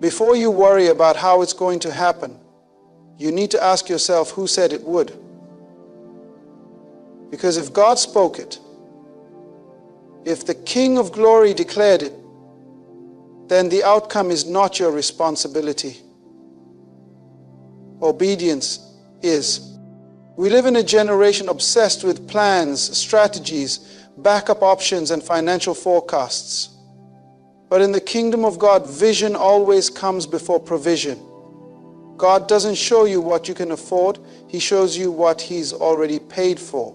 Before you worry about how it's going to happen, you need to ask yourself who said it would. Because if God spoke it, if the King of Glory declared it, then the outcome is not your responsibility. Obedience is. We live in a generation obsessed with plans, strategies, backup options, and financial forecasts. But in the kingdom of God, vision always comes before provision. God doesn't show you what you can afford. He shows you what He's already paid for.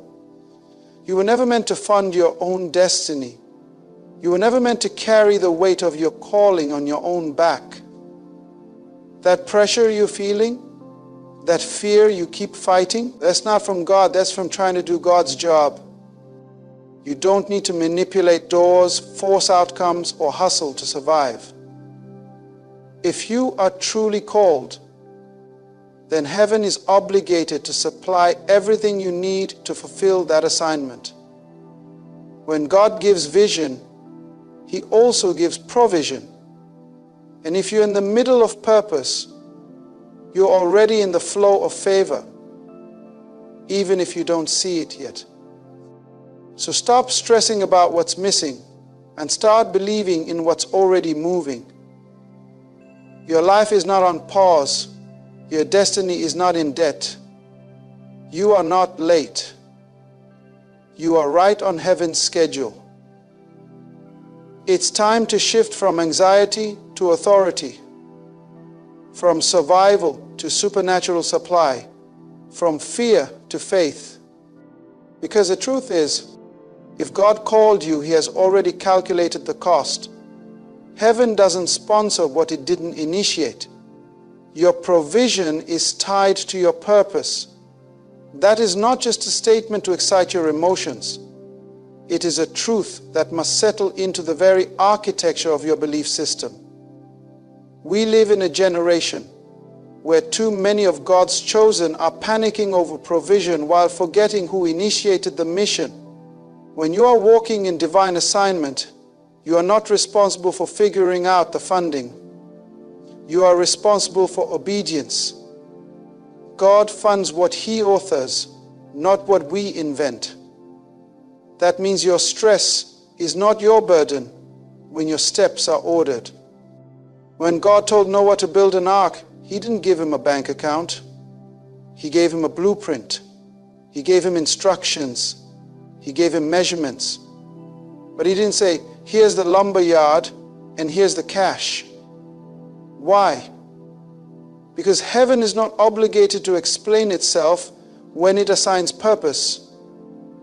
You were never meant to fund your own destiny. You were never meant to carry the weight of your calling on your own back. That pressure you're feeling, that fear you keep fighting, that's not from God, that's from trying to do God's job. You don't need to manipulate doors, force outcomes, or hustle to survive. If you are truly called, then heaven is obligated to supply everything you need to fulfill that assignment. When God gives vision, He also gives provision. And if you're in the middle of purpose, you're already in the flow of favor, even if you don't see it yet. So stop stressing about what's missing and start believing in what's already moving. Your life is not on pause. Your destiny is not in debt. You are not late. You are right on heaven's schedule. It's time to shift from anxiety to authority, from survival to supernatural supply, from fear to faith. Because the truth is, if God called you, He has already calculated the cost. Heaven doesn't sponsor what it didn't initiate. Your provision is tied to your purpose. That is not just a statement to excite your emotions. It is a truth that must settle into the very architecture of your belief system. We live in a generation where too many of God's chosen are panicking over provision while forgetting who initiated the mission. When you are walking in divine assignment, you are not responsible for figuring out the funding. You are responsible for obedience. God funds what He authors, not what we invent. That means your stress is not your burden when your steps are ordered. When God told Noah to build an ark, He didn't give him a bank account. He gave him a blueprint. He gave him instructions. He gave him measurements. But He didn't say, here's the lumber yard and here's the cash. Why? Because heaven is not obligated to explain itself when it assigns purpose.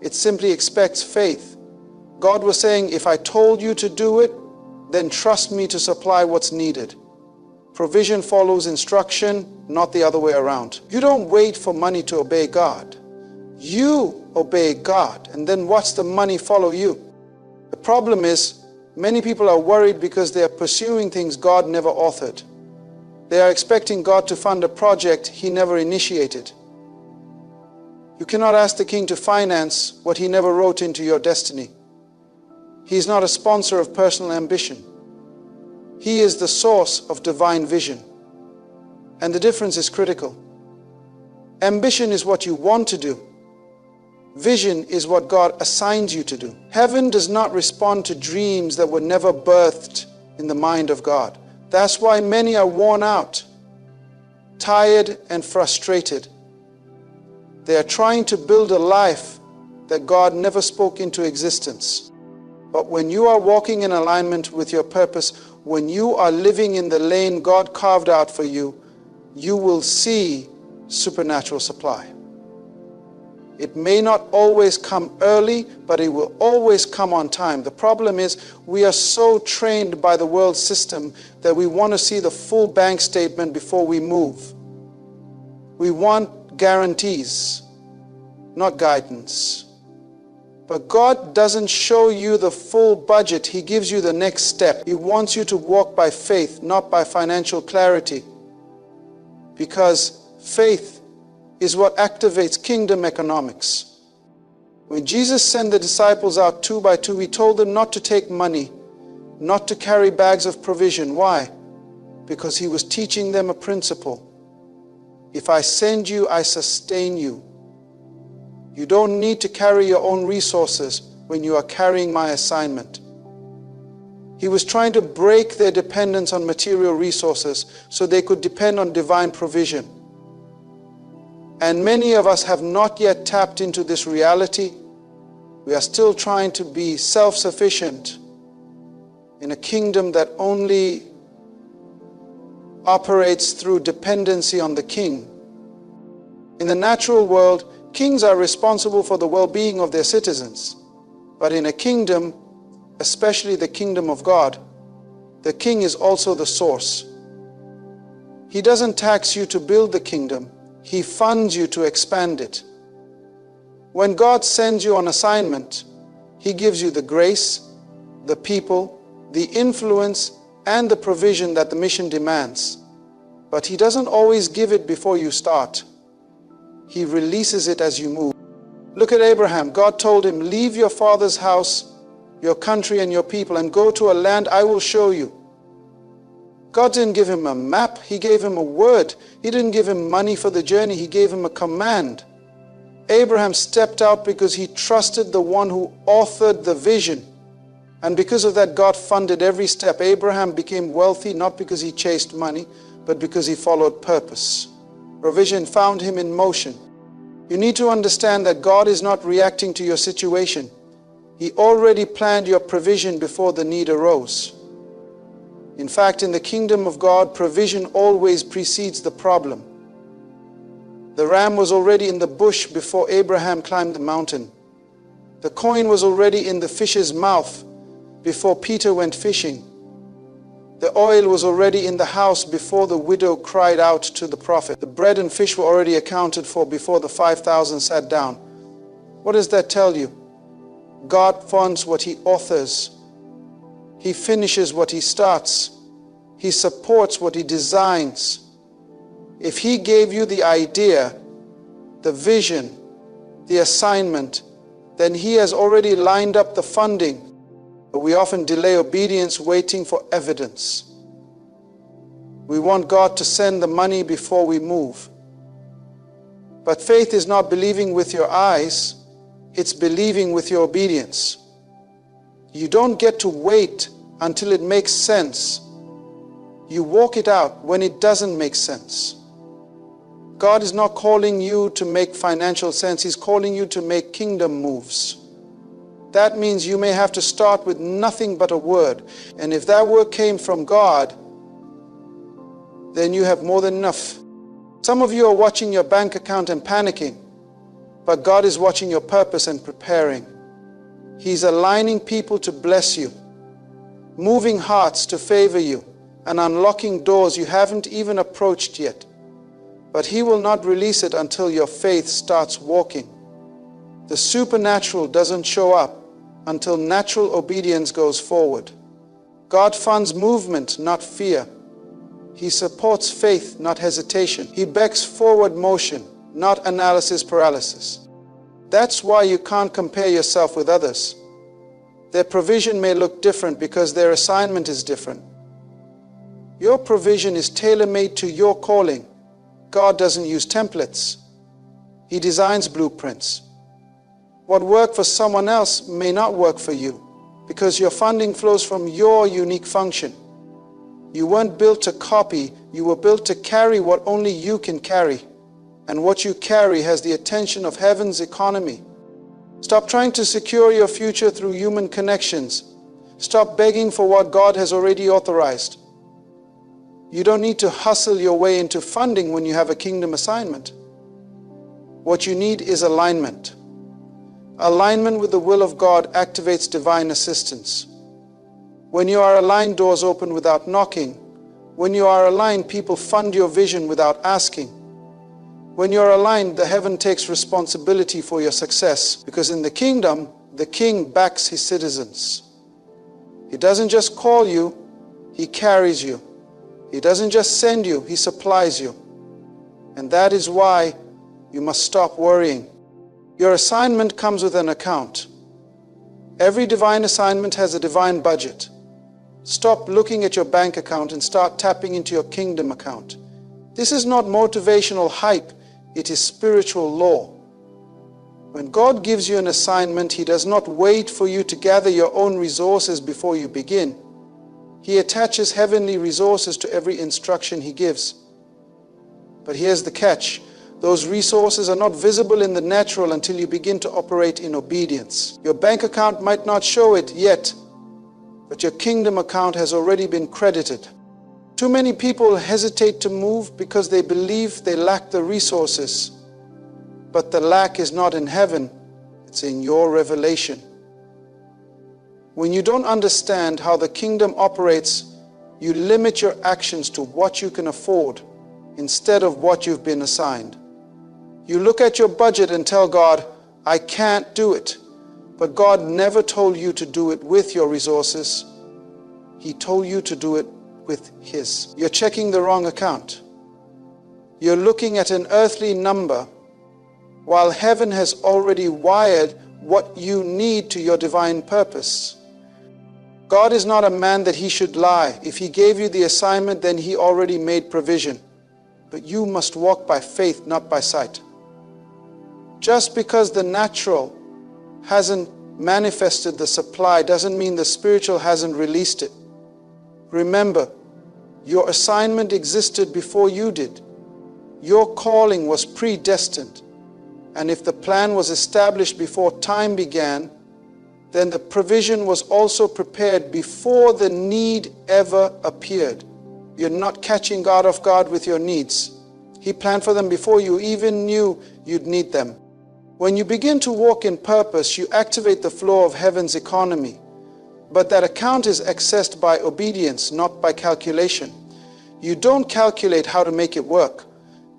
It simply expects faith. God was saying, if I told you to do it, then trust me to supply what's needed. Provision follows instruction, not the other way around. You don't wait for money to obey God. You obey God, and then watch the money follow you. The problem is, many people are worried because they are pursuing things God never authored. They are expecting God to fund a project He never initiated. You cannot ask the King to finance what He never wrote into your destiny. He is not a sponsor of personal ambition. He is the source of divine vision. And the difference is critical. Ambition is what you want to do. Vision is what God assigns you to do. Heaven does not respond to dreams that were never birthed in the mind of God. That's why many are worn out, tired, and frustrated. They are trying to build a life that God never spoke into existence. But when you are walking in alignment with your purpose, when you are living in the lane God carved out for you, you will see supernatural supply. It may not always come early, but it will always come on time. The problem is we are so trained by the world system that we want to see the full bank statement before we move. We want guarantees, not guidance. But God doesn't show you the full budget. He gives you the next step. He wants you to walk by faith, not by financial clarity. Because faith is what activates kingdom economics. When Jesus sent the disciples out 2 by 2, He told them not to take money, not to carry bags of provision. Why? because he was teaching them a principle. If I send you, I sustain you. You don't need to carry your own resources when you are carrying my assignment. He was trying to break their dependence on material resources so they could depend on divine provision. And many of us have not yet tapped into this reality. We are still trying to be self-sufficient in a kingdom that only operates through dependency on the king. In the natural world, kings are responsible for the well-being of their citizens. But in a kingdom, especially the kingdom of God, the king is also the source. He doesn't tax you to build the kingdom. He funds you to expand it. When God sends you on assignment, he gives you the grace, the people, the influence, and the provision that the mission demands. But he doesn't always give it before you start. He releases it as you move. Look at Abraham. God told him, leave your father's house, your country, and your people, and go to a land I will show you. God didn't give him a map. He gave him a word. He didn't give him money for the journey. He gave him a command. Abraham stepped out because he trusted the one who authored the vision. And because of that, God funded every step. Abraham became wealthy not because he chased money, but because he followed purpose. Provision found him in motion. You need to understand that God is not reacting to your situation. He already planned your provision before the need arose. In fact, in the kingdom of God, provision always precedes the problem. The ram was already in the bush before Abraham climbed the mountain. The coin was already in the fish's mouth before Peter went fishing. The oil was already in the house before the widow cried out to the prophet. The bread and fish were already accounted for before the 5,000 sat down. What does that tell you? God funds what he authors. He finishes what he starts. He supports what he designs. If he gave you the idea, the vision, the assignment, then he has already lined up the funding. But we often delay obedience waiting for evidence. We want God to send the money before we move. But faith is not believing with your eyes, it's believing with your obedience. You don't get to wait until it makes sense. You walk it out when it doesn't make sense. God is not calling you to make financial sense. He's calling you to make kingdom moves. That means you may have to start with nothing but a word. And if that word came from God, then you have more than enough. Some of you are watching your bank account and panicking, but God is watching your purpose and preparing. He's aligning people to bless you, moving hearts to favor you, and unlocking doors you haven't even approached yet. But he will not release it until your faith starts walking. The supernatural doesn't show up until natural obedience goes forward. God funds movement, not fear. He supports faith, not hesitation. He backs forward motion, not analysis paralysis. That's why you can't compare yourself with others. Their provision may look different because their assignment is different. Your provision is tailor-made to your calling. God doesn't use templates. He designs blueprints. What worked for someone else may not work for you because your funding flows from your unique function. You weren't built to copy, you were built to carry what only you can carry. And what you carry has the attention of heaven's economy. Stop trying to secure your future through human connections. Stop begging for what God has already authorized. You don't need to hustle your way into funding when you have a kingdom assignment. What you need is alignment. Alignment with the will of God activates divine assistance. When you are aligned, doors open without knocking. When you are aligned, people fund your vision without asking. When you're aligned, the heaven takes responsibility for your success, because in the kingdom, the king backs his citizens. He doesn't just call you, he carries you. He doesn't just send you, he supplies you. And that is why you must stop worrying. Your assignment comes with an account. Every divine assignment has a divine budget. Stop looking at your bank account and start tapping into your kingdom account. This is not motivational hype, it is spiritual law. When God gives you an assignment, He does not wait for you to gather your own resources before you begin. He attaches heavenly resources to every instruction He gives. But here's the catch. Those resources are not visible in the natural until you begin to operate in obedience. Your bank account might not show it yet, but your kingdom account has already been credited. Too many people hesitate to move because they believe they lack the resources. But the lack is not in heaven, it's in your revelation. When you don't understand how the kingdom operates, you limit your actions to what you can afford instead of what you've been assigned. You look at your budget and tell God, I can't do it. But God never told you to do it with your resources. He told you to do it with His. You're checking the wrong account. You're looking at an earthly number while heaven has already wired what you need to your divine purpose. God is not a man that He should lie. If He gave you the assignment, then He already made provision. But you must walk by faith, not by sight. Just because the natural hasn't manifested the supply doesn't mean the spiritual hasn't released it. Remember, your assignment existed before you did. Your calling was predestined. And if the plan was established before time began, then the provision was also prepared before the need ever appeared. You're not catching God off guard with your needs. He planned for them before you even knew you'd need them. When you begin to walk in purpose, you activate the flow of heaven's economy. But that account is accessed by obedience, not by calculation. You don't calculate how to make it work.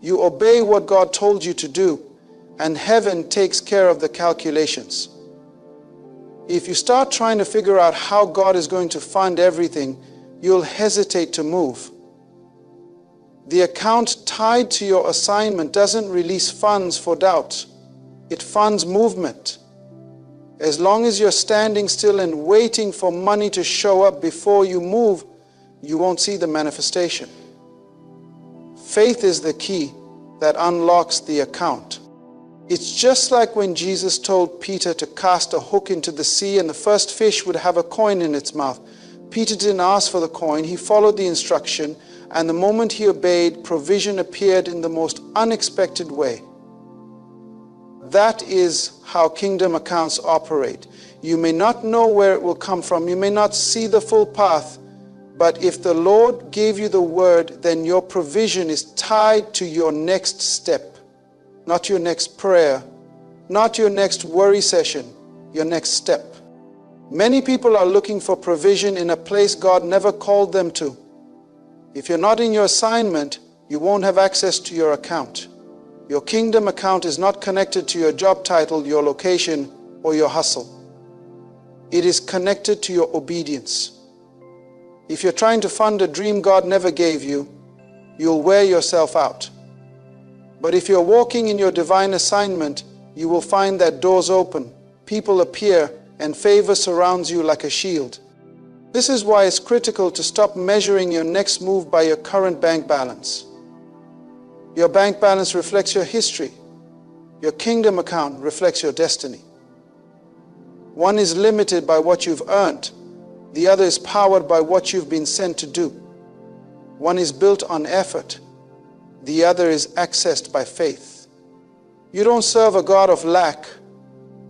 You obey what God told you to do, and heaven takes care of the calculations. If you start trying to figure out how God is going to fund everything, you'll hesitate to move. The account tied to your assignment doesn't release funds for doubt. It funds movement. As long as you're standing still and waiting for money to show up before you move, you won't see the manifestation. Faith is the key that unlocks the account. It's just like when Jesus told Peter to cast a hook into the sea and the first fish would have a coin in its mouth. Peter didn't ask for the coin, he followed the instruction, and the moment he obeyed, provision appeared in the most unexpected way. That is how kingdom accounts operate. You may not know where it will come from, you may not see the full path, but if the Lord gave you the word, then your provision is tied to your next step, not your next prayer, not your next worry session, your next step. Many people are looking for provision in a place God never called them to. If you're not in your assignment, you won't have access to your account. Your kingdom account is not connected to your job title, your location, or your hustle. It is connected to your obedience. If you're trying to fund a dream God never gave you, you'll wear yourself out. But if you're walking in your divine assignment, you will find that doors open, people appear, and favor surrounds you like a shield. This is why it's critical to stop measuring your next move by your current bank balance. Your bank balance reflects your history. Your kingdom account reflects your destiny. One is limited by what you've earned. The other is powered by what you've been sent to do. One is built on effort. The other is accessed by faith. You don't serve a God of lack.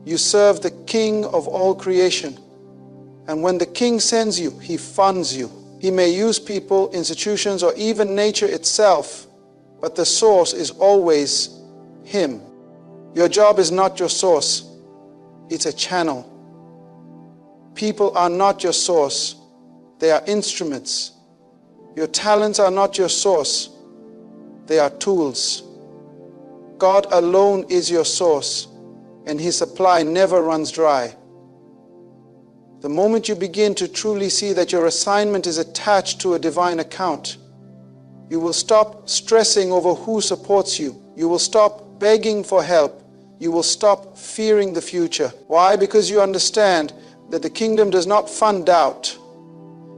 You serve the King of all creation. And when the King sends you, He funds you. He may use people, institutions, or even nature itself, but the source is always Him. Your job is not your source. It's a channel. People are not your source. They are instruments. Your talents are not your source. They are tools. God alone is your source, and His supply never runs dry. The moment you begin to truly see that your assignment is attached to a divine account, you will stop stressing over who supports you. You will stop begging for help. You will stop fearing the future. Why? Because you understand that the kingdom does not fund doubt.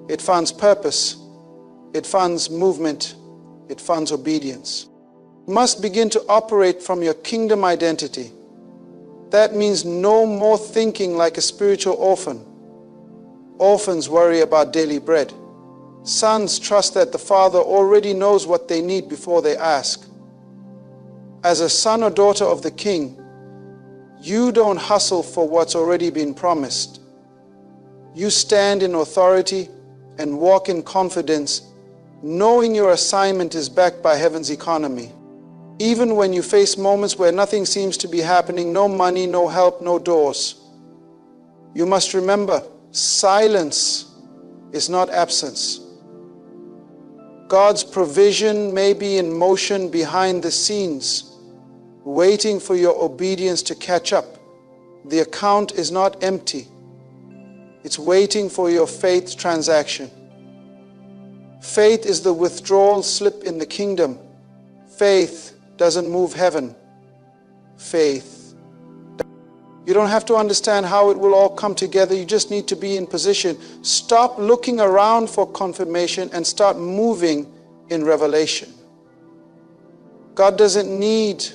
It funds purpose. It funds movement. It funds obedience. You must begin to operate from your kingdom identity. That means no more thinking like a spiritual orphan. Orphans worry about daily bread. Sons trust that the Father already knows what they need before they ask. As a son or daughter of the King, you don't hustle for what's already been promised. You stand in authority and walk in confidence, knowing your assignment is backed by heaven's economy. Even when you face moments where nothing seems to be happening, no money, no help, no doors, you must remember, silence is not absence. God's provision may be in motion behind the scenes, waiting for your obedience to catch up. The account is not empty. It's waiting for your faith transaction. Faith is the withdrawal slip in the kingdom. Faith doesn't move heaven. Faith. You don't have to understand how it will all come together. You just need to be in position. Stop looking around for confirmation and start moving in revelation. God doesn't need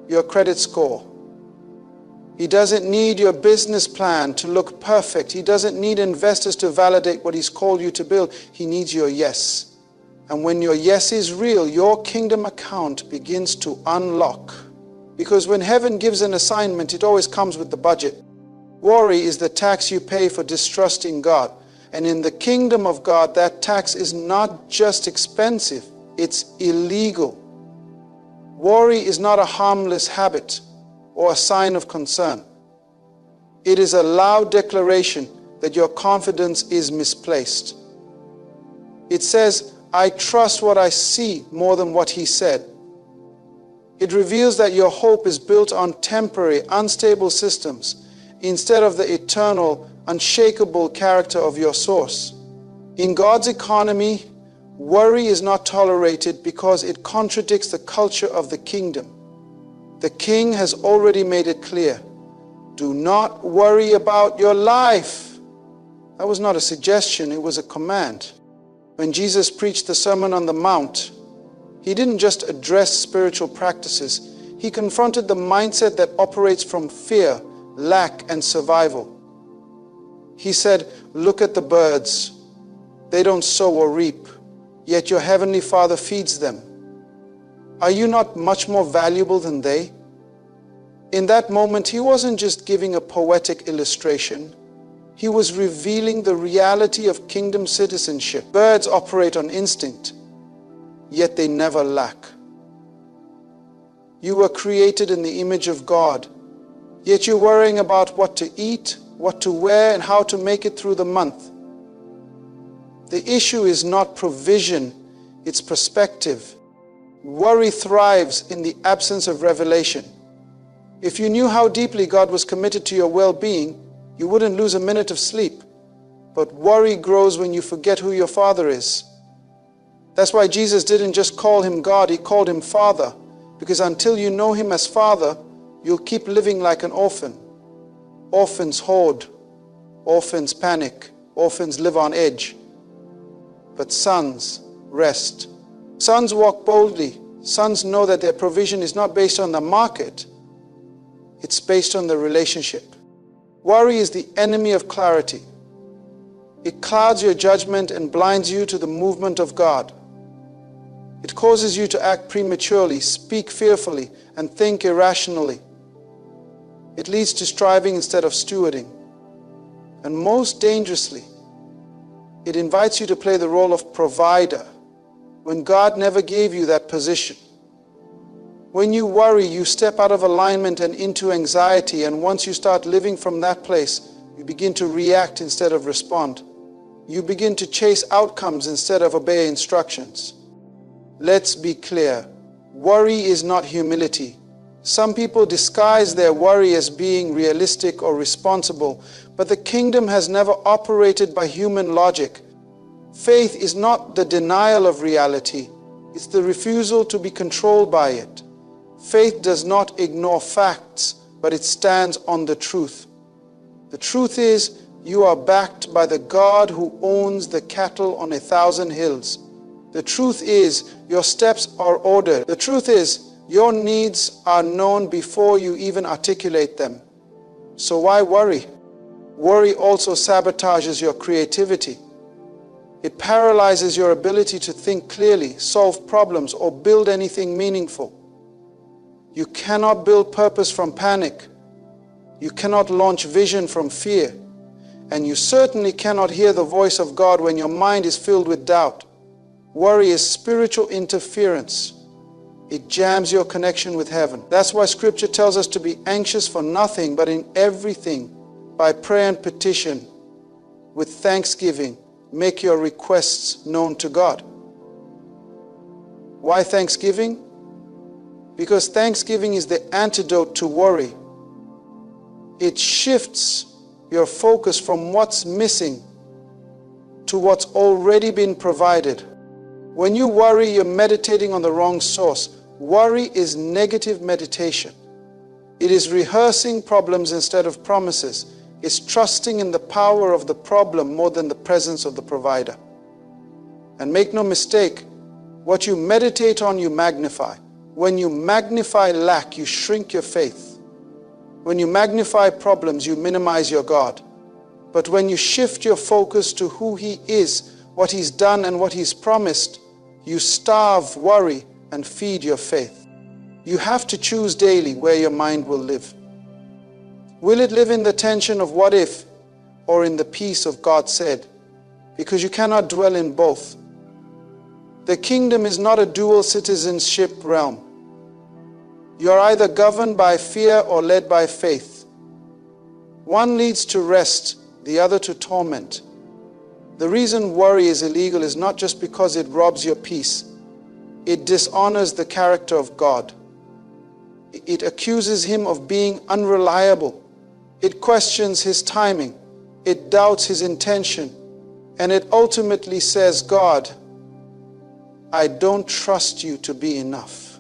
your credit score. He doesn't need your business plan to look perfect. He doesn't need investors to validate what He's called you to build. He needs your yes. And when your yes is real, your kingdom account begins to unlock. Because when heaven gives an assignment, it always comes with the budget. Worry is the tax you pay for distrusting God. And in the kingdom of God, that tax is not just expensive, it's illegal. Worry is not a harmless habit or a sign of concern. It is a loud declaration that your confidence is misplaced. It says, I trust what I see more than what He said. It reveals that your hope is built on temporary, unstable systems instead of the eternal, unshakable character of your source. In God's economy, worry is not tolerated because it contradicts the culture of the kingdom. The King has already made it clear. Do not worry about your life. That was not a suggestion, it was a command. When Jesus preached the Sermon on the Mount, He didn't just address spiritual practices. He confronted the mindset that operates from fear, lack, and survival. He said, look at the birds. They don't sow or reap, yet your heavenly Father feeds them. Are you not much more valuable than they? In that moment, He wasn't just giving a poetic illustration. He was revealing the reality of kingdom citizenship. Birds operate on instinct, yet they never lack. You were created in the image of God, yet you're worrying about what to eat, what to wear, and how to make it through the month. The issue is not provision, it's perspective. Worry thrives in the absence of revelation. If you knew how deeply God was committed to your well-being, you wouldn't lose a minute of sleep. But worry grows when you forget who your Father is. That's why Jesus didn't just call Him God, He called Him Father. Because until you know Him as Father, you'll keep living like an orphan. Orphans hoard. Orphans panic. Orphans live on edge. But sons rest. Sons walk boldly. Sons know that their provision is not based on the market. It's based on the relationship. Worry is the enemy of clarity. It clouds your judgment and blinds you to the movement of God. It causes you to act prematurely, speak fearfully, and think irrationally. It leads to striving instead of stewarding. And most dangerously, it invites you to play the role of provider when God never gave you that position. When you worry, you step out of alignment and into anxiety, and once you start living from that place, you begin to react instead of respond. You begin to chase outcomes instead of obey instructions. Let's be clear. Worry is not humility. Some people disguise their worry as being realistic or responsible, but the kingdom has never operated by human logic. Faith is not the denial of reality. It's the refusal to be controlled by it. Faith does not ignore facts, but it stands on the truth. The truth is, You are backed by the God who owns the cattle on 1,000 hills. The truth is, your steps are ordered. The truth is, your needs are known before you even articulate them. So why worry? Worry also sabotages your creativity. It paralyzes your ability to think clearly, solve problems, or build anything meaningful. You cannot build purpose from panic. You cannot launch vision from fear. And you certainly cannot hear the voice of God when your mind is filled with doubt. Worry is spiritual interference. It jams your connection with heaven. That's why Scripture tells us to be anxious for nothing, but in everything, by prayer and petition, with thanksgiving, make your requests known to God. Why thanksgiving? Because thanksgiving is the antidote to worry. It shifts your focus from what's missing to what's already been provided. When you worry, you're meditating on the wrong source. Worry is negative meditation. It is rehearsing problems instead of promises. It's trusting in the power of the problem more than the presence of the provider. And make no mistake, what you meditate on, you magnify. When you magnify lack, you shrink your faith. When you magnify problems, you minimize your God. But when you shift your focus to who He is, what He's done and what He's promised, you starve worry and feed your faith. You have to choose daily where your mind will live. Will it live in the tension of what if, or in the peace of God said? Because you cannot dwell in both. The kingdom is not a dual citizenship realm. You are either governed by fear or led by faith. One leads to rest, the other to torment. The reason worry is illegal is not just because it robs your peace. It dishonors the character of God. It accuses Him of being unreliable. It questions His timing. It doubts His intention. And it ultimately says, God, I don't trust you to be enough.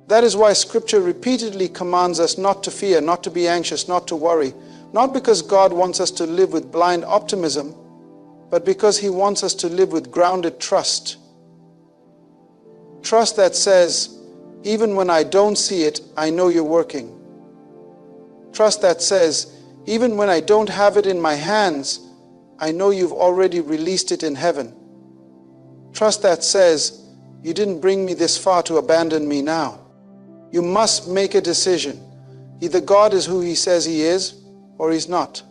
That is why Scripture repeatedly commands us not to fear, not to be anxious, not to worry. Not because God wants us to live with blind optimism, but because He wants us to live with grounded trust. Trust that says, even when I don't see it, I know you're working. Trust that says, even when I don't have it in my hands, I know you've already released it in heaven. Trust that says, you didn't bring me this far to abandon me now. You must make a decision. Either God is who He says He is, or He's not.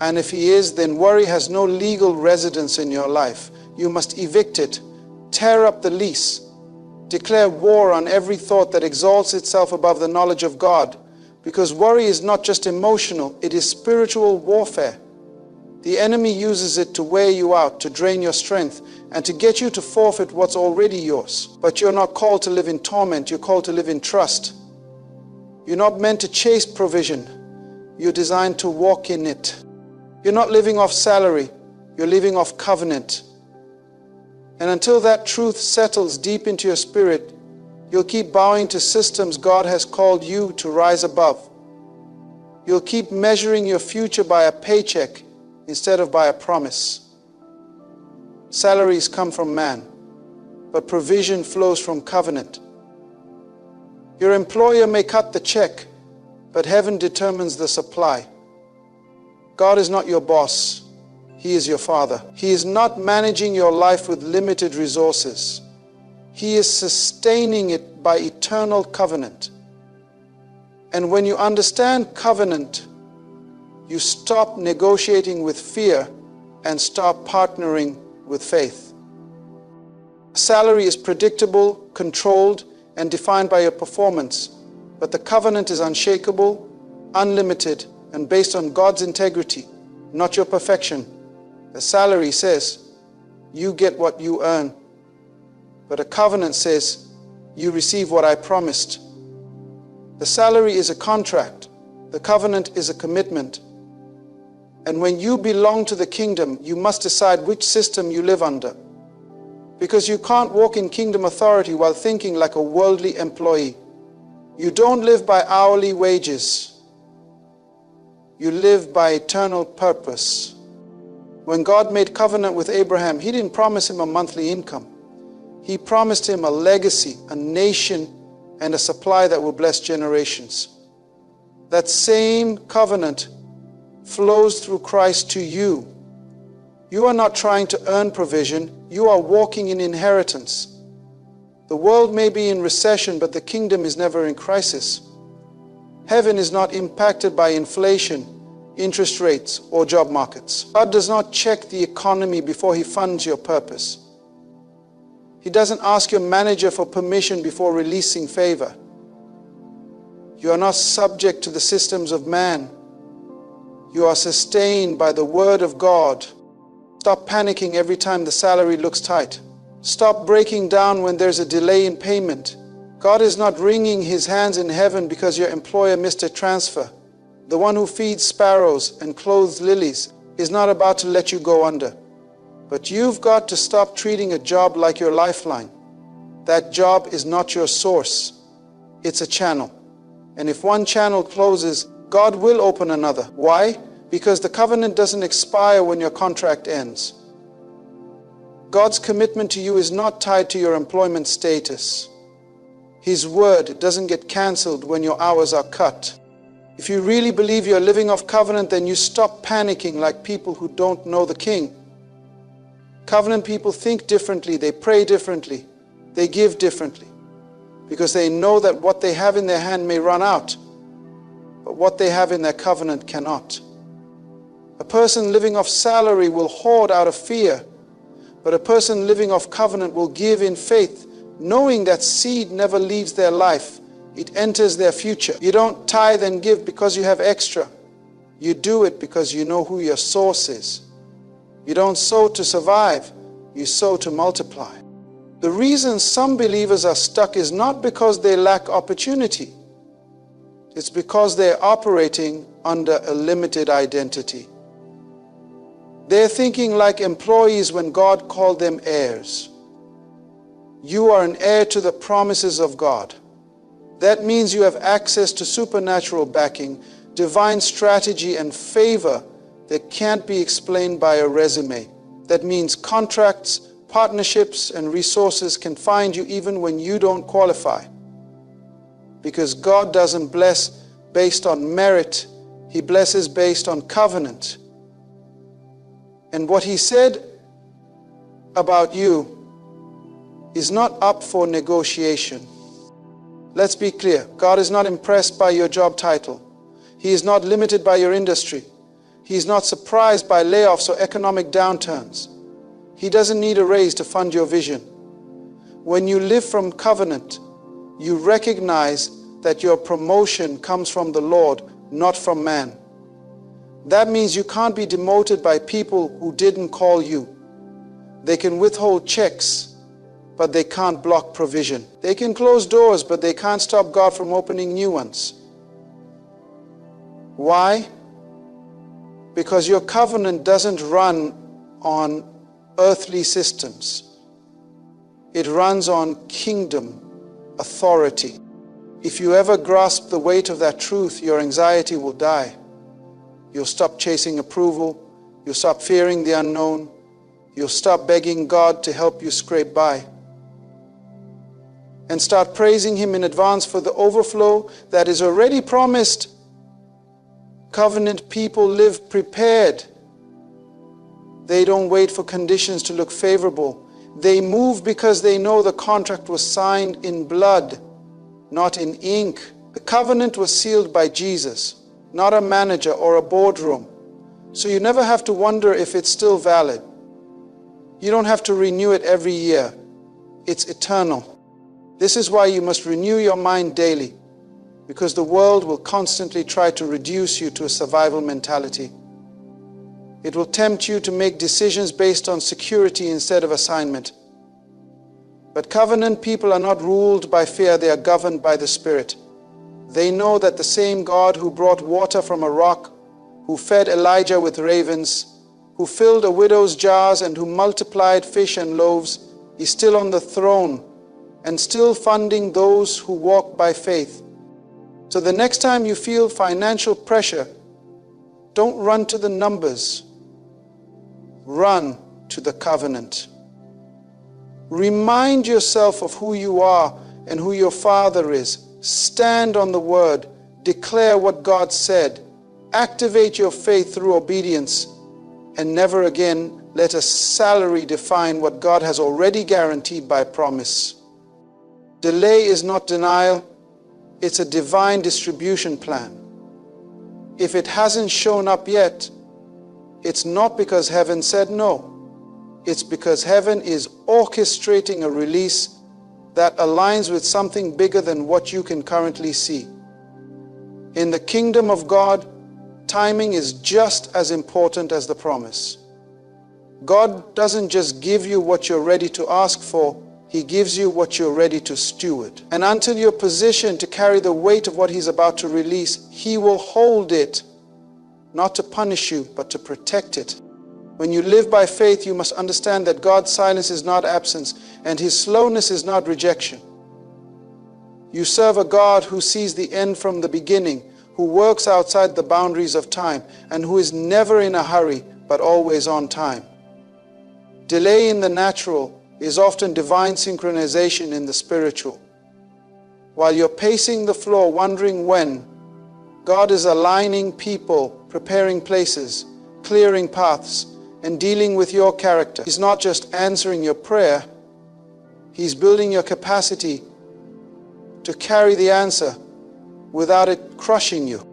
And if He is, then worry has no legal residence in your life. You must evict it, tear up the lease, declare war on every thought that exalts itself above the knowledge of God. Because worry is not just emotional, it is spiritual warfare. The enemy uses it to wear you out, to drain your strength, and to get you to forfeit what's already yours. But you're not called to live in torment, you're called to live in trust. You're not meant to chase provision, you're designed to walk in it. You're not living off salary, you're living off covenant. And until that truth settles deep into your spirit, you'll keep bowing to systems God has called you to rise above. You'll keep measuring your future by a paycheck instead of by a promise. Salaries come from man, but provision flows from covenant. Your employer may cut the check, but heaven determines the supply. God is not your boss. He is your Father. He is not managing your life with limited resources. He is sustaining it by eternal covenant. And when you understand covenant, you stop negotiating with fear and start partnering with faith. Salary is predictable, controlled, and defined by your performance, but the covenant is unshakable, unlimited, and based on God's integrity, not your perfection. The salary says, you get what you earn, but a covenant says, you receive what I promised. The salary is a contract, the covenant is a commitment. And when you belong to the kingdom, you must decide which system you live under. Because you can't walk in kingdom authority while thinking like a worldly employee. You don't live by hourly wages. You live by eternal purpose. When God made covenant with Abraham, He didn't promise him a monthly income. He promised him a legacy, a nation, and a supply that will bless generations. That same covenant flows through Christ to you. You are not trying to earn provision. You are walking in inheritance. The world may be in recession, but the kingdom is never in crisis. Heaven is not impacted by inflation, interest rates, or job markets. God does not check the economy before He funds your purpose. He doesn't ask your manager for permission before releasing favor. You are not subject to the systems of man. You are sustained by the Word of God. Stop panicking every time the salary looks tight. Stop breaking down when there's a delay in payment. God is not wringing His hands in heaven because your employer missed a transfer. The one who feeds sparrows and clothes lilies is not about to let you go under. But you've got to stop treating a job like your lifeline. That job is not your source. It's a channel. And if one channel closes, God will open another. Why? Because the covenant doesn't expire when your contract ends. God's commitment to you is not tied to your employment status. His word doesn't get cancelled when your hours are cut. If you really believe you're living off covenant, then you stop panicking like people who don't know the King. Covenant people think differently, they pray differently, they give differently, because they know that what they have in their hand may run out, but what they have in their covenant cannot. A person living off salary will hoard out of fear, but a person living off covenant will give in faith, knowing that seed never leaves their life. It enters their future. You don't tithe and give because you have extra. You do it because you know who your source is. You don't sow to survive. You sow to multiply. The reason some believers are stuck is not because they lack opportunity. It's because they're operating under a limited identity. They're thinking like employees when God called them heirs. You are an heir to the promises of God. That means you have access to supernatural backing, divine strategy, and favor that can't be explained by a resume. That means contracts, partnerships, and resources can find you even when you don't qualify. Because God doesn't bless based on merit, He blesses based on covenant. And what He said about you is not up for negotiation. Let's be clear. God is not impressed by your job title. He is not limited by your industry. He is not surprised by layoffs or economic downturns. He doesn't need a raise to fund your vision. When you live from covenant, you recognize that your promotion comes from the Lord, not from man. That means you can't be demoted by people who didn't call you. They can withhold checks, but they can't block provision. They can close doors, but they can't stop God from opening new ones. Why? Because your covenant doesn't run on earthly systems. It runs on kingdom authority. If you ever grasp the weight of that truth, your anxiety will die. You'll stop chasing approval. You'll stop fearing the unknown. You'll stop begging God to help you scrape by. And start praising Him in advance for the overflow that is already promised. Covenant people live prepared. They don't wait for conditions to look favorable. They move because they know the contract was signed in blood, not in ink. The covenant was sealed by Jesus, not a manager or a boardroom. So you never have to wonder if it's still valid. You don't have to renew it every year. It's eternal. This is why you must renew your mind daily, because the world will constantly try to reduce you to a survival mentality. It will tempt you to make decisions based on security instead of assignment. But covenant people are not ruled by fear, they are governed by the Spirit. They know that the same God who brought water from a rock, who fed Elijah with ravens, who filled a widow's jars and who multiplied fish and loaves, is still on the throne and still funding those who walk by faith. So the next time you feel financial pressure, Don't run to the numbers. Run to the covenant. Remind yourself of who you are and who your Father is. Stand on the word. Declare what God said. Activate your faith through obedience, and never again let a salary define what God has already guaranteed by promise. Delay is not denial. It's a divine distribution plan. If it hasn't shown up yet, it's not because heaven said no. It's because heaven is orchestrating a release that aligns with something bigger than what you can currently see. In the kingdom of God, timing is just as important as the promise. God doesn't just give you what you're ready to ask for, He gives you what you're ready to steward. And until you're positioned to carry the weight of what He's about to release, He will hold it, not to punish you, but to protect it. When you live by faith, you must understand that God's silence is not absence, and His slowness is not rejection. You serve a God who sees the end from the beginning, who works outside the boundaries of time, and who is never in a hurry, but always on time. Delay in the natural is often divine synchronization in the spiritual. While you're pacing the floor wondering when, God is aligning people, preparing places, clearing paths, and dealing with your character. He's not just answering your prayer, He's building your capacity to carry the answer without it crushing you.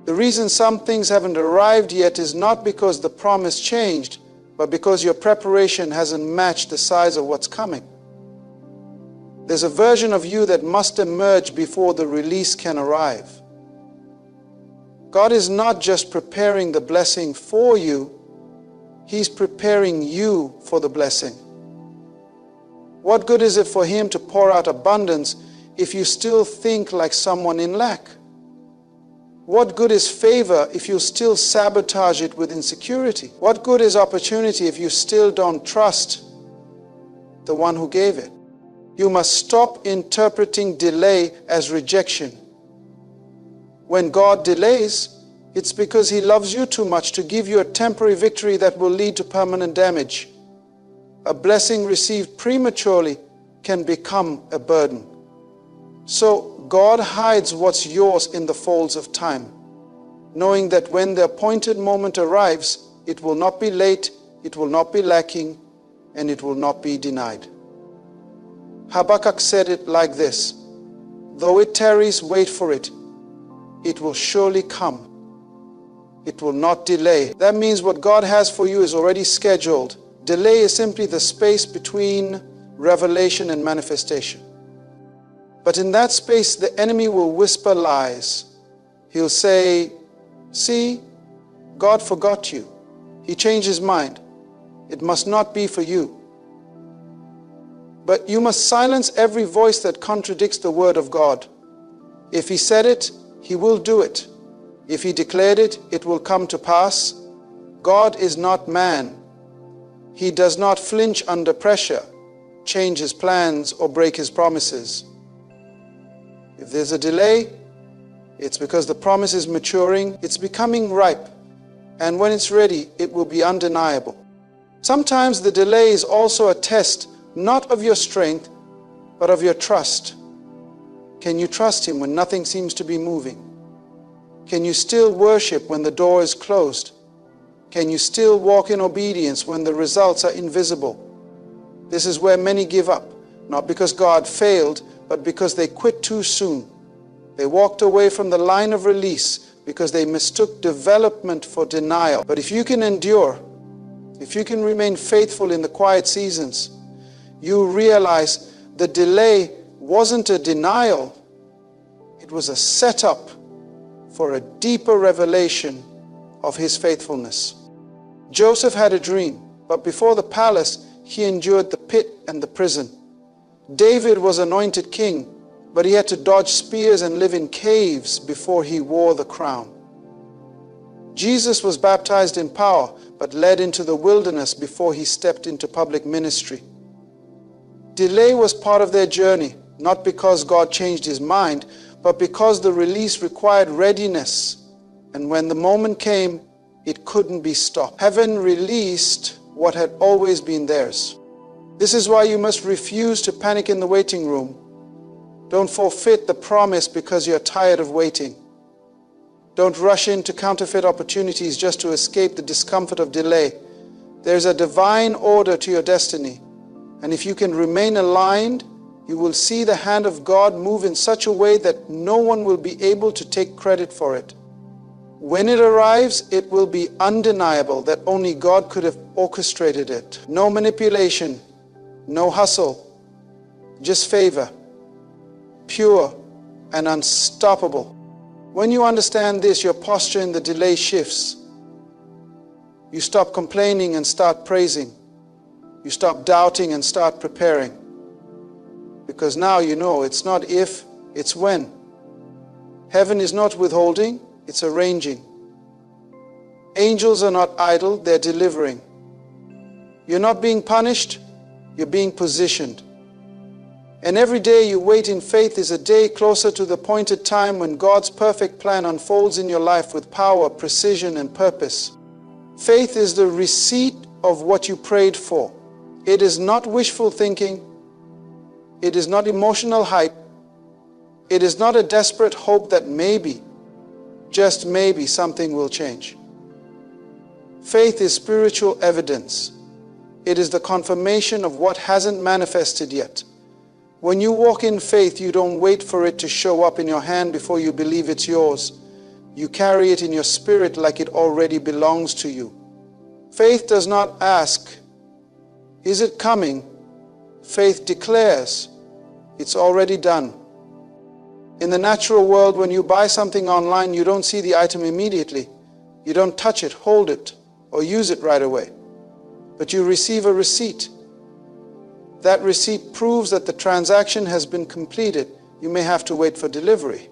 The reason some things haven't arrived yet is not because the promise changed, but because your preparation hasn't matched the size of what's coming. There's a version of you that must emerge before the release can arrive. God is not just preparing the blessing for you, He's preparing you for the blessing. What good is it for Him to pour out abundance if you still think like someone in lack? What good is favor if you still sabotage it with insecurity? What good is opportunity if you still don't trust the one who gave it? You must stop interpreting delay as rejection. When God delays, it's because He loves you too much to give you a temporary victory that will lead to permanent damage. A blessing received prematurely can become a burden. So God hides what's yours in the folds of time, knowing that when the appointed moment arrives, it will not be late, it will not be lacking, and it will not be denied. Habakkuk said it like this: though it tarries, wait for it. It will surely come. It will not delay. That means what God has for you is already scheduled. Delay is simply the space between revelation and manifestation. But in that space, the enemy will whisper lies. He'll say, see, God forgot you. He changed His mind. It must not be for you. But you must silence every voice that contradicts the word of God. If He said it, He will do it. If He declared it, it will come to pass. God is not man. He does not flinch under pressure, change His plans, or break His promises. If there's a delay, it's because the promise is maturing, it's becoming ripe, and when it's ready, it will be undeniable. Sometimes the delay is also a test, not of your strength, but of your trust. Can you trust Him when nothing seems to be moving? Can you still worship when the door is closed? Can you still walk in obedience when the results are invisible? This is where many give up, not because God failed, but because they quit too soon. They walked away from the line of release because they mistook development for denial. But if you can endure, if you can remain faithful in the quiet seasons, you realize the delay wasn't a denial, it was a setup for a deeper revelation of His faithfulness. Joseph had a dream, but before the palace, he endured the pit and the prison. David was anointed king, but he had to dodge spears and live in caves before he wore the crown. Jesus was baptized in power, but led into the wilderness before He stepped into public ministry. Delay was part of their journey, not because God changed His mind, but because the release required readiness. And when the moment came, It couldn't be stopped. Heaven released what had always been theirs. This is why you must refuse to panic in the waiting room. Don't forfeit the promise because you're tired of waiting. Don't rush into counterfeit opportunities just to escape the discomfort of delay. There's a divine order to your destiny. And if you can remain aligned, you will see the hand of God move in such a way that no one will be able to take credit for it. When it arrives, it will be undeniable that only God could have orchestrated it. No manipulation, no hustle, just favor, pure and unstoppable. When you understand this, your posture in the delay shifts. You stop complaining and start praising. You stop doubting and start preparing. Because now you know it's not if, it's when. Heaven is not withholding, it's arranging. Angels are not idle, they're delivering. You're not being punished, you're being positioned. And every day you wait in faith is a day closer to the appointed time when God's perfect plan unfolds in your life with power, precision, and purpose. Faith is the receipt of what you prayed for. It is not wishful thinking. It is not emotional hype. It is not a desperate hope that maybe, just maybe, something will change. Faith is spiritual evidence. It is the confirmation of what hasn't manifested yet. When you walk in faith, you don't wait for it to show up in your hand before you believe it's yours. You carry it in your spirit like it already belongs to you. Faith does not ask, is it coming? Faith declares, it's already done. In the natural world, when you buy something online, you don't see the item immediately. You don't touch it, hold it, or use it right away. But you receive a receipt. That receipt proves that the transaction has been completed. You may have to wait for delivery.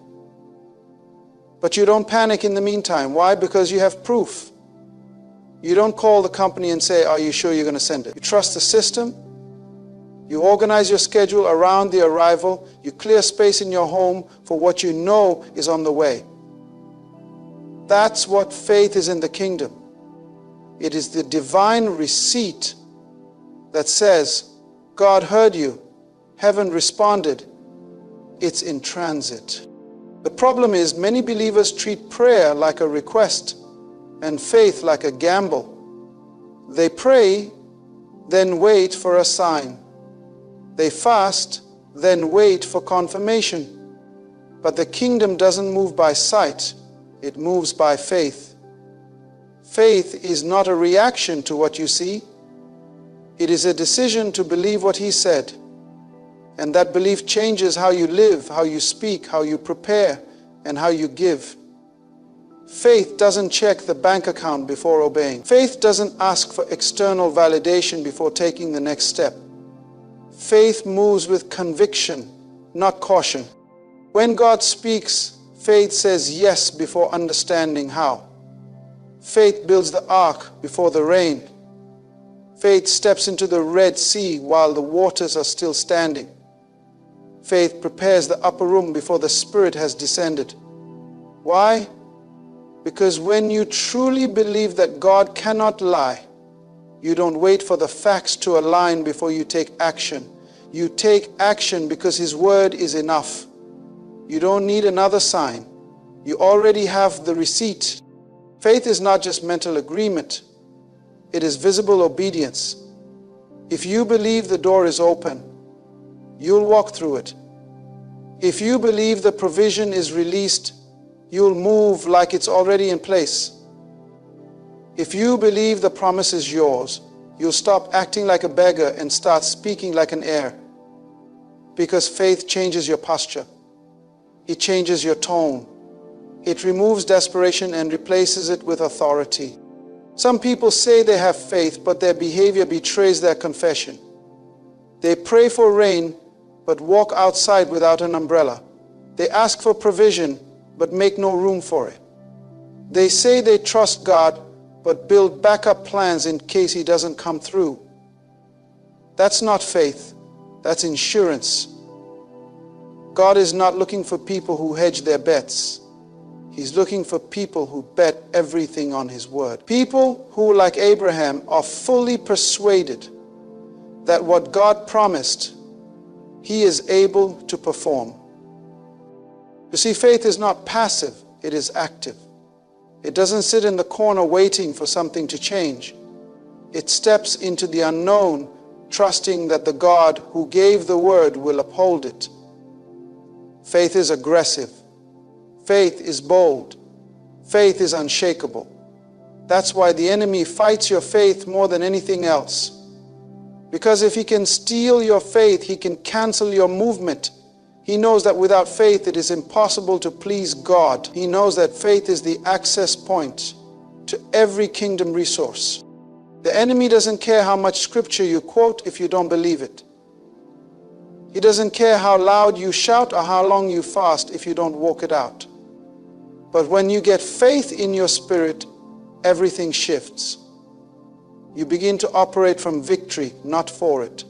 But you don't panic in the meantime. Why? Because you have proof. You don't call the company and say, are you sure you're going to send it? You trust the system. You organize your schedule around the arrival. You clear space in your home for what you know is on the way. That's what faith is in the kingdom. It is the divine receipt that says, God heard you, heaven responded, it's in transit. The problem is many believers treat prayer like a request and faith like a gamble. They pray, then wait for a sign. They fast, then wait for confirmation. But the kingdom doesn't move by sight, it moves by faith. Faith is not a reaction to what you see. It is a decision to believe what He said. And that belief changes how you live, how you speak, how you prepare, and how you give. Faith doesn't check the bank account before obeying. Faith doesn't ask for external validation before taking the next step. Faith moves with conviction, not caution. When God speaks, faith says yes before understanding how. Faith builds the ark before the rain. Faith steps into the Red Sea while the waters are still standing. Faith prepares the upper room before the Spirit has descended. Why? Because when you truly believe that God cannot lie, you don't wait for the facts to align before you take action. You take action because His word is enough. You don't need another sign. You already have the receipt. Faith is not just mental agreement. It is visible obedience. If you believe the door is open, you'll walk through it. If you believe the provision is released, you'll move like it's already in place. If you believe the promise is yours, you'll stop acting like a beggar and start speaking like an heir. Because faith changes your posture. It changes your tone. It removes desperation and replaces it with authority. Some people say they have faith, but their behavior betrays their confession. They pray for rain, but walk outside without an umbrella. They ask for provision, but make no room for it. They say they trust God, but build backup plans in case He doesn't come through. That's not faith, that's insurance. God is not looking for people who hedge their bets. He's looking for people who bet everything on His word. People who, like Abraham, are fully persuaded that what God promised, He is able to perform. You see, faith is not passive, it is active. It doesn't sit in the corner waiting for something to change. It steps into the unknown, trusting that the God who gave the word will uphold it. Faith is aggressive. Faith is bold. Faith is unshakable. That's why the enemy fights your faith more than anything else. Because if he can steal your faith, he can cancel your movement. He knows that without faith it is impossible to please God. He knows that faith is the access point to every kingdom resource. The enemy doesn't care how much scripture you quote if you don't believe it. He doesn't care how loud you shout or how long you fast if you don't walk it out. But when you get faith in your spirit, everything shifts. You begin to operate from victory, not for it.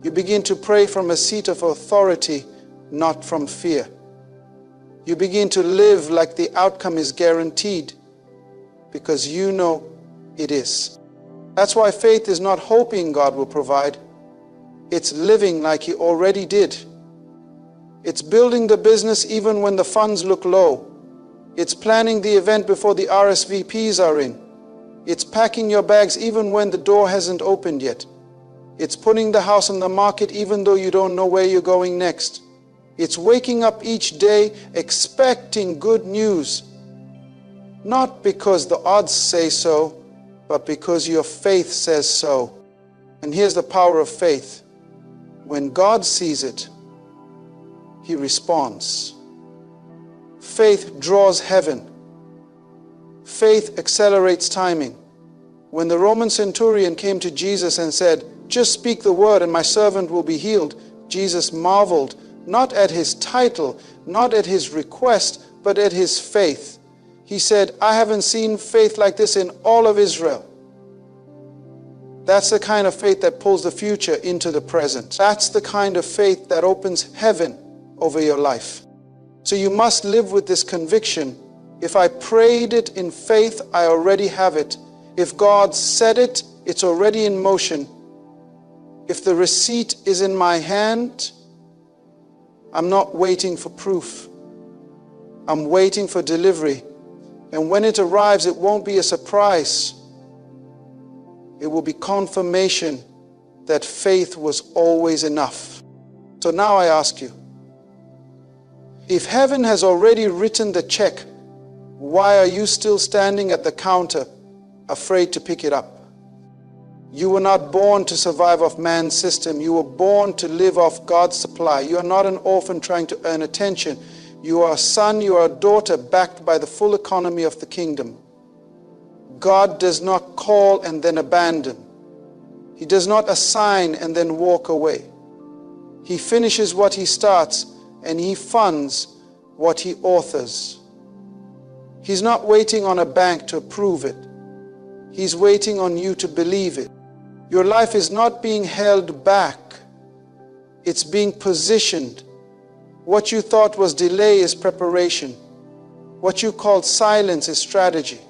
You begin to pray from a seat of authority, not from fear. You begin to live like the outcome is guaranteed, because you know it is. That's why faith is not hoping God will provide. It's living like He already did. It's building the business even when the funds look low. It's planning the event before the RSVPs are in. It's packing your bags even when the door hasn't opened yet. It's putting the house on the market even though you don't know where you're going next. It's waking up each day expecting good news. Not because the odds say so, but because your faith says so. And here's the power of faith. When God sees it, He responds. Faith draws heaven. Faith accelerates timing. When the Roman centurion came to Jesus and said, "Just speak the word and my servant will be healed," Jesus marveled, not at his title, not at his request, but at his faith. He said, "I haven't seen faith like this in all of Israel." That's the kind of faith that pulls the future into the present. That's the kind of faith that opens heaven over your life. So you must live with this conviction. If I prayed it in faith, I already have it. If God said it, it's already in motion. If the receipt is in my hand, I'm not waiting for proof. I'm waiting for delivery. And when it arrives, it won't be a surprise. It will be confirmation that faith was always enough. So now I ask you, if heaven has already written the check, why are you still standing at the counter, afraid to pick it up? You were not born to survive off man's system. You were born to live off God's supply. You are not an orphan trying to earn attention. You are a son, you are a daughter backed by the full economy of the kingdom. God does not call and then abandon. He does not assign and then walk away. He finishes what He starts and He funds what He authors. He's not waiting on a bank to approve it. He's waiting on you to believe it. Your life is not being held back. It's being positioned. What you thought was delay is preparation. What you called silence is strategy.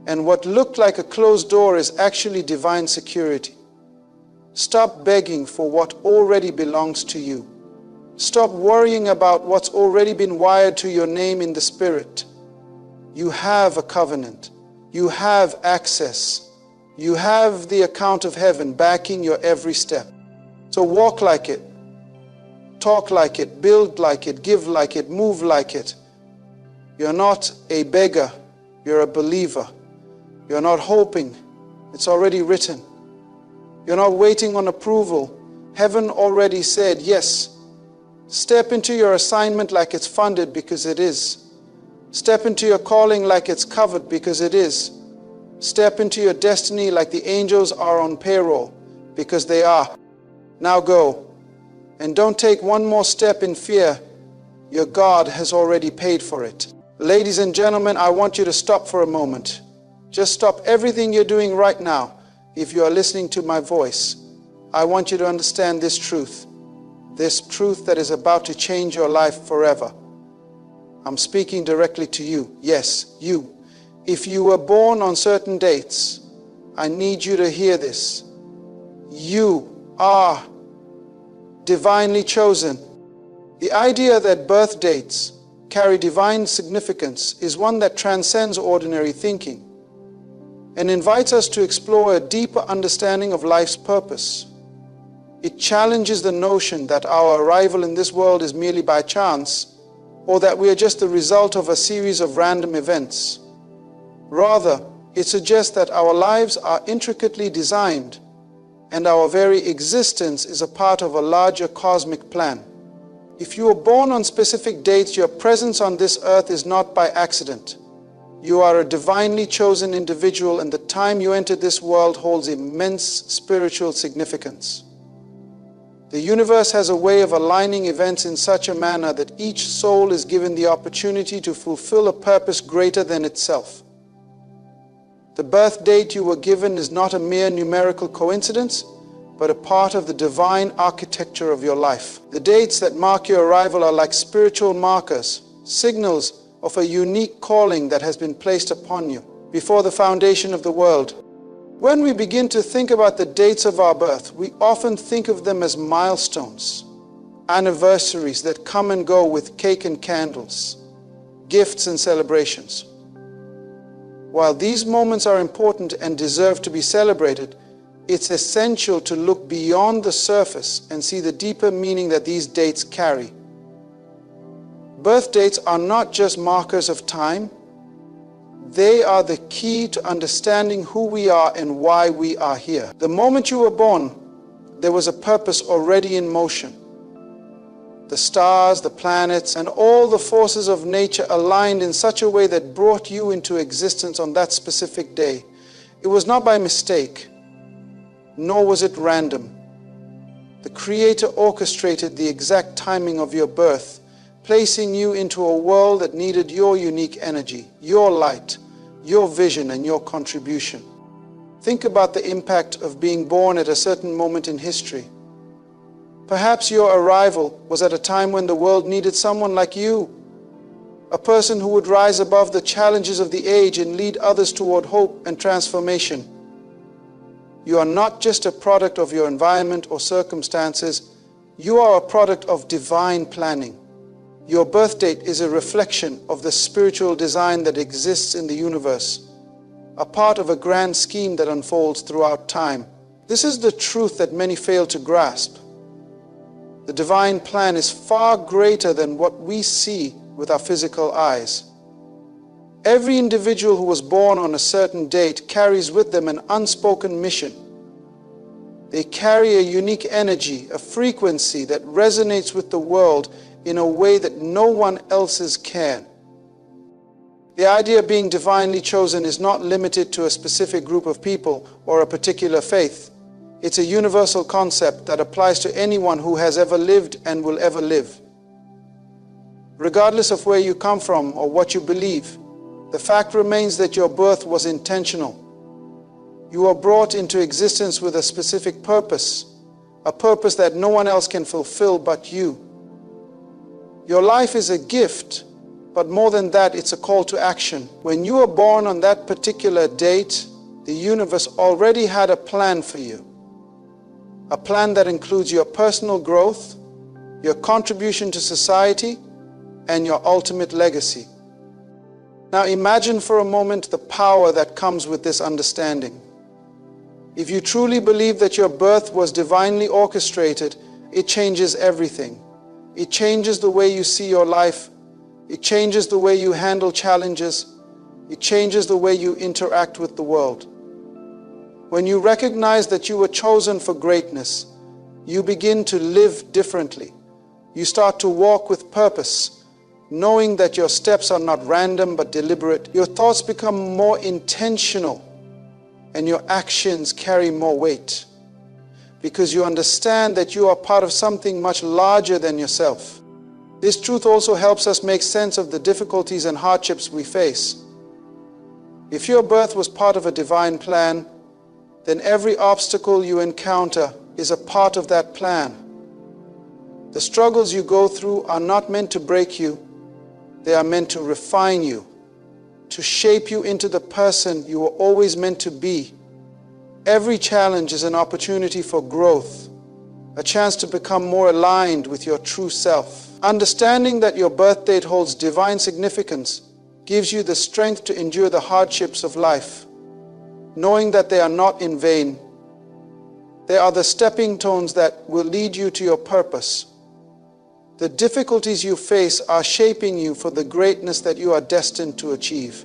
And what looked like a closed door is actually divine security. Stop begging for what already belongs to you. Stop worrying about what's already been wired to your name in the Spirit. You have a covenant. You have access. You have the account of heaven backing your every step. So walk like it. Talk like it. Build like it. Give like it. Move like it. You're not a beggar. You're a believer. You're not hoping. It's already written. You're not waiting on approval. Heaven already said yes. Step into your assignment like it's funded, because it is. Step into your calling like it's covered, because it is. Step into your destiny like the angels are on payroll, because they are. Now go. And don't take one more step in fear. Your God has already paid for it. Ladies and gentlemen, I want you to stop for a moment. Just stop everything you're doing right now. If you are listening to my voice, I want you to understand this truth that is about to change your life forever. I'm speaking directly to you. Yes, you. If you were born on certain dates, I need you to hear this. You are divinely chosen. The idea that birth dates carry divine significance is one that transcends ordinary thinking and invites us to explore a deeper understanding of life's purpose. It challenges the notion that our arrival in this world is merely by chance, or that we are just the result of a series of random events. Rather, it suggests that our lives are intricately designed, and our very existence is a part of a larger cosmic plan. If you were born on specific dates, your presence on this earth is not by accident. You are a divinely chosen individual, and the time you entered this world holds immense spiritual significance. The universe has a way of aligning events in such a manner that each soul is given the opportunity to fulfill a purpose greater than itself. The birth date you were given is not a mere numerical coincidence, but a part of the divine architecture of your life. The dates that mark your arrival are like spiritual markers, signals of a unique calling that has been placed upon you before the foundation of the world. When we begin to think about the dates of our birth, we often think of them as milestones, anniversaries that come and go with cake and candles, gifts and celebrations. While these moments are important and deserve to be celebrated, it's essential to look beyond the surface and see the deeper meaning that these dates carry. Birth dates are not just markers of time. They are the key to understanding who we are and why we are here. The moment you were born, there was a purpose already in motion. The stars, the planets, and all the forces of nature aligned in such a way that brought you into existence on that specific day. It was not by mistake, nor was it random. The Creator orchestrated the exact timing of your birth, placing you into a world that needed your unique energy, your light, your vision, and your contribution. Think about the impact of being born at a certain moment in history. Perhaps your arrival was at a time when the world needed someone like you, a person who would rise above the challenges of the age and lead others toward hope and transformation. You are not just a product of your environment or circumstances. You are a product of divine planning. Your birth date is a reflection of the spiritual design that exists in the universe, a part of a grand scheme that unfolds throughout time. This is the truth that many fail to grasp. The divine plan is far greater than what we see with our physical eyes. Every individual who was born on a certain date carries with them an unspoken mission. They carry a unique energy, a frequency that resonates with the world in a way that no one else's can. The idea of being divinely chosen is not limited to a specific group of people or a particular faith. It's a universal concept that applies to anyone who has ever lived and will ever live. Regardless of where you come from or what you believe, the fact remains that your birth was intentional. You were brought into existence with a specific purpose, a purpose that no one else can fulfill but you. Your life is a gift, but more than that, it's a call to action. When you were born on that particular date, the universe already had a plan for you. A plan that includes your personal growth, your contribution to society, and your ultimate legacy. Now imagine for a moment the power that comes with this understanding. If you truly believe that your birth was divinely orchestrated, it changes everything. It changes the way you see your life. It changes the way you handle challenges. It changes the way you interact with the world. When you recognize that you were chosen for greatness, you begin to live differently. You start to walk with purpose, knowing that your steps are not random but deliberate. Your thoughts become more intentional, and your actions carry more weight, because you understand that you are part of something much larger than yourself. This truth also helps us make sense of the difficulties and hardships we face. If your birth was part of a divine plan, then every obstacle you encounter is a part of that plan. The struggles you go through are not meant to break you. They are meant to refine you, to shape you into the person you were always meant to be. Every challenge is an opportunity for growth, a chance to become more aligned with your true self. Understanding that your birth date holds divine significance gives you the strength to endure the hardships of life, knowing that they are not in vain. They are the stepping stones that will lead you to your purpose. The difficulties you face are shaping you for the greatness that you are destined to achieve.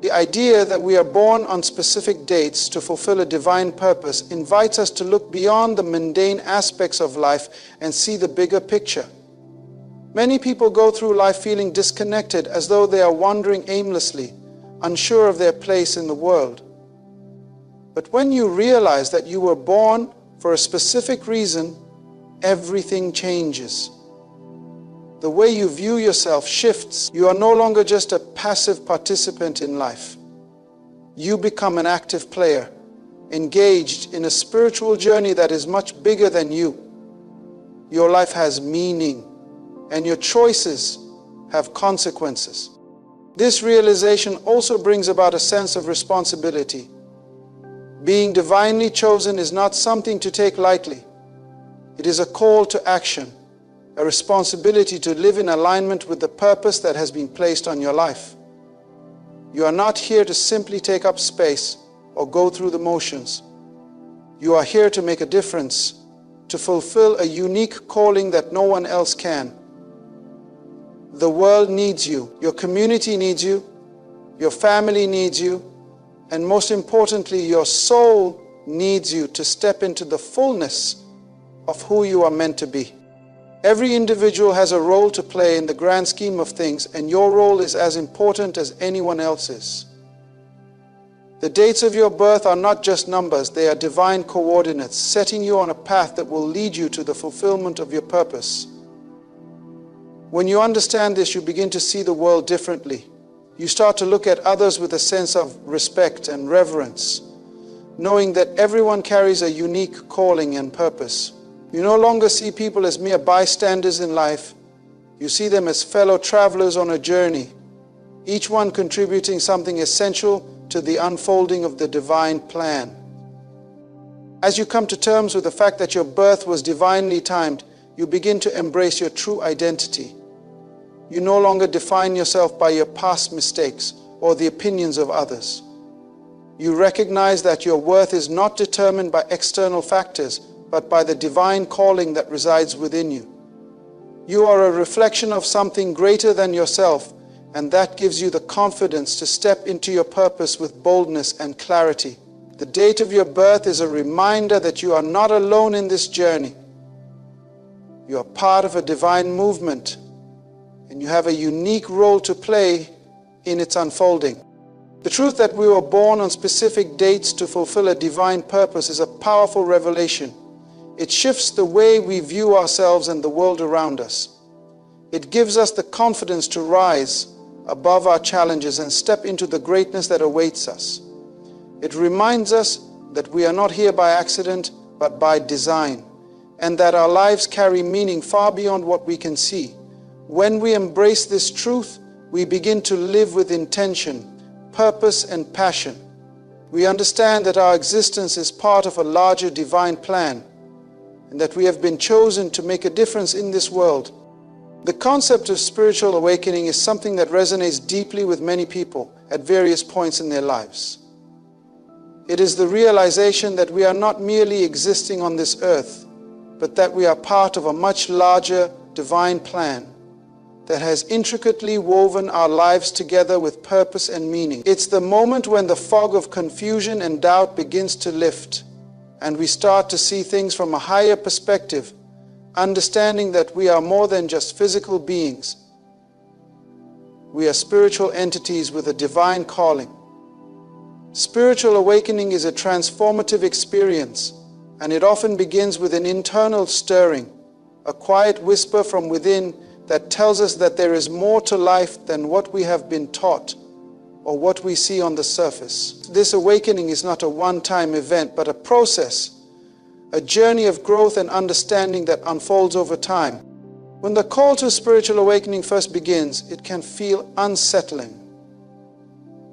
The idea that we are born on specific dates to fulfill a divine purpose invites us to look beyond the mundane aspects of life and see the bigger picture. Many people go through life feeling disconnected, as though they are wandering aimlessly, unsure of their place in the world. But when you realize that you were born for a specific reason, everything changes. The way you view yourself shifts. You are no longer just a passive participant in life. You become an active player, engaged in a spiritual journey that is much bigger than you. Your life has meaning, and your choices have consequences. This realization also brings about a sense of responsibility. Being divinely chosen is not something to take lightly. It is a call to action, a responsibility to live in alignment with the purpose that has been placed on your life. You are not here to simply take up space or go through the motions. You are here to make a difference, to fulfill a unique calling that no one else can. The world needs you, your community needs you, your family needs you, and most importantly, your soul needs you to step into the fullness of who you are meant to be. Every individual has a role to play in the grand scheme of things, and your role is as important as anyone else's. The dates of your birth are not just numbers, they are divine coordinates, setting you on a path that will lead you to the fulfillment of your purpose. When you understand this, you begin to see the world differently. You start to look at others with a sense of respect and reverence, knowing that everyone carries a unique calling and purpose. You no longer see people as mere bystanders in life. You see them as fellow travelers on a journey, each one contributing something essential to the unfolding of the divine plan. As you come to terms with the fact that your birth was divinely timed, you begin to embrace your true identity. You no longer define yourself by your past mistakes or the opinions of others. You recognize that your worth is not determined by external factors, but by the divine calling that resides within you. You are a reflection of something greater than yourself, and that gives you the confidence to step into your purpose with boldness and clarity. The date of your birth is a reminder that you are not alone in this journey. You are part of a divine movement, and you have a unique role to play in its unfolding. The truth that we were born on specific dates to fulfill a divine purpose is a powerful revelation. It shifts the way we view ourselves and the world around us. It gives us the confidence to rise above our challenges and step into the greatness that awaits us. It reminds us that we are not here by accident, but by design, and that our lives carry meaning far beyond what we can see. When we embrace this truth, we begin to live with intention, purpose, and passion. We understand that our existence is part of a larger divine plan, and that we have been chosen to make a difference in this world. The concept of spiritual awakening is something that resonates deeply with many people at various points in their lives. It is the realization that we are not merely existing on this earth, but that we are part of a much larger divine plan that has intricately woven our lives together with purpose and meaning. It's the moment when the fog of confusion and doubt begins to lift, and we start to see things from a higher perspective, understanding that we are more than just physical beings. We are spiritual entities with a divine calling. Spiritual awakening is a transformative experience, and it often begins with an internal stirring, a quiet whisper from within that tells us that there is more to life than what we have been taught or what we see on the surface. This awakening is not a one-time event, but a process, a journey of growth and understanding that unfolds over time. When the call to spiritual awakening first begins, it can feel unsettling.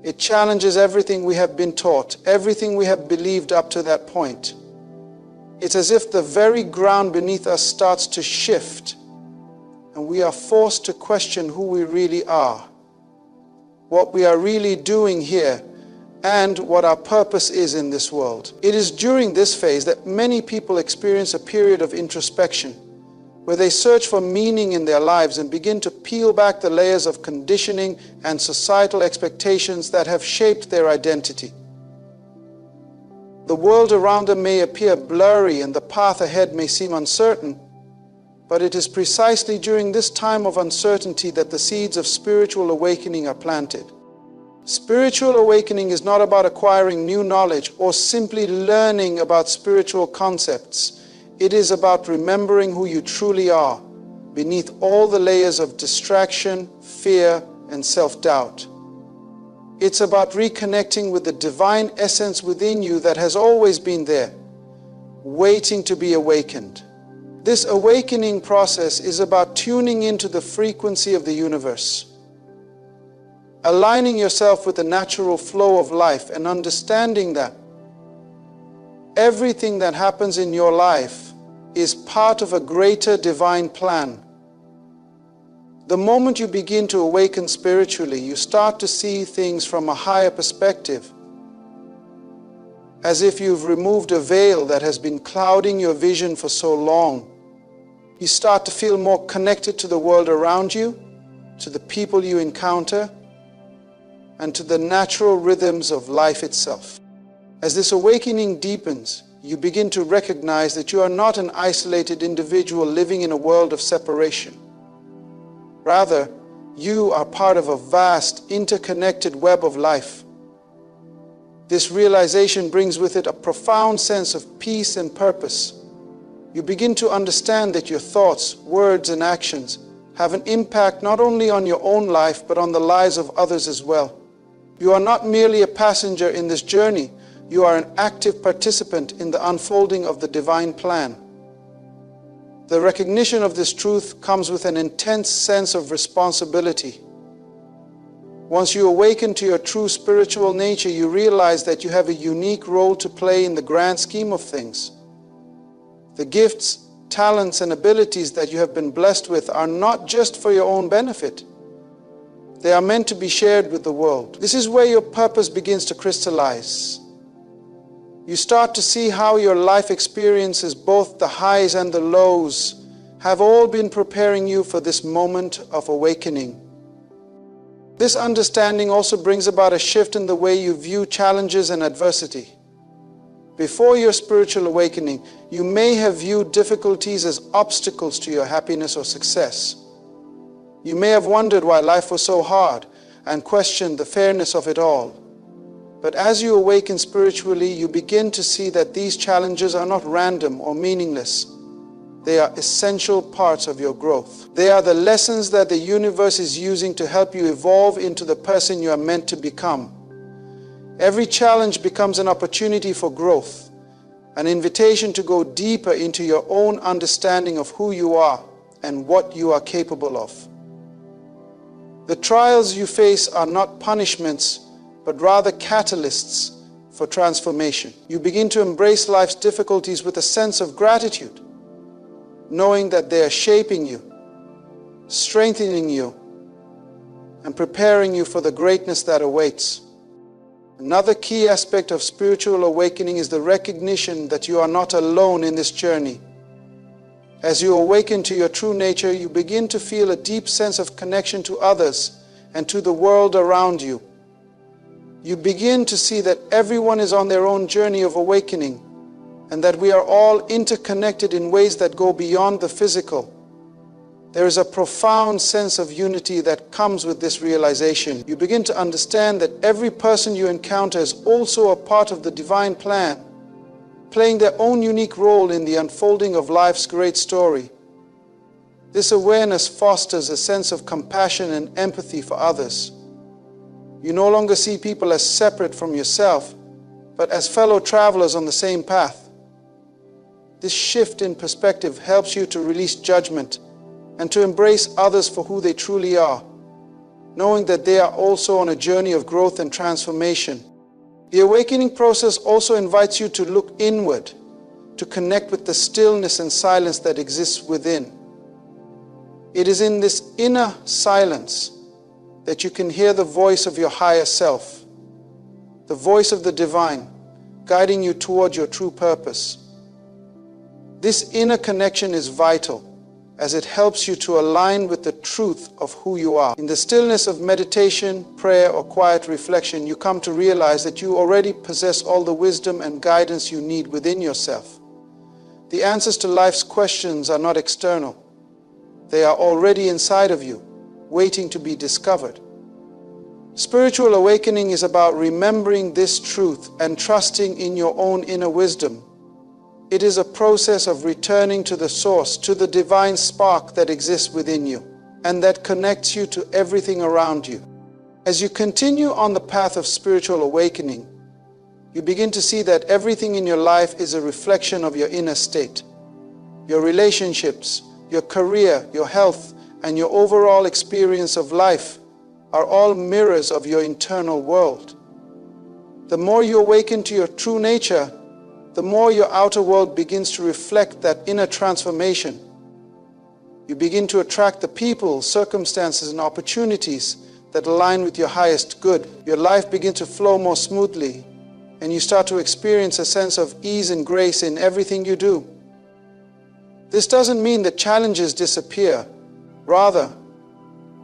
It challenges everything we have been taught, everything we have believed up to that point. It's as if the very ground beneath us starts to shift, and we are forced to question who we really are, what we are really doing here, and what our purpose is in this world. It is during this phase that many people experience a period of introspection, where they search for meaning in their lives and begin to peel back the layers of conditioning and societal expectations that have shaped their identity. The world around them may appear blurry and the path ahead may seem uncertain, but it is precisely during this time of uncertainty that the seeds of spiritual awakening are planted. Spiritual awakening is not about acquiring new knowledge or simply learning about spiritual concepts. It is about remembering who you truly are beneath all the layers of distraction, fear, and self-doubt. It's about reconnecting with the divine essence within you that has always been there, waiting to be awakened. This awakening process is about tuning into the frequency of the universe, aligning yourself with the natural flow of life and understanding that everything that happens in your life is part of a greater divine plan. The moment you begin to awaken spiritually, you start to see things from a higher perspective, as if you've removed a veil that has been clouding your vision for so long. You start to feel more connected to the world around you, to the people you encounter, and to the natural rhythms of life itself. As this awakening deepens, you begin to recognize that you are not an isolated individual living in a world of separation. Rather, you are part of a vast, interconnected web of life. This realization brings with it a profound sense of peace and purpose. You begin to understand that your thoughts, words, and actions have an impact not only on your own life, but on the lives of others as well. You are not merely a passenger in this journey. You are an active participant in the unfolding of the divine plan. The recognition of this truth comes with an intense sense of responsibility. Once you awaken to your true spiritual nature, you realize that you have a unique role to play in the grand scheme of things. The gifts, talents, and abilities that you have been blessed with are not just for your own benefit. They are meant to be shared with the world. This is where your purpose begins to crystallize. You start to see how your life experiences, both the highs and the lows, have all been preparing you for this moment of awakening. This understanding also brings about a shift in the way you view challenges and adversity. Before your spiritual awakening, you may have viewed difficulties as obstacles to your happiness or success. You may have wondered why life was so hard and questioned the fairness of it all. But as you awaken spiritually, you begin to see that these challenges are not random or meaningless. They are essential parts of your growth. They are the lessons that the universe is using to help you evolve into the person you are meant to become. Every challenge becomes an opportunity for growth, an invitation to go deeper into your own understanding of who you are and what you are capable of. The trials you face are not punishments, but rather catalysts for transformation. You begin to embrace life's difficulties with a sense of gratitude, knowing that they are shaping you, strengthening you, and preparing you for the greatness that awaits. Another key aspect of spiritual awakening is the recognition that you are not alone in this journey. As you awaken to your true nature, you begin to feel a deep sense of connection to others and to the world around you. You begin to see that everyone is on their own journey of awakening, and that we are all interconnected in ways that go beyond the physical. There is a profound sense of unity that comes with this realization. You begin to understand that every person you encounter is also a part of the divine plan, playing their own unique role in the unfolding of life's great story. This awareness fosters a sense of compassion and empathy for others. You no longer see people as separate from yourself, but as fellow travelers on the same path. This shift in perspective helps you to release judgment and to embrace others for who they truly are, knowing that they are also on a journey of growth and transformation. The awakening process also invites you to look inward, to connect with the stillness and silence that exists within. It is in this inner silence that you can hear the voice of your higher self, the voice of the divine, guiding you toward your true purpose. This inner connection is vital, as it helps you to align with the truth of who you are. In the stillness of meditation, prayer, or quiet reflection, you come to realize that you already possess all the wisdom and guidance you need within yourself. The answers to life's questions are not external. They are already inside of you, waiting to be discovered. Spiritual awakening is about remembering this truth and trusting in your own inner wisdom. It is a process of returning to the source, to the divine spark that exists within you, and that connects you to everything around you. As you continue on the path of spiritual awakening, you begin to see that everything in your life is a reflection of your inner state. Your relationships, your career, your health, and your overall experience of life are all mirrors of your internal world. The more you awaken to your true nature, the more your outer world begins to reflect that inner transformation. You begin to attract the people, circumstances, and opportunities that align with your highest good. Your life begins to flow more smoothly, and you start to experience a sense of ease and grace in everything you do. This doesn't mean that challenges disappear. Rather,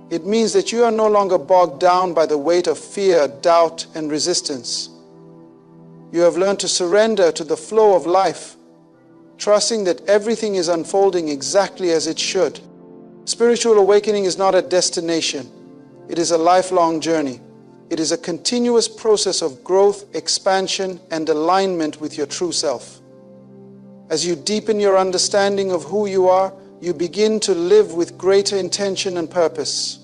it means that you are no longer bogged down by the weight of fear, doubt, and resistance. You have learned to surrender to the flow of life, trusting that everything is unfolding exactly as it should. Spiritual awakening is not a destination. It is a lifelong journey. It is a continuous process of growth, expansion, and alignment with your true self. As you deepen your understanding of who you are, you begin to live with greater intention and purpose.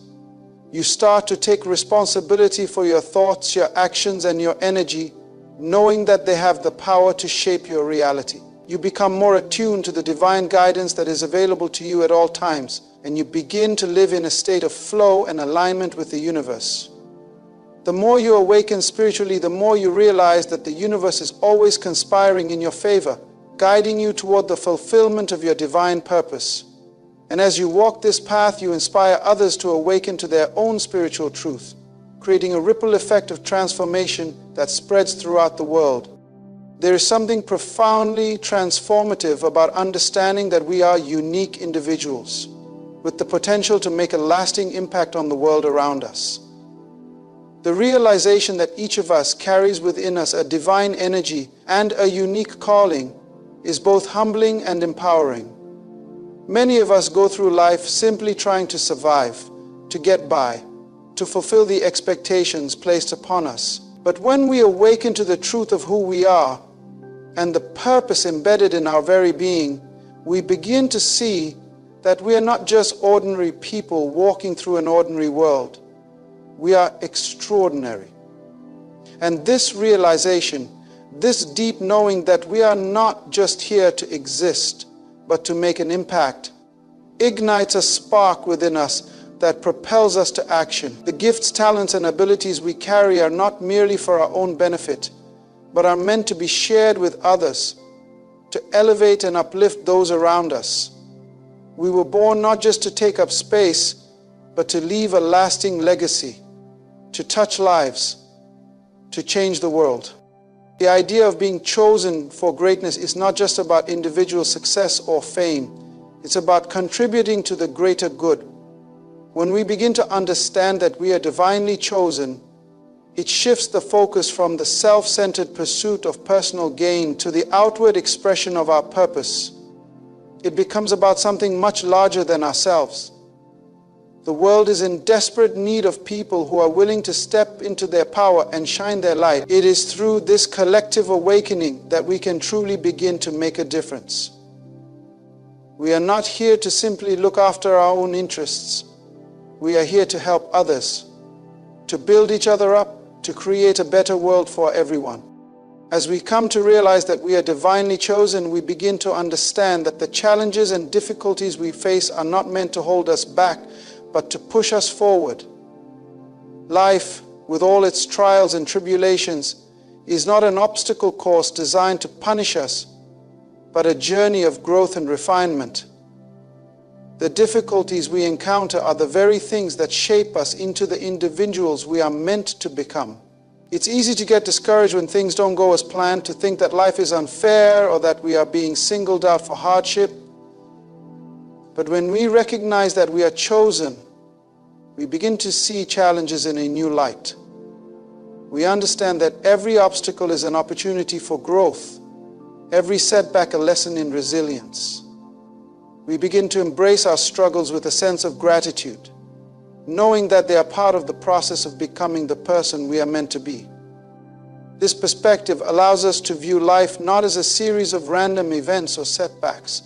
You start to take responsibility for your thoughts, your actions, and your energy, knowing that they have the power to shape your reality. You become more attuned to the divine guidance that is available to you at all times, and you begin to live in a state of flow and alignment with the universe. The more you awaken spiritually, the more you realize that the universe is always conspiring in your favor, guiding you toward the fulfillment of your divine purpose. And as you walk this path, you inspire others to awaken to their own spiritual truth, creating a ripple effect of transformation that spreads throughout the world. There is something profoundly transformative about understanding that we are unique individuals with the potential to make a lasting impact on the world around us. The realization that each of us carries within us a divine energy and a unique calling is both humbling and empowering. Many of us go through life simply trying to survive, to get by, to fulfill the expectations placed upon us. But when we awaken to the truth of who we are and the purpose embedded in our very being, we begin to see that we are not just ordinary people walking through an ordinary world. We are extraordinary. And this realization, this deep knowing that we are not just here to exist, but to make an impact, ignites a spark within us that propels us to action. The gifts, talents, and abilities we carry are not merely for our own benefit, but are meant to be shared with others, to elevate and uplift those around us. We were born not just to take up space, but to leave a lasting legacy, to touch lives, to change the world. The idea of being chosen for greatness is not just about individual success or fame. It's about contributing to the greater good. When we begin to understand that we are divinely chosen, it shifts the focus from the self-centered pursuit of personal gain to the outward expression of our purpose. It becomes about something much larger than ourselves. The world is in desperate need of people who are willing to step into their power and shine their light. It is through this collective awakening that we can truly begin to make a difference. We are not here to simply look after our own interests. We are here to help others, to build each other up, to create a better world for everyone. As we come to realize that we are divinely chosen, we begin to understand that the challenges and difficulties we face are not meant to hold us back, but to push us forward. Life, with all its trials and tribulations, is not an obstacle course designed to punish us, but a journey of growth and refinement. The difficulties we encounter are the very things that shape us into the individuals we are meant to become. It's easy to get discouraged when things don't go as planned, to think that life is unfair or that we are being singled out for hardship. But when we recognize that we are chosen, we begin to see challenges in a new light. We understand that every obstacle is an opportunity for growth, every setback a lesson in resilience. We begin to embrace our struggles with a sense of gratitude, knowing that they are part of the process of becoming the person we are meant to be. This perspective allows us to view life not as a series of random events or setbacks,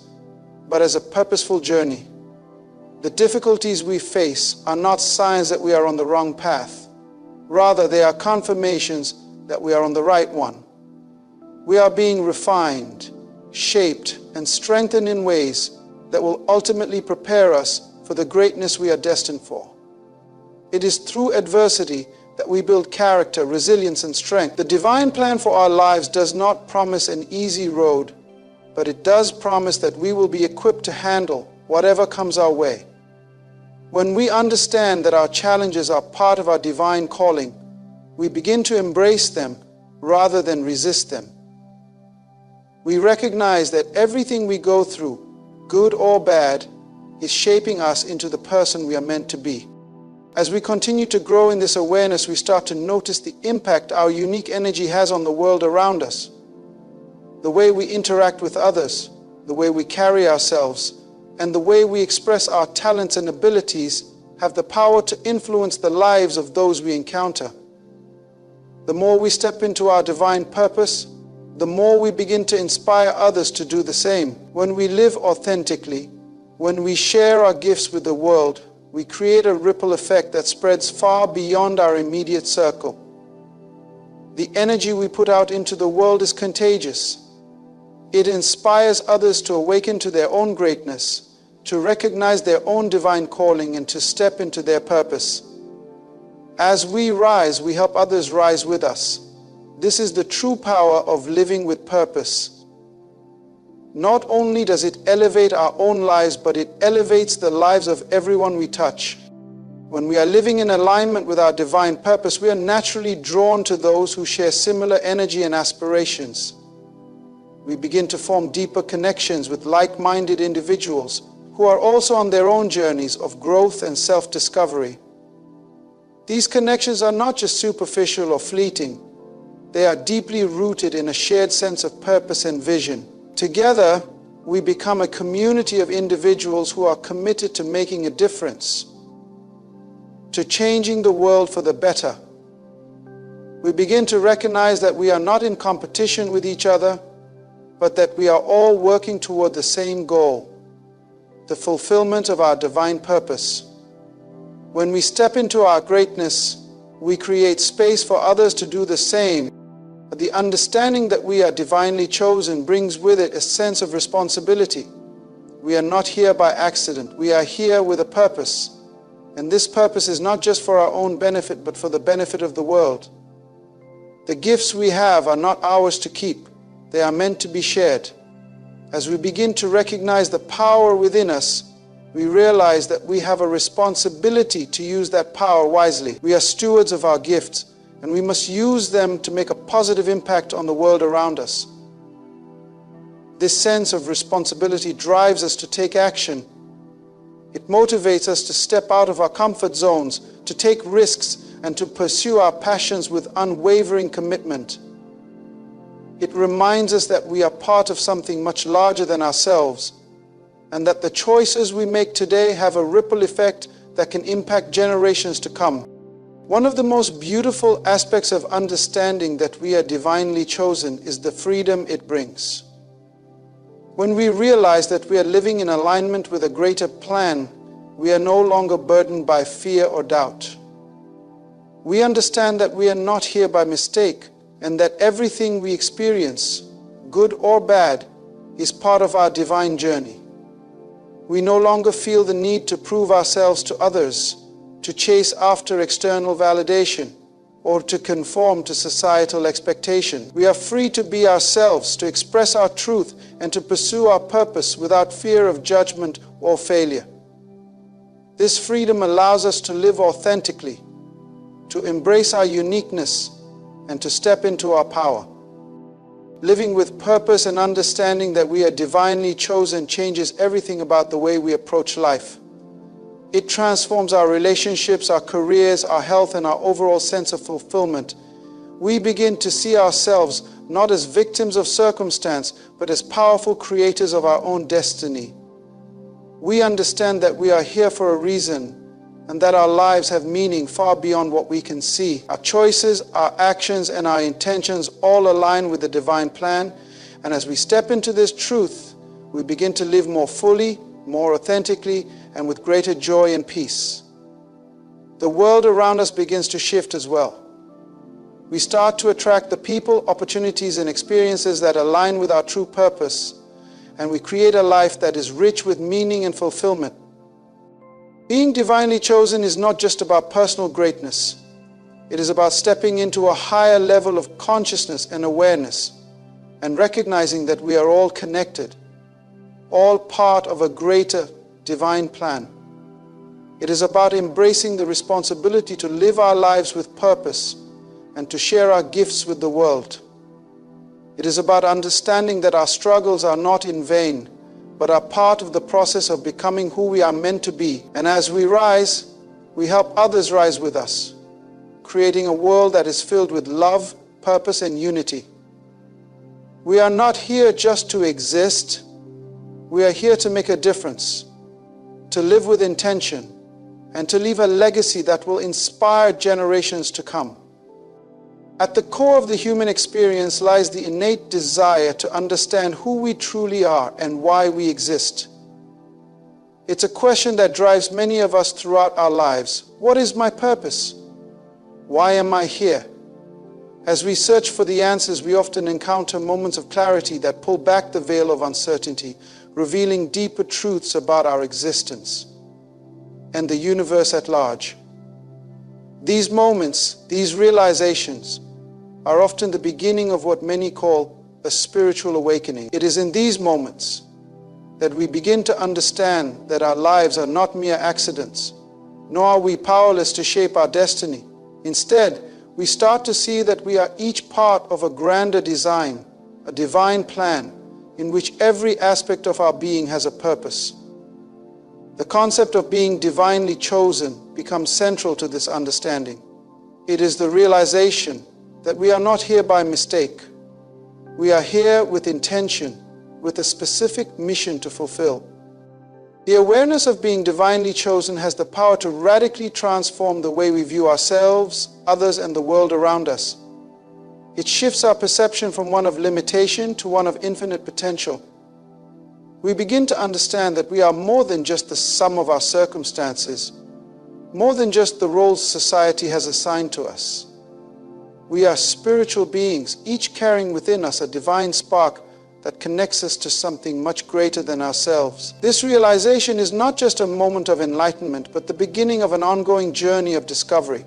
but as a purposeful journey. The difficulties we face are not signs that we are on the wrong path. Rather, they are confirmations that we are on the right one. We are being refined, shaped, and strengthened in ways that will ultimately prepare us for the greatness we are destined for. It is through adversity that we build character, resilience, and strength. The divine plan for our lives does not promise an easy road, but it does promise that we will be equipped to handle whatever comes our way. When we understand that our challenges are part of our divine calling, we begin to embrace them rather than resist them. We recognize that everything we go through, good or bad, is shaping us into the person we are meant to be. As we continue to grow in this awareness, we start to notice the impact our unique energy has on the world around us. The way we interact with others, the way we carry ourselves, and the way we express our talents and abilities have the power to influence the lives of those we encounter. The more we step into our divine purpose, the more we begin to inspire others to do the same. When we live authentically, when we share our gifts with the world, we create a ripple effect that spreads far beyond our immediate circle. The energy we put out into the world is contagious. It inspires others to awaken to their own greatness, to recognize their own divine calling, and to step into their purpose. As we rise, we help others rise with us. This is the true power of living with purpose. Not only does it elevate our own lives, but it elevates the lives of everyone we touch. When we are living in alignment with our divine purpose, we are naturally drawn to those who share similar energy and aspirations. We begin to form deeper connections with like-minded individuals who are also on their own journeys of growth and self-discovery. These connections are not just superficial or fleeting. They are deeply rooted in a shared sense of purpose and vision. Together, we become a community of individuals who are committed to making a difference, to changing the world for the better. We begin to recognize that we are not in competition with each other, but that we are all working toward the same goal, the fulfillment of our divine purpose. When we step into our greatness, we create space for others to do the same. But the understanding that we are divinely chosen brings with it a sense of responsibility. We are not here by accident. We are here with a purpose. And this purpose is not just for our own benefit, but for the benefit of the world. The gifts we have are not ours to keep. They are meant to be shared. As we begin to recognize the power within us, we realize that we have a responsibility to use that power wisely. We are stewards of our gifts, and we must use them to make a positive impact on the world around us. This sense of responsibility drives us to take action. It motivates us to step out of our comfort zones, to take risks, and to pursue our passions with unwavering commitment. It reminds us that we are part of something much larger than ourselves, and that the choices we make today have a ripple effect that can impact generations to come. One of the most beautiful aspects of understanding that we are divinely chosen is the freedom it brings. When we realize that we are living in alignment with a greater plan, we are no longer burdened by fear or doubt. We understand that we are not here by mistake, and that everything we experience, good or bad, is part of our divine journey. We no longer feel the need to prove ourselves to others, to chase after external validation, or to conform to societal expectation. We are free to be ourselves, to express our truth, and to pursue our purpose without fear of judgment or failure. This freedom allows us to live authentically, to embrace our uniqueness, and to step into our power. Living with purpose and understanding that we are divinely chosen changes everything about the way we approach life. It transforms our relationships, our careers, our health, and our overall sense of fulfillment. We begin to see ourselves not as victims of circumstance, but as powerful creators of our own destiny. We understand that we are here for a reason, and that our lives have meaning far beyond what we can see. Our choices, our actions, and our intentions all align with the divine plan, and as we step into this truth, we begin to live more fully, more authentically, and with greater joy and peace. The world around us begins to shift as well. We start to attract the people, opportunities, and experiences that align with our true purpose, and we create a life that is rich with meaning and fulfillment. Being divinely chosen is not just about personal greatness. It is about stepping into a higher level of consciousness and awareness, and recognizing that we are all connected, all part of a greater divine plan. It is about embracing the responsibility to live our lives with purpose and to share our gifts with the world. It is about understanding that our struggles are not in vain, but are part of the process of becoming who we are meant to be. And as we rise, we help others rise with us, creating a world that is filled with love, purpose, and unity. We are not here just to exist. We are here to make a difference, to live with intention, and to leave a legacy that will inspire generations to come. At the core of the human experience lies the innate desire to understand who we truly are and why we exist. It's a question that drives many of us throughout our lives. What is my purpose? Why am I here? As we search for the answers, we often encounter moments of clarity that pull back the veil of uncertainty, revealing deeper truths about our existence and the universe at large. These moments, these realizations, are often the beginning of what many call a spiritual awakening. It is in these moments that we begin to understand that our lives are not mere accidents, nor are we powerless to shape our destiny. Instead, we start to see that we are each part of a grander design, a divine plan, in which every aspect of our being has a purpose. The concept of being divinely chosen becomes central to this understanding. It is the realization that we are not here by mistake. We are here with intention, with a specific mission to fulfill. The awareness of being divinely chosen has the power to radically transform the way we view ourselves, others, and the world around us. It shifts our perception from one of limitation to one of infinite potential. We begin to understand that we are more than just the sum of our circumstances, more than just the roles society has assigned to us. We are spiritual beings, each carrying within us a divine spark that connects us to something much greater than ourselves. This realization is not just a moment of enlightenment, but the beginning of an ongoing journey of discovery.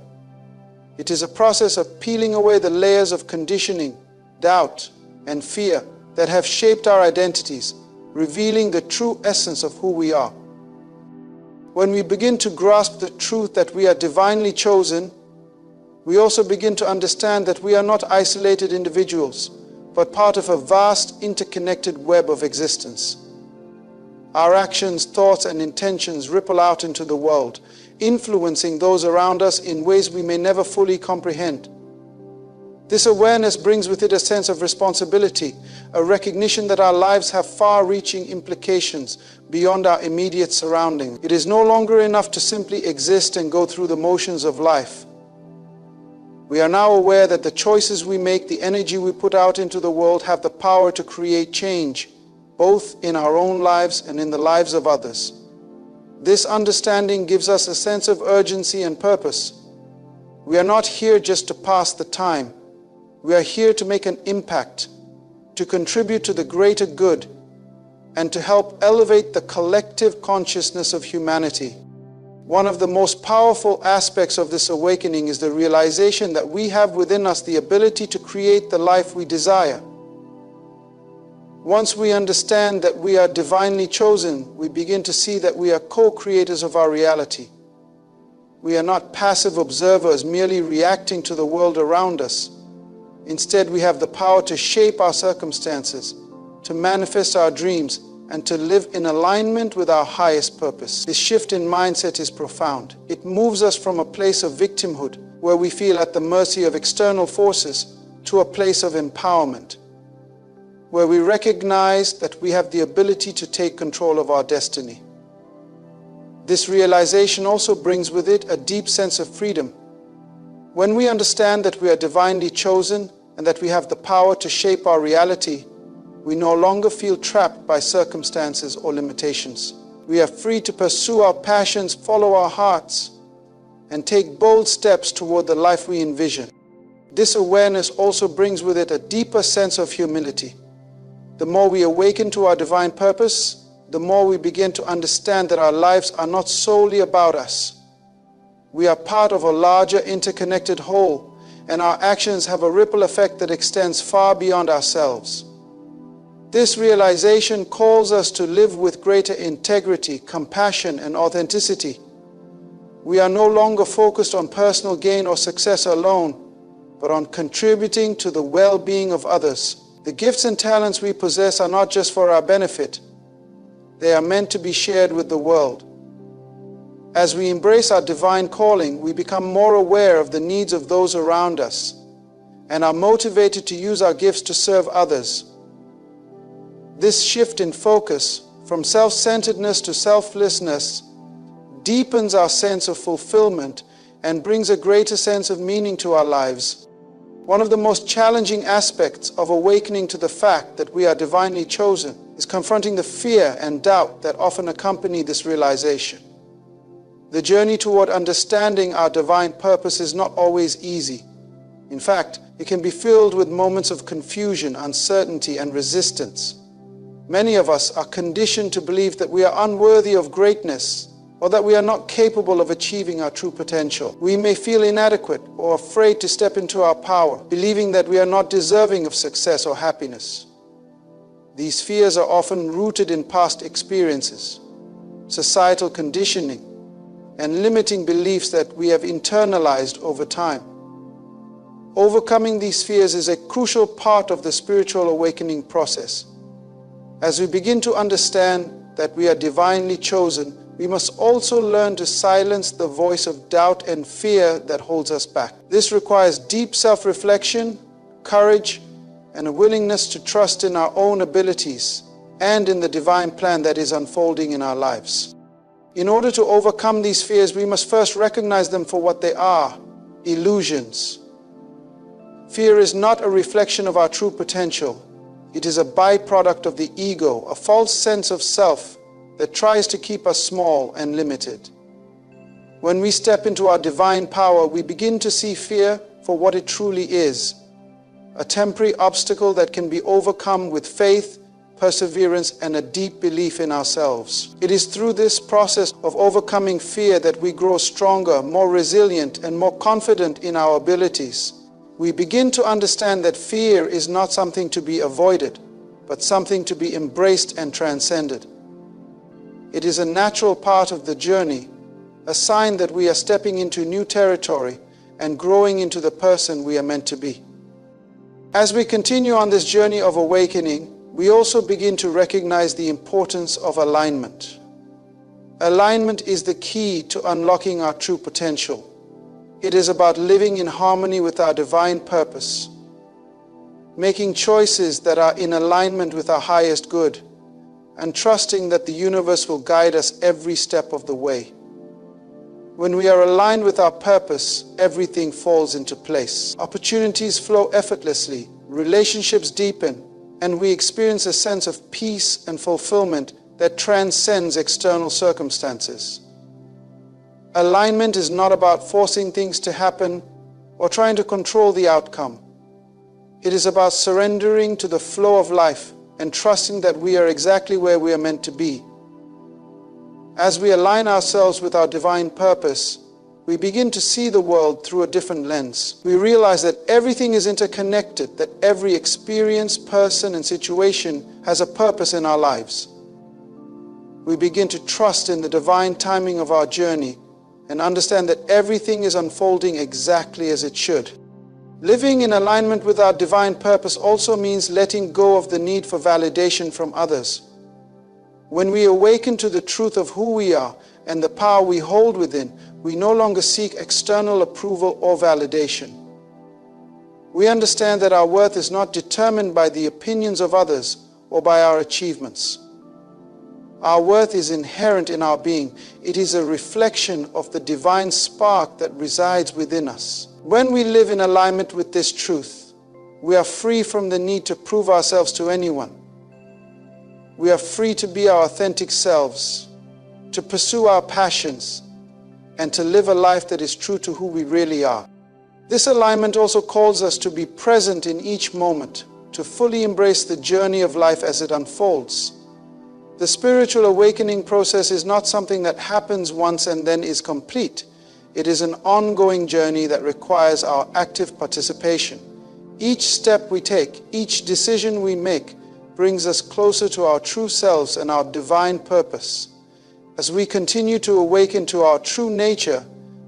It is a process of peeling away the layers of conditioning, doubt, and fear that have shaped our identities, revealing the true essence of who we are. When we begin to grasp the truth that we are divinely chosen, we also begin to understand that we are not isolated individuals, but part of a vast, interconnected web of existence. Our actions, thoughts, and intentions ripple out into the world, influencing those around us in ways we may never fully comprehend. This awareness brings with it a sense of responsibility, a recognition that our lives have far-reaching implications beyond our immediate surroundings. It is no longer enough to simply exist and go through the motions of life. We are now aware that the choices we make, the energy we put out into the world, have the power to create change, both in our own lives and in the lives of others. This understanding gives us a sense of urgency and purpose. We are not here just to pass the time. We are here to make an impact, to contribute to the greater good, and to help elevate the collective consciousness of humanity. One of the most powerful aspects of this awakening is the realization that we have within us the ability to create the life we desire. Once we understand that we are divinely chosen, we begin to see that we are co-creators of our reality. We are not passive observers merely reacting to the world around us. Instead, we have the power to shape our circumstances, to manifest our dreams, and to live in alignment with our highest purpose. This shift in mindset is profound. It moves us from a place of victimhood, where we feel at the mercy of external forces, to a place of empowerment, where we recognize that we have the ability to take control of our destiny. This realization also brings with it a deep sense of freedom. When we understand that we are divinely chosen and that we have the power to shape our reality, we no longer feel trapped by circumstances or limitations. We are free to pursue our passions, follow our hearts, and take bold steps toward the life we envision. This awareness also brings with it a deeper sense of humility. The more we awaken to our divine purpose, the more we begin to understand that our lives are not solely about us. We are part of a larger interconnected whole, and our actions have a ripple effect that extends far beyond ourselves. This realization calls us to live with greater integrity, compassion, and authenticity. We are no longer focused on personal gain or success alone, but on contributing to the well-being of others. The gifts and talents we possess are not just for our benefit. They are meant to be shared with the world. As we embrace our divine calling, we become more aware of the needs of those around us and are motivated to use our gifts to serve others. This shift in focus from self-centeredness to selflessness deepens our sense of fulfillment and brings a greater sense of meaning to our lives. One of the most challenging aspects of awakening to the fact that we are divinely chosen is confronting the fear and doubt that often accompany this realization. The journey toward understanding our divine purpose is not always easy. In fact, it can be filled with moments of confusion, uncertainty, and resistance. Many of us are conditioned to believe that we are unworthy of greatness or that we are not capable of achieving our true potential. We may feel inadequate or afraid to step into our power, believing that we are not deserving of success or happiness. These fears are often rooted in past experiences, societal conditioning, and limiting beliefs that we have internalized over time. Overcoming these fears is a crucial part of the spiritual awakening process. As we begin to understand that we are divinely chosen, we must also learn to silence the voice of doubt and fear that holds us back. This requires deep self-reflection, courage, and a willingness to trust in our own abilities and in the divine plan that is unfolding in our lives. In order to overcome these fears, we must first recognize them for what they are: illusions. Fear is not a reflection of our true potential. It is a byproduct of the ego, a false sense of self that tries to keep us small and limited. When we step into our divine power, we begin to see fear for what it truly is: a temporary obstacle that can be overcome with faith, perseverance, and a deep belief in ourselves. It is through this process of overcoming fear that we grow stronger, more resilient, and more confident in our abilities. We begin to understand that fear is not something to be avoided, but something to be embraced and transcended. It is a natural part of the journey, a sign that we are stepping into new territory and growing into the person we are meant to be. As we continue on this journey of awakening, we also begin to recognize the importance of alignment. Alignment is the key to unlocking our true potential. It is about living in harmony with our divine purpose, making choices that are in alignment with our highest good, and trusting that the universe will guide us every step of the way. When we are aligned with our purpose, everything falls into place. Opportunities flow effortlessly, relationships deepen, and we experience a sense of peace and fulfillment that transcends external circumstances. Alignment is not about forcing things to happen or trying to control the outcome. It is about surrendering to the flow of life and trusting that we are exactly where we are meant to be. As we align ourselves with our divine purpose, we begin to see the world through a different lens. We realize that everything is interconnected, that every experience, person, and situation has a purpose in our lives. We begin to trust in the divine timing of our journey and understand that everything is unfolding exactly as it should. Living in alignment with our divine purpose also means letting go of the need for validation from others. When we awaken to the truth of who we are and the power we hold within, we no longer seek external approval or validation. We understand that our worth is not determined by the opinions of others or by our achievements. Our worth is inherent in our being. It is a reflection of the divine spark that resides within us. When we live in alignment with this truth, we are free from the need to prove ourselves to anyone. We are free to be our authentic selves, to pursue our passions, and to live a life that is true to who we really are. This alignment also calls us to be present in each moment, to fully embrace the journey of life as it unfolds. The spiritual awakening process is not something that happens once and then is complete. It is an ongoing journey that requires our active participation. Each step we take, each decision we make, brings us closer to our true selves and our divine purpose. As we continue to awaken to our true nature,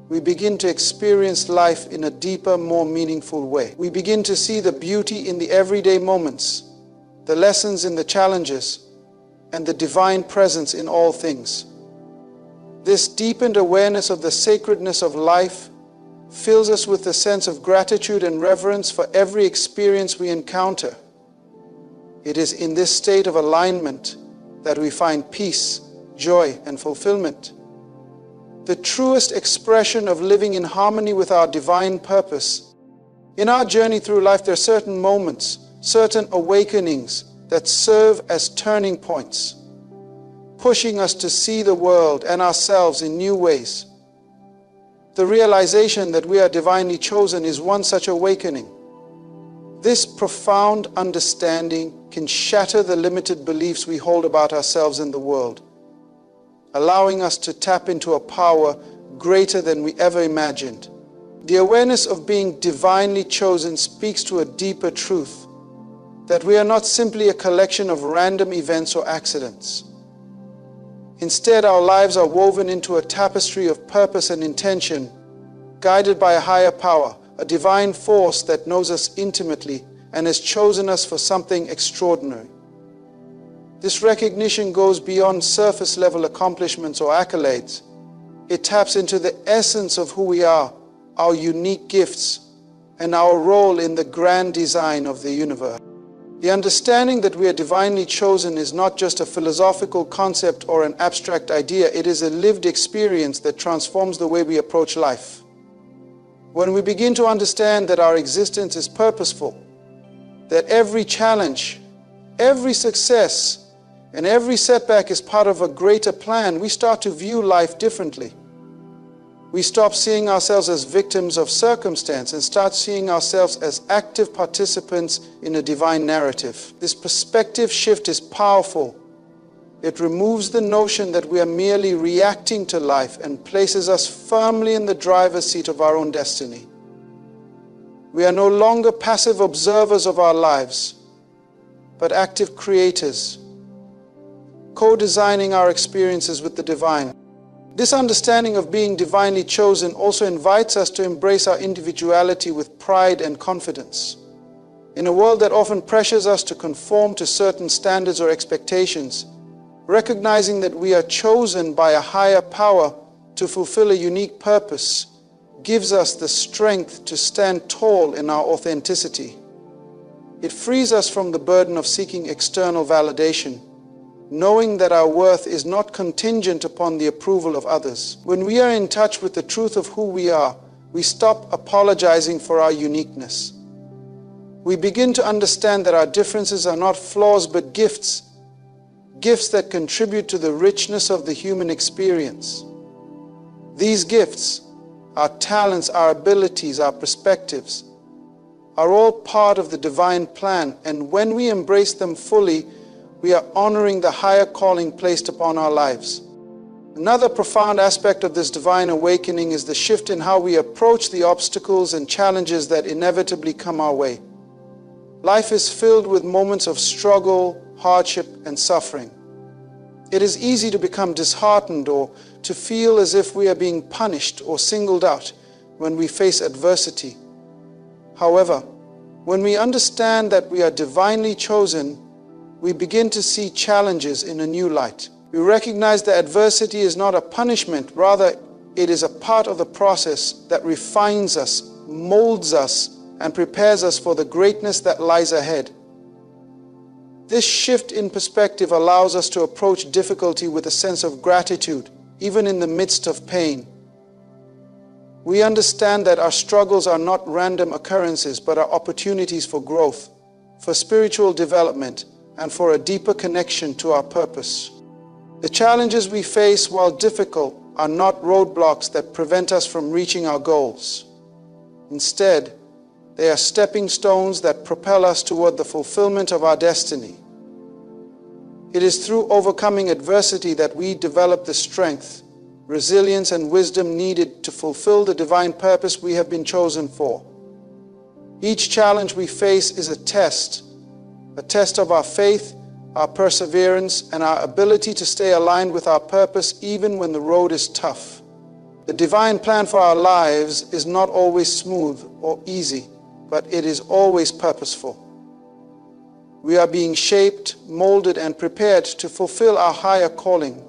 we begin to experience life in a deeper, more meaningful way. We begin to see the beauty in the everyday moments, the lessons in the challenges, and the divine presence in all things. This deepened awareness of the sacredness of life fills us with a sense of gratitude and reverence for every experience we encounter. It is in this state of alignment that we find peace, joy, and fulfillment. The truest expression of living in harmony with our divine purpose. In our journey through life, there are certain moments, certain awakenings that serve as turning points, pushing us to see the world and ourselves in new ways. The realization that we are divinely chosen is one such awakening. This profound understanding can shatter the limited beliefs we hold about ourselves and the world, allowing us to tap into a power greater than we ever imagined. The awareness of being divinely chosen speaks to a deeper truth, that we are not simply a collection of random events or accidents. Instead, our lives are woven into a tapestry of purpose and intention, guided by a higher power, a divine force that knows us intimately and has chosen us for something extraordinary. This recognition goes beyond surface-level accomplishments or accolades. It taps into the essence of who we are, our unique gifts, and our role in the grand design of the universe. The understanding that we are divinely chosen is not just a philosophical concept or an abstract idea. It is a lived experience that transforms the way we approach life. When we begin to understand that our existence is purposeful, that every challenge, every success, and every setback is part of a greater plan, we start to view life differently. We stop seeing ourselves as victims of circumstance and start seeing ourselves as active participants in a divine narrative. This perspective shift is powerful. It removes the notion that we are merely reacting to life and places us firmly in the driver's seat of our own destiny. We are no longer passive observers of our lives, but active creators, co-designing our experiences with the divine. This understanding of being divinely chosen also invites us to embrace our individuality with pride and confidence. In a world that often pressures us to conform to certain standards or expectations, recognizing that we are chosen by a higher power to fulfill a unique purpose gives us the strength to stand tall in our authenticity. It frees us from the burden of seeking external validation, knowing that our worth is not contingent upon the approval of others. When we are in touch with the truth of who we are, we stop apologizing for our uniqueness. We begin to understand that our differences are not flaws but gifts that contribute to the richness of the human experience. These gifts, our talents, our abilities, our perspectives, are all part of the divine plan, and when we embrace them fully, we are honoring the higher calling placed upon our lives. Another profound aspect of this divine awakening is the shift in how we approach the obstacles and challenges that inevitably come our way. Life is filled with moments of struggle, hardship, and suffering. It is easy to become disheartened or to feel as if we are being punished or singled out when we face adversity. However, when we understand that we are divinely chosen, we begin to see challenges in a new light. We recognize that adversity is not a punishment, rather it is a part of the process that refines us, molds us, and prepares us for the greatness that lies ahead. This shift in perspective allows us to approach difficulty with a sense of gratitude, even in the midst of pain. We understand that our struggles are not random occurrences, but are opportunities for growth, for spiritual development, and for a deeper connection to our purpose. The challenges we face, while difficult, are not roadblocks that prevent us from reaching our goals. Instead, they are stepping stones that propel us toward the fulfillment of our destiny. It is through overcoming adversity that we develop the strength, resilience, and wisdom needed to fulfill the divine purpose we have been chosen for. Each challenge we face is a test of our faith, our perseverance, and our ability to stay aligned with our purpose even when the road is tough. The divine plan for our lives is not always smooth or easy, but it is always purposeful. We are being shaped, molded, and prepared to fulfill our higher calling,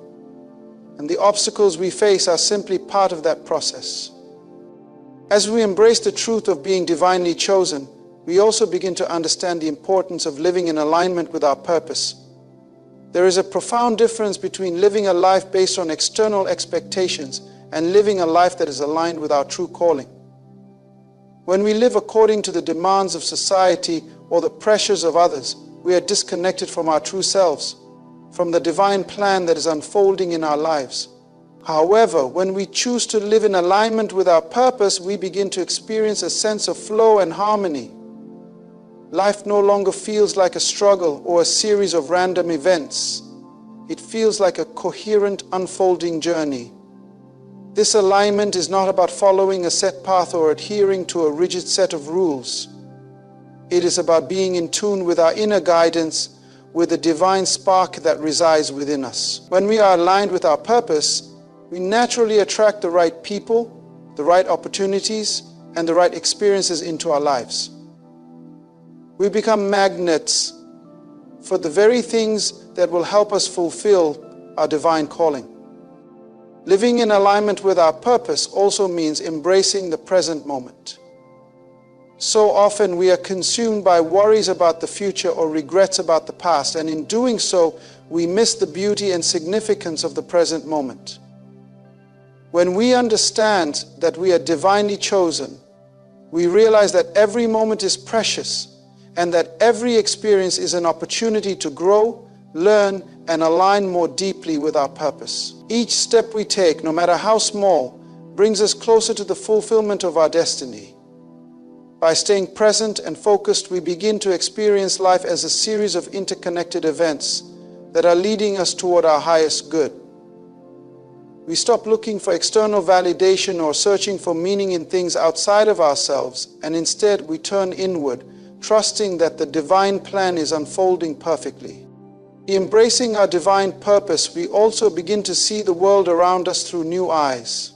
and the obstacles we face are simply part of that process. As we embrace the truth of being divinely chosen, we also begin to understand the importance of living in alignment with our purpose. There is a profound difference between living a life based on external expectations and living a life that is aligned with our true calling. When we live according to the demands of society or the pressures of others, we are disconnected from our true selves, from the divine plan that is unfolding in our lives. However, when we choose to live in alignment with our purpose, we begin to experience a sense of flow and harmony. Life no longer feels like a struggle or a series of random events. It feels like a coherent, unfolding journey. This alignment is not about following a set path or adhering to a rigid set of rules. It is about being in tune with our inner guidance, with the divine spark that resides within us. When we are aligned with our purpose, we naturally attract the right people, the right opportunities, and the right experiences into our lives. We become magnets for the very things that will help us fulfill our divine calling. Living in alignment with our purpose also means embracing the present moment. So often we are consumed by worries about the future or regrets about the past, and in doing so, we miss the beauty and significance of the present moment. When we understand that we are divinely chosen, we realize that every moment is precious and that every experience is an opportunity to grow, learn, and align more deeply with our purpose. Each step we take, no matter how small, brings us closer to the fulfillment of our destiny. By staying present and focused, we begin to experience life as a series of interconnected events that are leading us toward our highest good. We stop looking for external validation or searching for meaning in things outside of ourselves, and instead we turn inward, trusting that the divine plan is unfolding perfectly. Embracing our divine purpose, we also begin to see the world around us through new eyes.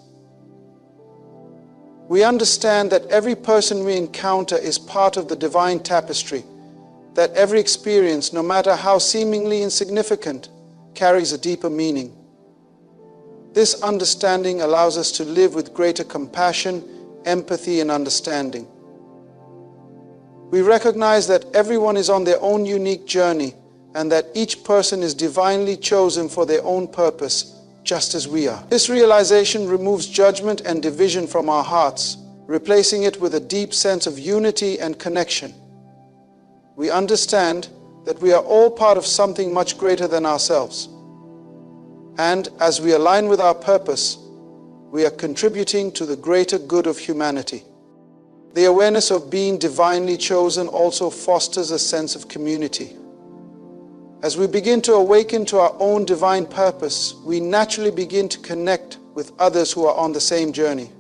We understand that every person we encounter is part of the divine tapestry, that every experience, no matter how seemingly insignificant, carries a deeper meaning. This understanding allows us to live with greater compassion, empathy, and understanding. We recognize that everyone is on their own unique journey, and that each person is divinely chosen for their own purpose, just as we are. This realization removes judgment and division from our hearts, replacing it with a deep sense of unity and connection. We understand that we are all part of something much greater than ourselves. And as we align with our purpose, we are contributing to the greater good of humanity. The awareness of being divinely chosen also fosters a sense of community. As we begin to awaken to our own divine purpose, we naturally begin to connect with others who are on the same journey.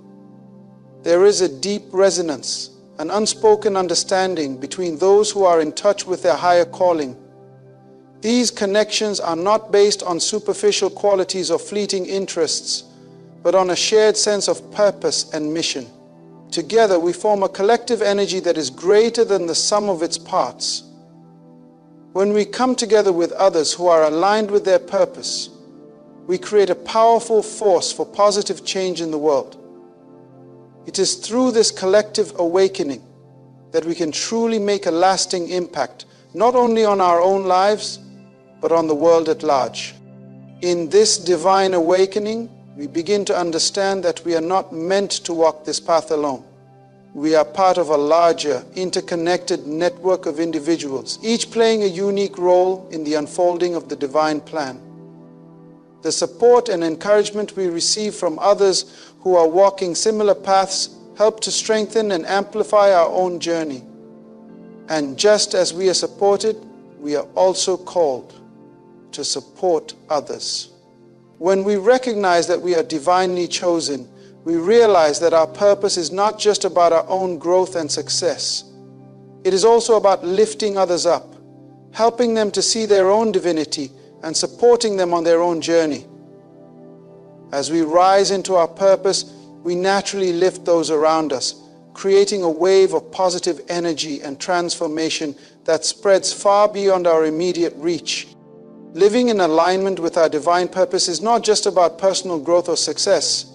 There is a deep resonance, an unspoken understanding between those who are in touch with their higher calling. These connections are not based on superficial qualities or fleeting interests, but on a shared sense of purpose and mission. Together, we form a collective energy that is greater than the sum of its parts. When we come together with others who are aligned with their purpose, we create a powerful force for positive change in the world. It is through this collective awakening that we can truly make a lasting impact, not only on our own lives, but on the world at large. In this divine awakening, we begin to understand that we are not meant to walk this path alone. We are part of a larger, interconnected network of individuals, each playing a unique role in the unfolding of the divine plan. The support and encouragement we receive from others who are walking similar paths help to strengthen and amplify our own journey. And just as we are supported, we are also called to support others. When we recognize that we are divinely chosen, we realize that our purpose is not just about our own growth and success. It is also about lifting others up, helping them to see their own divinity, and supporting them on their own journey. As we rise into our purpose, we naturally lift those around us, creating a wave of positive energy and transformation that spreads far beyond our immediate reach. Living in alignment with our divine purpose is not just about personal growth or success.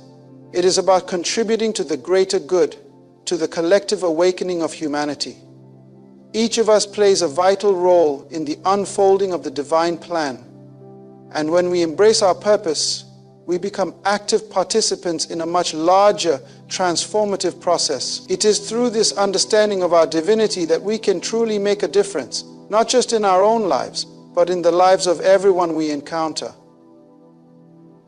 It is about contributing to the greater good, to the collective awakening of humanity. Each of us plays a vital role in the unfolding of the divine plan. And when we embrace our purpose, we become active participants in a much larger, transformative process. It is through this understanding of our divinity that we can truly make a difference, not just in our own lives, but in the lives of everyone we encounter.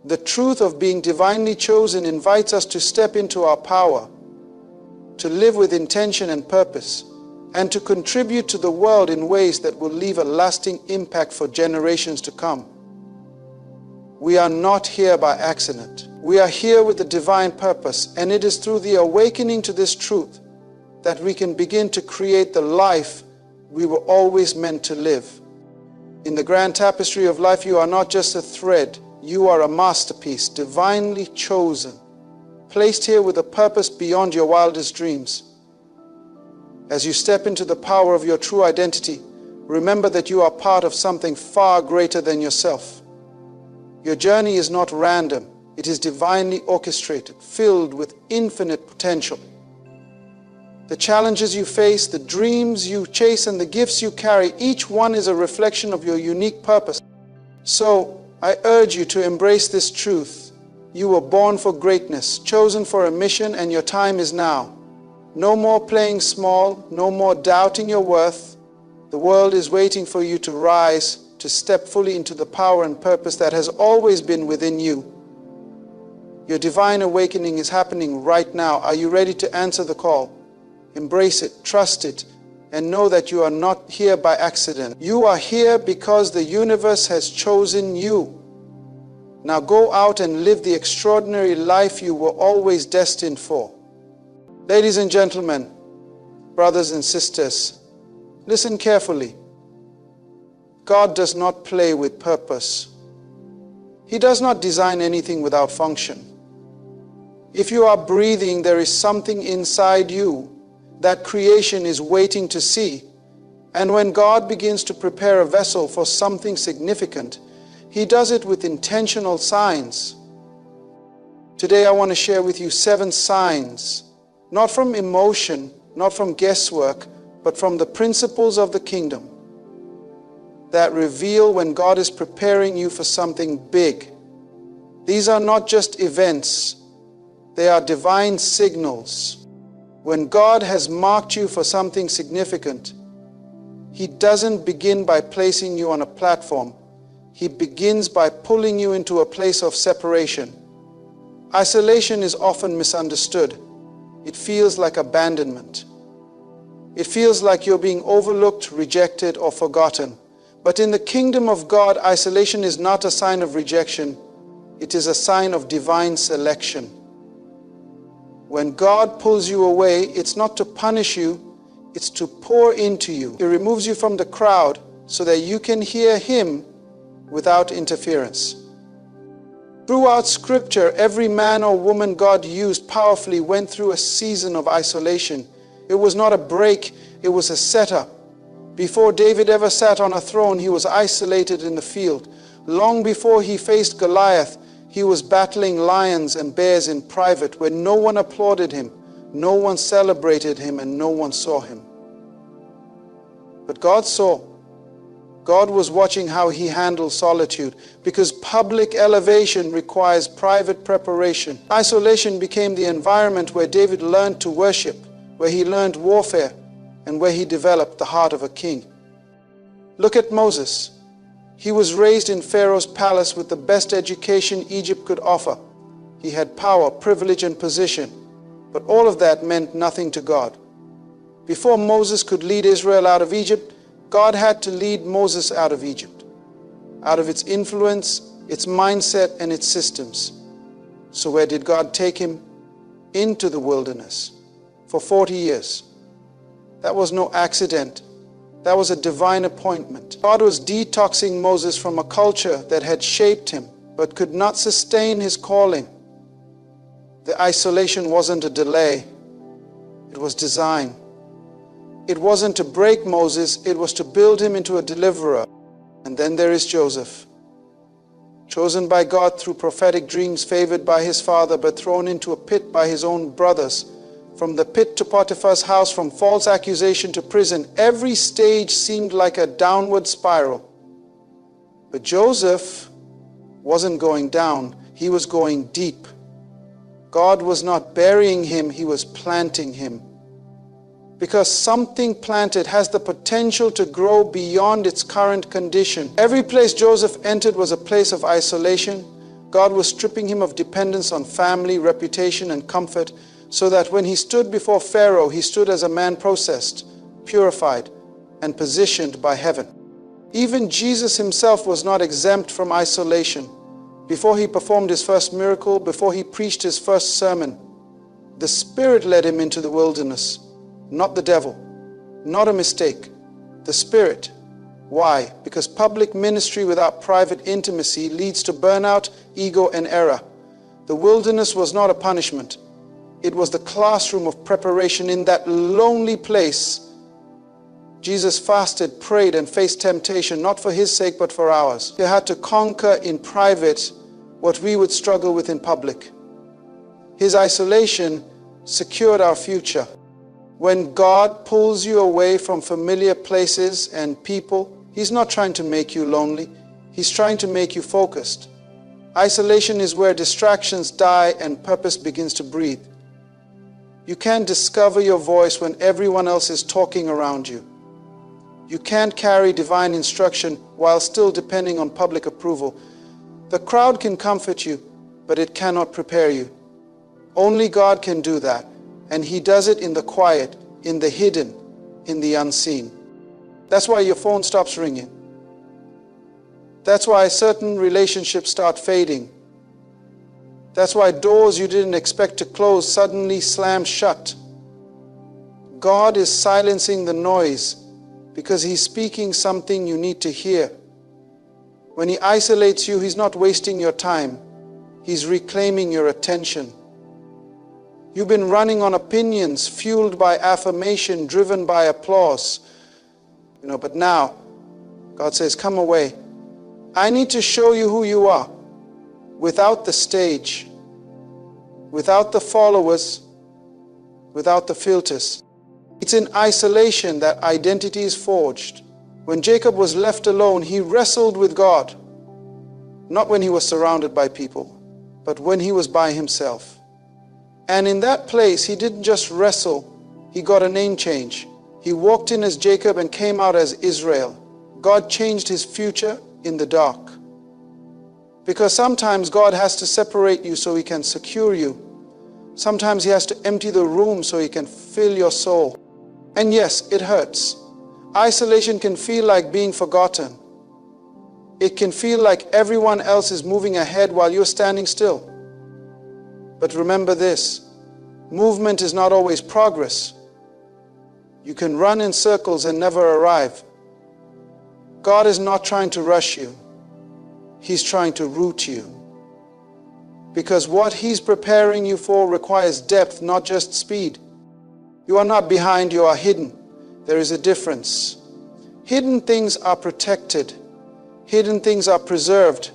The truth of being divinely chosen invites us to step into our power, to live with intention and purpose, and to contribute to the world in ways that will leave a lasting impact for generations to come. We are not here by accident. We are here with a divine purpose, and it is through the awakening to this truth that we can begin to create the life we were always meant to live. In the grand tapestry of life, you are not just a thread, you are a masterpiece, divinely chosen, placed here with a purpose beyond your wildest dreams. As you step into the power of your true identity, remember that you are part of something far greater than yourself. Your journey is not random, it is divinely orchestrated, filled with infinite potential. The challenges you face, the dreams you chase, and the gifts you carry, each one is a reflection of your unique purpose. So, I urge you to embrace this truth. You were born for greatness, chosen for a mission, and your time is now. No more playing small, no more doubting your worth. The world is waiting for you to rise, to step fully into the power and purpose that has always been within you. Your divine awakening is happening right now. Are you ready to answer the call? Embrace it, trust it, and know that you are not here by accident. You are here because the universe has chosen you. Now go out and live the extraordinary life you were always destined for. Ladies and gentlemen, brothers and sisters, listen carefully. God does not play with purpose. He does not design anything without function. If you are breathing, there is something inside you that creation is waiting to see. And when God begins to prepare a vessel for something significant, He does it with intentional signs. Today I want to share with you 7 signs, not from emotion, not from guesswork, but from the principles of the kingdom that reveal when God is preparing you for something big. These are not just events, they are divine signals. When God has marked you for something significant, He doesn't begin by placing you on a platform. He begins by pulling you into a place of separation. Isolation is often misunderstood. It feels like abandonment. It feels like you're being overlooked, rejected, or forgotten. But in the kingdom of God, isolation is not a sign of rejection. It is a sign of divine selection. When God pulls you away, it's not to punish you, it's to pour into you. He removes you from the crowd so that you can hear Him without interference. Throughout Scripture, every man or woman God used powerfully went through a season of isolation. It was not a break, it was a setup. Before David ever sat on a throne, he was isolated in the field. Long before he faced Goliath, he was battling lions and bears in private, where no one applauded him, no one celebrated him, and no one saw him. But God saw. God was watching how he handled solitude, because public elevation requires private preparation. Isolation became the environment where David learned to worship, where he learned warfare, and where he developed the heart of a king. Look at Moses. He was raised in Pharaoh's palace with the best education Egypt could offer. He had power, privilege, and position, but all of that meant nothing to God. Before Moses could lead Israel out of Egypt, God had to lead Moses out of Egypt, out of its influence, its mindset, and its systems. So where did God take him? Into the wilderness for 40 years. That was no accident. That was a divine appointment. God was detoxing Moses from a culture that had shaped him, but could not sustain his calling. The isolation wasn't a delay. It was design. It wasn't to break Moses, it was to build him into a deliverer. And then there is Joseph, chosen by God through prophetic dreams, favored by his father, but thrown into a pit by his own brothers. From the pit to Potiphar's house, from false accusation to prison, every stage seemed like a downward spiral. But Joseph wasn't going down, he was going deep. God was not burying him, he was planting him. Because something planted has the potential to grow beyond its current condition. Every place Joseph entered was a place of isolation. God was stripping him of dependence on family, reputation, and comfort, so that when he stood before Pharaoh, he stood as a man processed, purified, and positioned by heaven. Even Jesus himself was not exempt from isolation. Before he performed his first miracle, before he preached his first sermon, the Spirit led him into the wilderness. Not the devil, not a mistake, the Spirit. Why? Because public ministry without private intimacy leads to burnout, ego, and error. The wilderness was not a punishment. It was the classroom of preparation. In that lonely place, Jesus fasted, prayed, and faced temptation, not for his sake, but for ours. He had to conquer in private what we would struggle with in public. His isolation secured our future. When God pulls you away from familiar places and people, He's not trying to make you lonely. He's trying to make you focused. Isolation is where distractions die and purpose begins to breathe. You can't discover your voice when everyone else is talking around you. You can't carry divine instruction while still depending on public approval. The crowd can comfort you, but it cannot prepare you. Only God can do that. And He does it in the quiet, in the hidden, in the unseen. That's why your phone stops ringing. That's why certain relationships start fading. That's why doors you didn't expect to close suddenly slam shut. God is silencing the noise because He's speaking something you need to hear. When He isolates you, He's not wasting your time. He's reclaiming your attention. You've been running on opinions, fueled by affirmation, driven by applause. But now, God says, come away. I need to show you who you are, without the stage, without the followers, without the filters. It's in isolation that identity is forged. When Jacob was left alone, he wrestled with God. Not when he was surrounded by people, but when he was by himself. And in that place, he didn't just wrestle, he got a name change. He walked in as Jacob and came out as Israel. God changed his future in the dark. Because sometimes God has to separate you so He can secure you. Sometimes He has to empty the room so He can fill your soul. And yes, it hurts. Isolation can feel like being forgotten. It can feel like everyone else is moving ahead while you're standing still. But remember this, movement is not always progress. You can run in circles and never arrive. God is not trying to rush you. He's trying to root you. Because what He's preparing you for requires depth, not just speed. You are not behind, you are hidden. There is a difference. Hidden things are protected. Hidden things are preserved.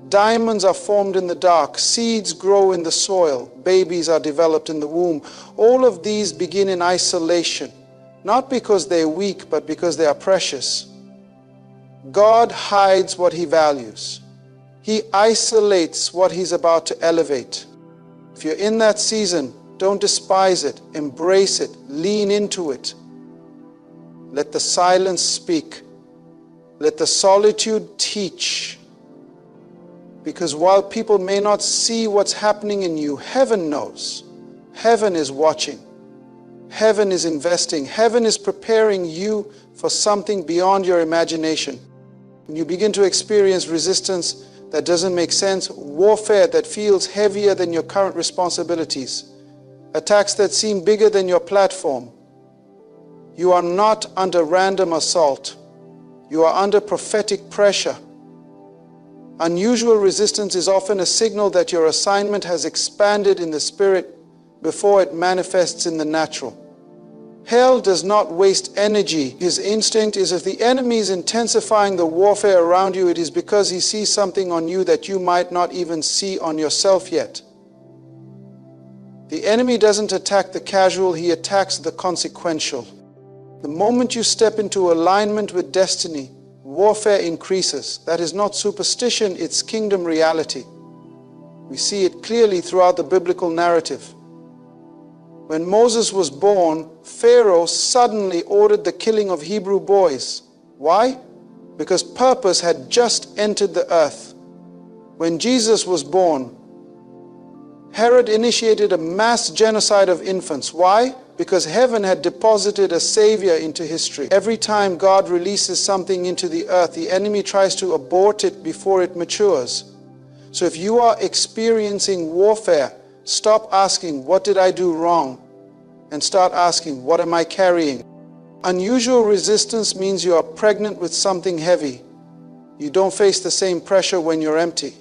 Diamonds are formed in the dark. Seeds grow in the soil. Babies are developed in the womb. All of these begin in isolation. Not because they're weak, but because they are precious. God hides what He values. He isolates what He's about to elevate. If you're in that season, don't despise it. Embrace it. Lean into it. Let the silence speak. Let the solitude teach. Because while people may not see what's happening in you, heaven knows. Heaven is watching. Heaven is investing. Heaven is preparing you for something beyond your imagination. When you begin to experience resistance that doesn't make sense, warfare that feels heavier than your current responsibilities, attacks that seem bigger than your platform, you are not under random assault. You are under prophetic pressure. Unusual resistance is often a signal that your assignment has expanded in the spirit before it manifests in the natural. Hell does not waste energy. His instinct is if the enemy is intensifying the warfare around you, it is because he sees something on you that you might not even see on yourself yet. The enemy doesn't attack the casual, he attacks the consequential. The moment you step into alignment with destiny, warfare increases. That is not superstition, it's kingdom reality. We see it clearly throughout the biblical narrative. When Moses was born, Pharaoh suddenly ordered the killing of Hebrew boys. Why? Because purpose had just entered the earth. When Jesus was born, Herod initiated a mass genocide of infants. Why? Because heaven had deposited a savior into history. Every time God releases something into the earth, the enemy tries to abort it before it matures. So if you are experiencing warfare, stop asking, what did I do wrong? And start asking, what am I carrying? Unusual resistance means you are pregnant with something heavy. You don't face the same pressure when you're empty.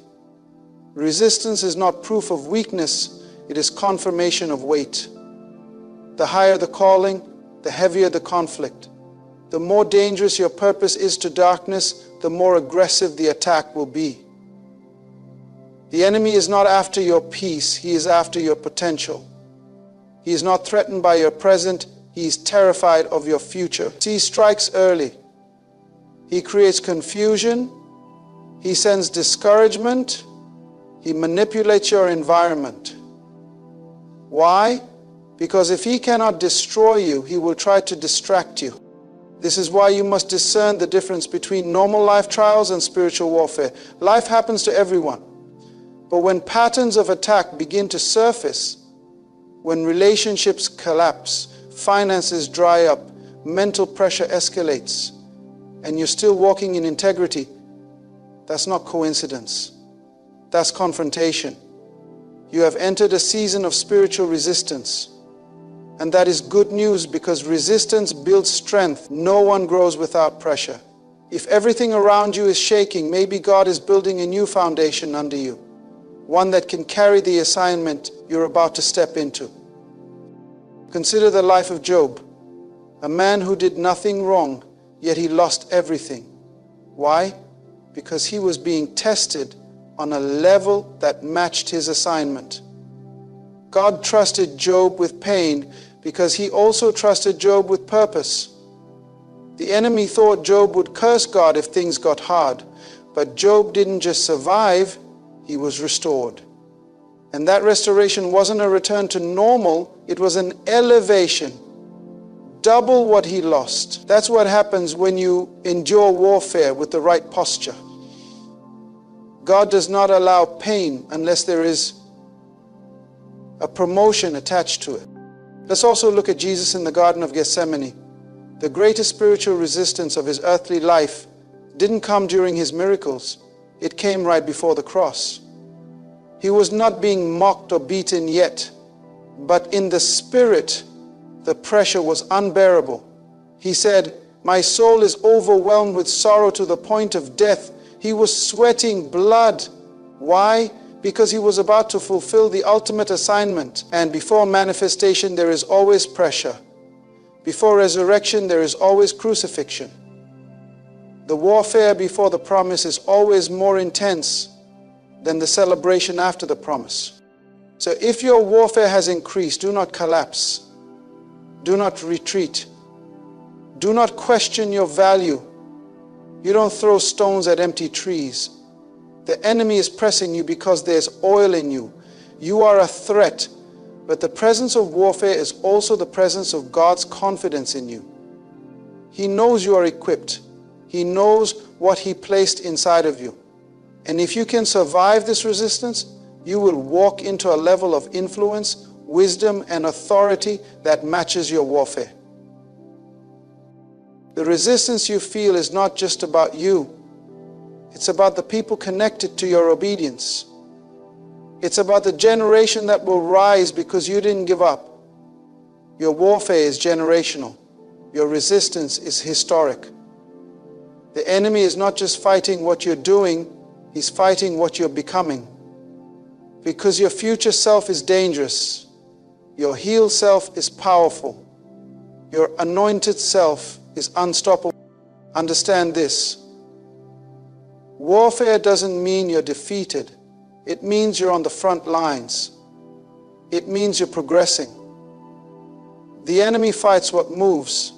Resistance is not proof of weakness, it is confirmation of weight. The higher the calling, the heavier the conflict. The more dangerous your purpose is to darkness, the more aggressive the attack will be. The enemy is not after your peace, he is after your potential. He is not threatened by your present, he is terrified of your future. He strikes early. He creates confusion, he sends discouragement, he manipulates your environment. Why? Because if he cannot destroy you, he will try to distract you. This is why you must discern the difference between normal life trials and spiritual warfare. Life happens to everyone. But when patterns of attack begin to surface, when relationships collapse, finances dry up, mental pressure escalates, and you're still walking in integrity, that's not coincidence. That's confrontation. You have entered a season of spiritual resistance. And that is good news because resistance builds strength. No one grows without pressure. If everything around you is shaking, maybe God is building a new foundation under you. One that can carry the assignment you're about to step into. Consider the life of Job, a man who did nothing wrong, yet he lost everything. Why? Because he was being tested on a level that matched his assignment. God trusted Job with pain because he also trusted Job with purpose. The enemy thought Job would curse God if things got hard, but Job didn't just survive, he was restored. And that restoration wasn't a return to normal, it was an elevation. Double what he lost. That's what happens when you endure warfare with the right posture. God does not allow pain unless there is a promotion attached to it. Let's also look at Jesus in the Garden of Gethsemane. The greatest spiritual resistance of his earthly life didn't come during his miracles. It came right before the cross. He was not being mocked or beaten yet, but in the spirit, the pressure was unbearable. He said, "My soul is overwhelmed with sorrow to the point of death." He was sweating blood. Why? Because he was about to fulfill the ultimate assignment. And before manifestation, there is always pressure. Before resurrection, there is always crucifixion. The warfare before the promise is always more intense than the celebration after the promise. So if your warfare has increased, do not collapse. Do not retreat. Do not question your value. You don't throw stones at empty trees. The enemy is pressing you because there's oil in you. You are a threat, but the presence of warfare is also the presence of God's confidence in you. He knows you are equipped. He knows what He placed inside of you. And if you can survive this resistance, you will walk into a level of influence, wisdom, and authority that matches your warfare. The resistance you feel is not just about you. It's about the people connected to your obedience. It's about the generation that will rise because you didn't give up. Your warfare is generational. Your resistance is historic. The enemy is not just fighting what you're doing, he's fighting what you're becoming. Because your future self is dangerous. Your healed self is powerful. Your anointed self is unstoppable. Understand this. Warfare doesn't mean you're defeated. It means you're on the front lines. It means you're progressing. The enemy fights what moves.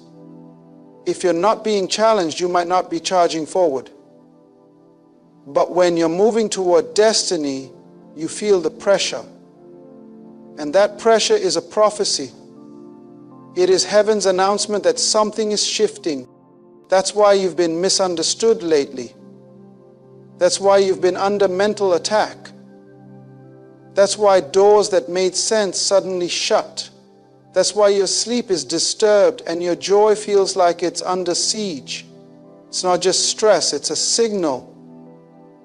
If you're not being challenged, you might not be charging forward. But when you're moving toward destiny, you feel the pressure. And that pressure is a prophecy. It is heaven's announcement that something is shifting. That's why you've been misunderstood lately. That's why you've been under mental attack. That's why doors that made sense suddenly shut. That's why your sleep is disturbed and your joy feels like it's under siege. It's not just stress, it's a signal.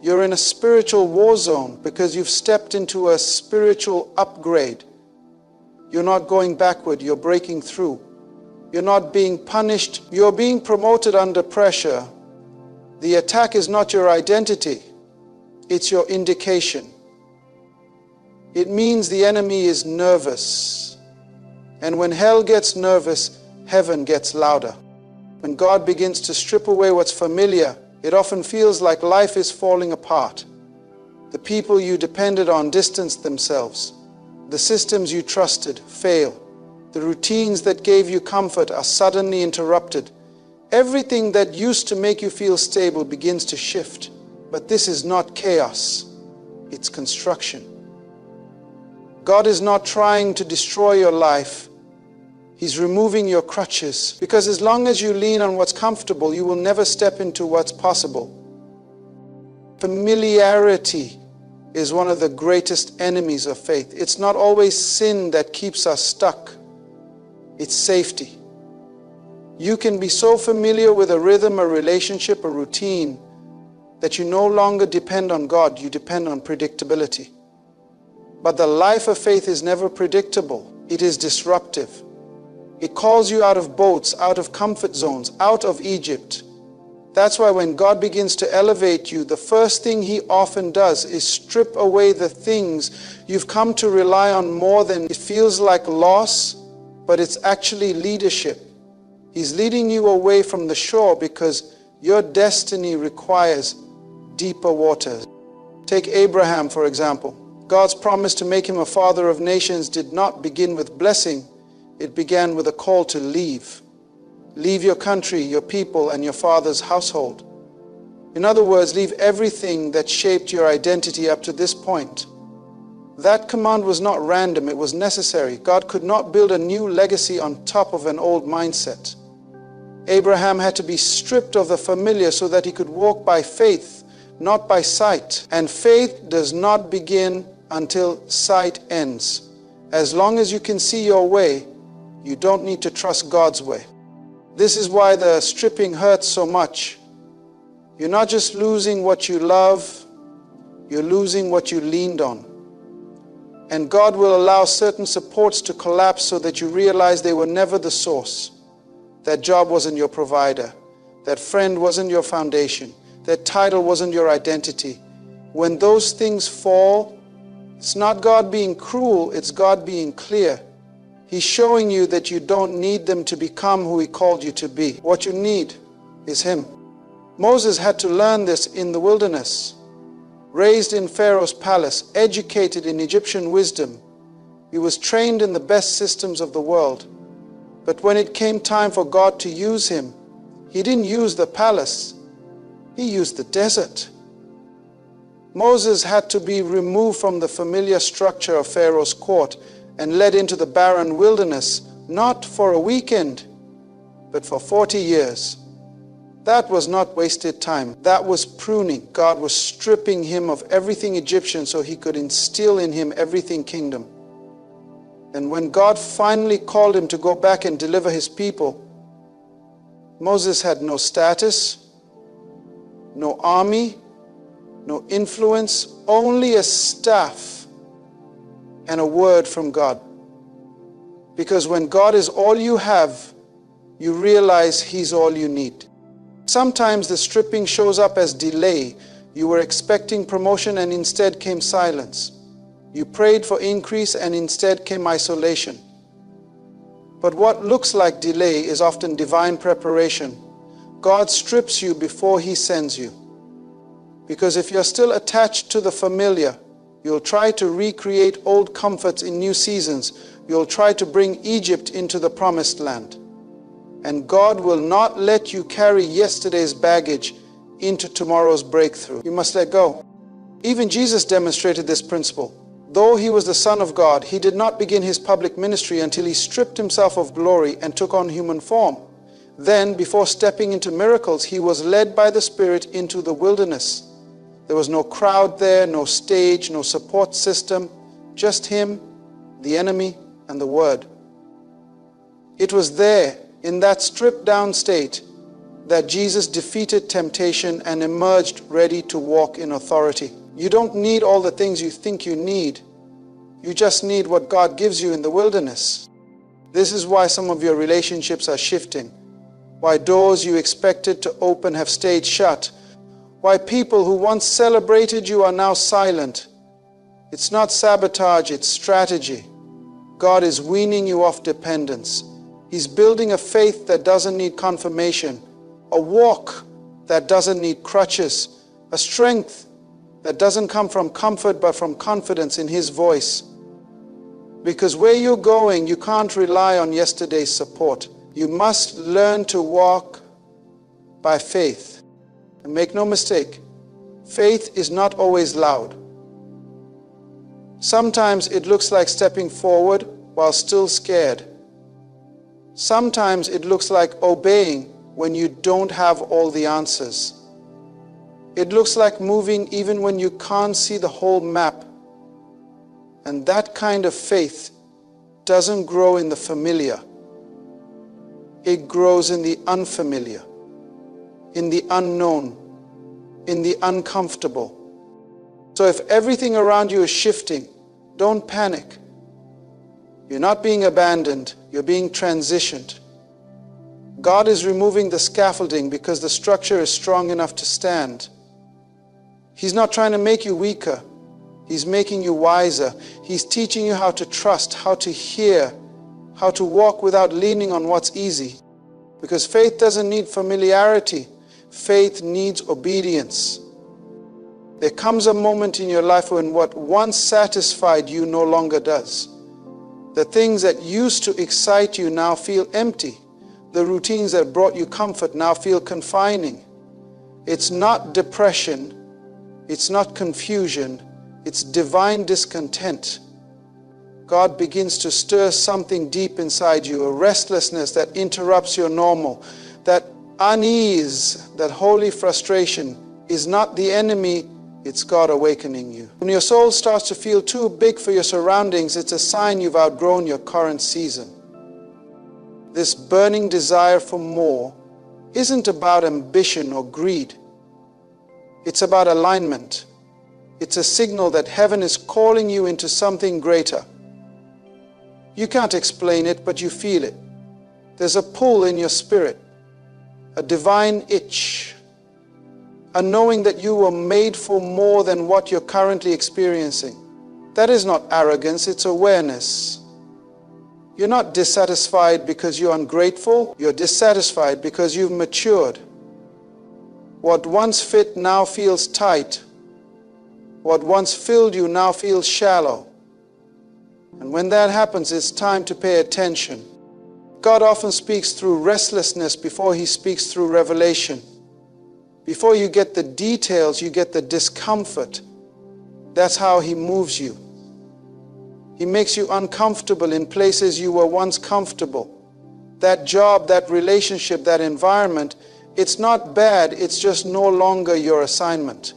You're in a spiritual war zone because you've stepped into a spiritual upgrade. You're not going backward, you're breaking through. You're not being punished, you're being promoted under pressure. The attack is not your identity, it's your indication. It means the enemy is nervous. And when hell gets nervous, heaven gets louder. When God begins to strip away what's familiar, it often feels like life is falling apart. The people you depended on distance themselves. The systems you trusted fail. The routines that gave you comfort are suddenly interrupted. Everything that used to make you feel stable begins to shift. But this is not chaos, it's construction. God is not trying to destroy your life. He's removing your crutches, because as long as you lean on what's comfortable, you will never step into what's possible. Familiarity is one of the greatest enemies of faith. It's not always sin that keeps us stuck. It's safety. You can be so familiar with a rhythm, a relationship, a routine, that you no longer depend on God, you depend on predictability. But the life of faith is never predictable. It is disruptive. It calls you out of boats, out of comfort zones, out of Egypt. That's why when God begins to elevate you, the first thing He often does is strip away the things you've come to rely on more than it feels like loss, but it's actually leadership. He's leading you away from the shore because your destiny requires deeper waters. Take Abraham, for example. God's promise to make him a father of nations did not begin with blessing. It began with a call to leave. Leave your country, your people, and your father's household. In other words, leave everything that shaped your identity up to this point. That command was not random, it was necessary. God could not build a new legacy on top of an old mindset. Abraham had to be stripped of the familiar so that he could walk by faith, not by sight. And faith does not begin until sight ends. As long as you can see your way, you don't need to trust God's way. This is why the stripping hurts so much. You're not just losing what you love, you're losing what you leaned on. And God will allow certain supports to collapse so that you realize they were never the source. That job wasn't your provider. That friend wasn't your foundation. That title wasn't your identity. When those things fall, it's not God being cruel, it's God being clear. He's showing you that you don't need them to become who He called you to be. What you need is Him. Moses had to learn this in the wilderness. Raised in Pharaoh's palace, educated in Egyptian wisdom, he was trained in the best systems of the world. But when it came time for God to use him, He didn't use the palace, He used the desert. Moses had to be removed from the familiar structure of Pharaoh's court and led into the barren wilderness, not for a weekend, but for 40 years. That was not wasted time. That was pruning. God was stripping him of everything Egyptian so He could instill in him everything kingdom. And when God finally called him to go back and deliver His people, Moses had no status, no army, no influence, only a staff and a word from God. Because when God is all you have, you realize He's all you need. Sometimes the stripping shows up as delay. You were expecting promotion and instead came silence. You prayed for increase and instead came isolation. But what looks like delay is often divine preparation. God strips you before He sends you. Because if you're still attached to the familiar, you'll try to recreate old comforts in new seasons. You'll try to bring Egypt into the promised land. And God will not let you carry yesterday's baggage into tomorrow's breakthrough. You must let go. Even Jesus demonstrated this principle. Though He was the Son of God, He did not begin His public ministry until He stripped Himself of glory and took on human form. Then, before stepping into miracles, He was led by the Spirit into the wilderness. There was no crowd there, no stage, no support system, just Him, the enemy, and the Word. It was there, in that stripped down state, that Jesus defeated temptation and emerged ready to walk in authority. You don't need all the things you think you need. You just need what God gives you in the wilderness. This is why some of your relationships are shifting. Why doors you expected to open have stayed shut. Why people who once celebrated you are now silent. It's not sabotage, it's strategy. God is weaning you off dependence. He's building a faith that doesn't need confirmation, a walk that doesn't need crutches, a strength that doesn't come from comfort but from confidence in His voice. Because where you're going, you can't rely on yesterday's support. You must learn to walk by faith. And make no mistake, faith is not always loud. Sometimes it looks like stepping forward while still scared. Sometimes it looks like obeying when you don't have all the answers. It looks like moving even when you can't see the whole map. And that kind of faith doesn't grow in the familiar. It grows in the unfamiliar, in the unknown, in the uncomfortable. So if everything around you is shifting, don't panic. You're not being abandoned, you're being transitioned. God is removing the scaffolding because the structure is strong enough to stand. He's not trying to make you weaker. He's making you wiser. He's teaching you how to trust, how to hear, how to walk without leaning on what's easy. Because faith doesn't need familiarity. Faith needs obedience. There comes a moment in your life when what once satisfied you no longer does. The things that used to excite you now feel empty. The routines that brought you comfort now feel confining. It's not depression. It's not confusion. It's divine discontent. God begins to stir something deep inside you, a restlessness that interrupts your normal. That unease, that holy frustration is not the enemy It's God awakening you. When your soul starts to feel too big for your surroundings, it's a sign you've outgrown your current season. This burning desire for more isn't about ambition or greed. It's about alignment. It's a signal that heaven is calling you into something greater. You can't explain it, but you feel it. There's a pull in your spirit, a divine itch, a knowing that you were made for more than what you're currently experiencing. That is not arrogance, it's awareness. You're not dissatisfied because you're ungrateful. You're dissatisfied because you've matured. What once fit now feels tight. What once filled you now feels shallow. And when that happens, it's time to pay attention. God often speaks through restlessness before He speaks through revelation. Before you get the details, you get the discomfort. That's how He moves you. He makes you uncomfortable in places you were once comfortable. That job, that relationship, that environment, it's not bad, it's just no longer your assignment.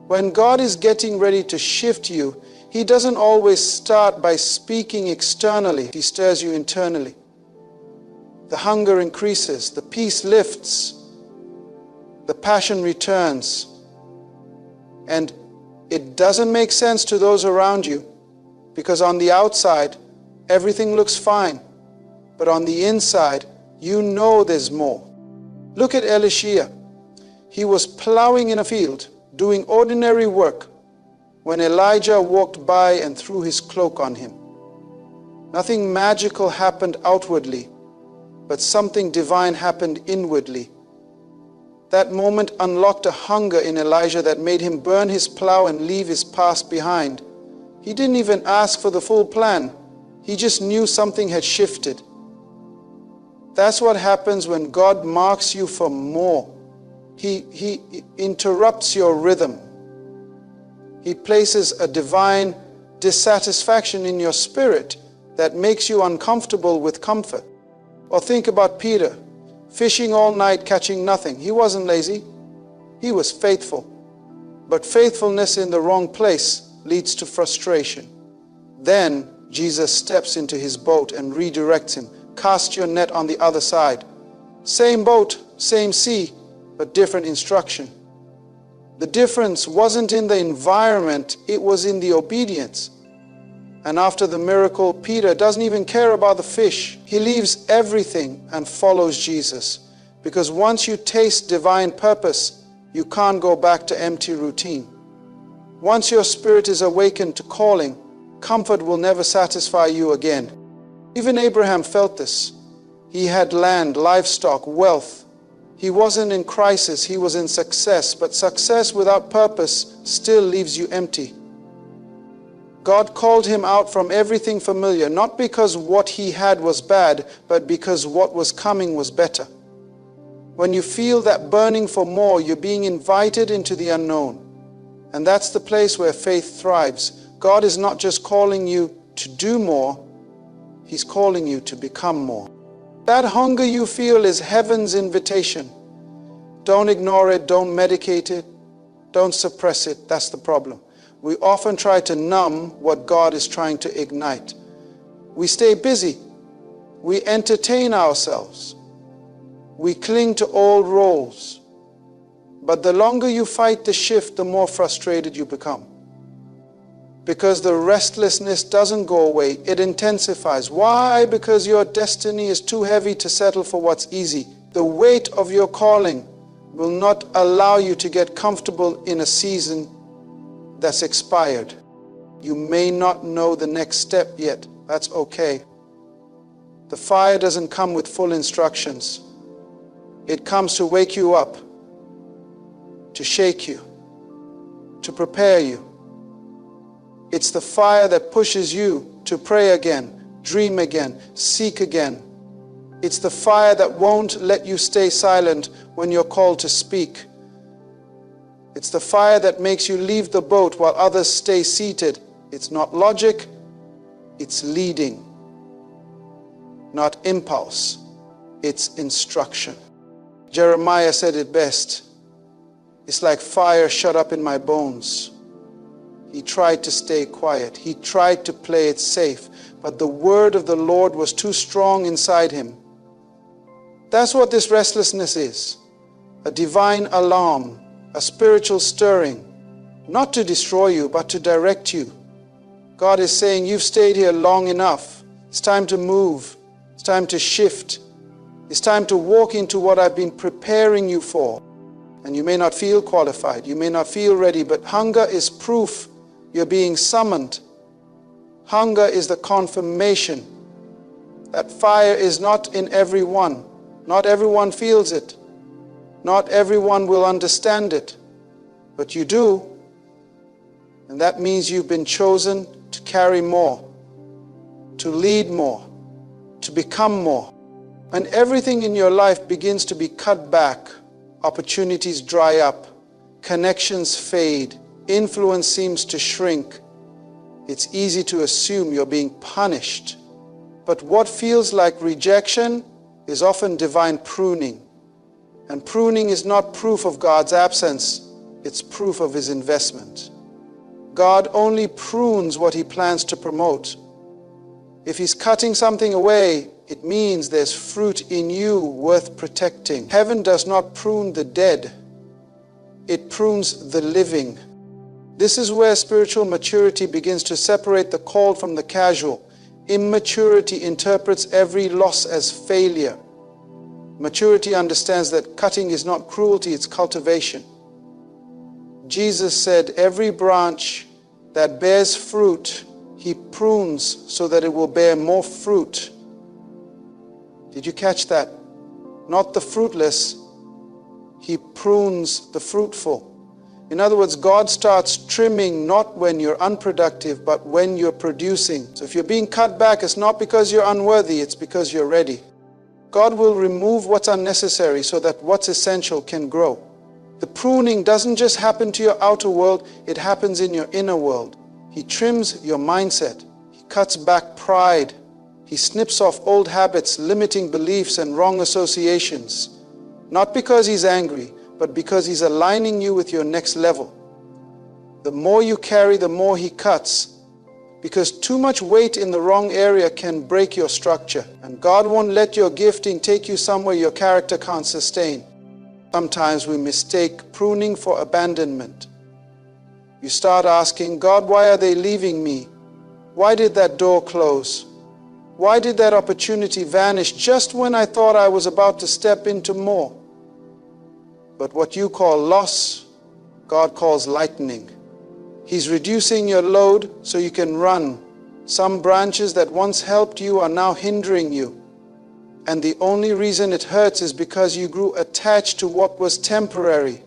When God is getting ready to shift you, He doesn't always start by speaking externally. He stirs you internally. The hunger increases, the peace lifts, the passion returns. And it doesn't make sense to those around you, because on the outside, everything looks fine. But on the inside, you know there's more. Look at Elisha. He was plowing in a field, doing ordinary work, when Elijah walked by and threw his cloak on him. Nothing magical happened outwardly, but something divine happened inwardly. That moment unlocked a hunger in Elijah that made him burn his plow and leave his past behind. He didn't even ask for the full plan. He just knew something had shifted. That's what happens when God marks you for more. He interrupts your rhythm. He places a divine dissatisfaction in your spirit that makes you uncomfortable with comfort. Or think about Peter, fishing all night, catching nothing. He wasn't lazy. He was faithful. But faithfulness in the wrong place leads to frustration. Then Jesus steps into his boat and redirects him. Cast your net on the other side. Same boat, same sea, but different instruction. The difference wasn't in the environment, it was in the obedience. And after the miracle, Peter doesn't even care about the fish. He leaves everything and follows Jesus. Because once you taste divine purpose, you can't go back to empty routine. Once your spirit is awakened to calling, comfort will never satisfy you again. Even Abraham felt this. He had land, livestock, wealth. He wasn't in crisis, he was in success. But success without purpose still leaves you empty. God called him out from everything familiar, not because what he had was bad, but because what was coming was better. When you feel that burning for more, you're being invited into the unknown. And that's the place where faith thrives. God is not just calling you to do more, He's calling you to become more. That hunger you feel is heaven's invitation. Don't ignore it, don't medicate it, don't suppress it. That's the problem. We often try to numb what God is trying to ignite. We stay busy. We entertain ourselves. We cling to old roles. But the longer you fight the shift, the more frustrated you become. Because the restlessness doesn't go away, it intensifies. Why? Because your destiny is too heavy to settle for what's easy. The weight of your calling will not allow you to get comfortable in a season that's expired. You may not know the next step yet. That's okay. The fire doesn't come with full instructions. It comes to wake you up, to shake you, to prepare you. It's the fire that pushes you to pray again, dream again, seek again. It's the fire that won't let you stay silent when you're called to speak. It's the fire that makes you leave the boat while others stay seated. It's not logic, it's leading. Not impulse, it's instruction. Jeremiah said it best. It's like fire shut up in my bones. He tried to stay quiet. He tried to play it safe. But the word of the Lord was too strong inside him. That's what this restlessness is. A divine alarm, a spiritual stirring, not to destroy you, but to direct you. God is saying, you've stayed here long enough. It's time to move. It's time to shift. It's time to walk into what I've been preparing you for. And you may not feel qualified. You may not feel ready, but hunger is proof you're being summoned. Hunger is the confirmation that fire is not in everyone. Not everyone feels it. Not everyone will understand it. But you do. And that means you've been chosen to carry more, to lead more, to become more. And everything in your life begins to be cut back. Opportunities dry up. Connections fade. Influence seems to shrink. It's easy to assume you're being punished. But what feels like rejection is often divine pruning. And pruning is not proof of God's absence. It's proof of his investment. God only prunes what he plans to promote. If he's cutting something away, it means there's fruit in you worth protecting. Heaven does not prune the dead. It prunes the living. This is where spiritual maturity begins to separate the called from the casual. Immaturity interprets every loss as failure. Maturity understands that cutting is not cruelty, it's cultivation. Jesus said, every branch that bears fruit, he prunes so that it will bear more fruit. Did you catch that? Not the fruitless, he prunes the fruitful. In other words, God starts trimming not when you're unproductive, but when you're producing. So if you're being cut back, it's not because you're unworthy, it's because you're ready. God will remove what's unnecessary so that what's essential can grow. The pruning doesn't just happen to your outer world, it happens in your inner world. He trims your mindset. He cuts back pride. He snips off old habits, limiting beliefs and wrong associations. Not because he's angry, but because he's aligning you with your next level. The more you carry, the more he cuts. Because too much weight in the wrong area can break your structure. And God won't let your gifting take you somewhere your character can't sustain. Sometimes we mistake pruning for abandonment. You start asking, God, why are they leaving me? Why did that door close? Why did that opportunity vanish just when I thought I was about to step into more? But what you call loss, God calls lightening. He's reducing your load so you can run. Some branches that once helped you are now hindering you. And the only reason it hurts is because you grew attached to what was temporary.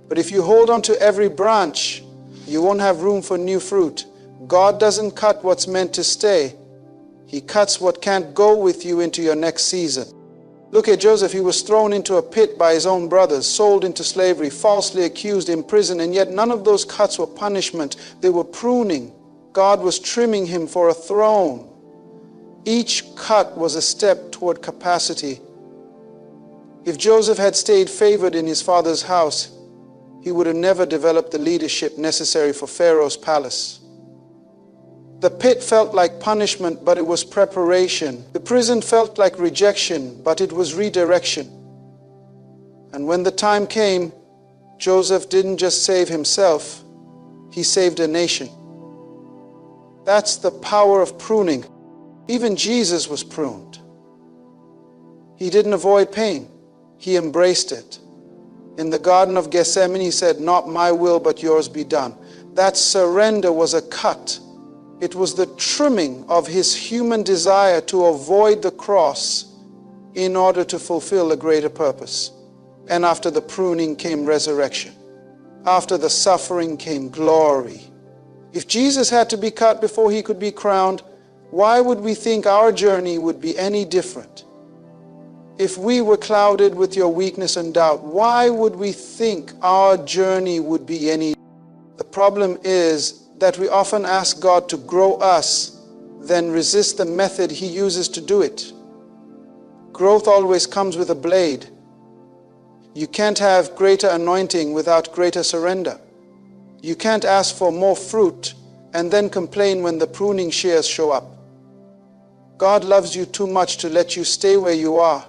But if you hold on to every branch, you won't have room for new fruit. God doesn't cut what's meant to stay. He cuts what can't go with you into your next season. Look at Joseph. He was thrown into a pit by his own brothers, sold into slavery, falsely accused, imprisoned, and yet none of those cuts were punishment. They were pruning. God was trimming him for a throne. Each cut was a step toward capacity. If Joseph had stayed favored in his father's house, he would have never developed the leadership necessary for Pharaoh's palace. The pit felt like punishment, but it was preparation. The prison felt like rejection, but it was redirection. And when the time came, Joseph didn't just save himself, he saved a nation. That's the power of pruning. Even Jesus was pruned. He didn't avoid pain, he embraced it. In the Garden of Gethsemane, he said, "Not my will, but yours be done." That surrender was a cut. It was the trimming of his human desire to avoid the cross in order to fulfill a greater purpose. And after the pruning came resurrection. After the suffering came glory. If Jesus had to be cut before he could be crowned, why would we think our journey would be any different? If we were clouded with your weakness and doubt, why would we think our journey would be any different? The problem is that we often ask God to grow us, then resist the method he uses to do it. Growth always comes with a blade. You can't have greater anointing without greater surrender. You can't ask for more fruit and then complain when the pruning shears show up. God loves you too much to let you stay where you are.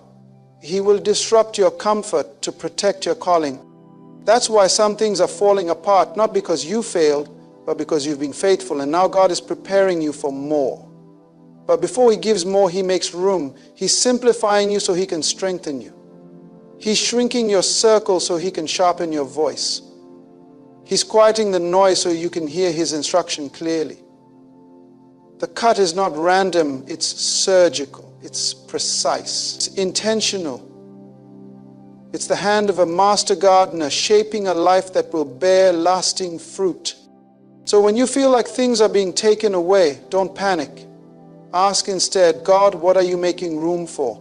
He will disrupt your comfort to protect your calling. That's why some things are falling apart, not because you failed, but because you've been faithful, and now God is preparing you for more. But before He gives more, He makes room. He's simplifying you so He can strengthen you. He's shrinking your circle so He can sharpen your voice. He's quieting the noise so you can hear His instruction clearly. The cut is not random, it's surgical, it's precise, it's intentional. It's the hand of a master gardener shaping a life that will bear lasting fruit. So when you feel like things are being taken away, don't panic. Ask instead, God, what are you making room for?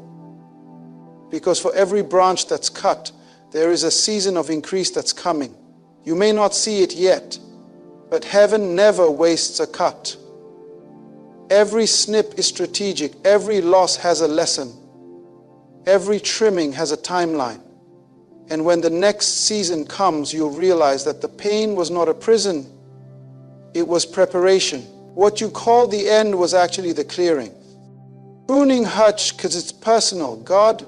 Because for every branch that's cut, there is a season of increase that's coming. You may not see it yet, but heaven never wastes a cut. Every snip is strategic. Every loss has a lesson. Every trimming has a timeline. And when the next season comes, you'll realize that the pain was not a prison. It was preparation. What you call the end was actually the clearing. Pruning hurts because it's personal. God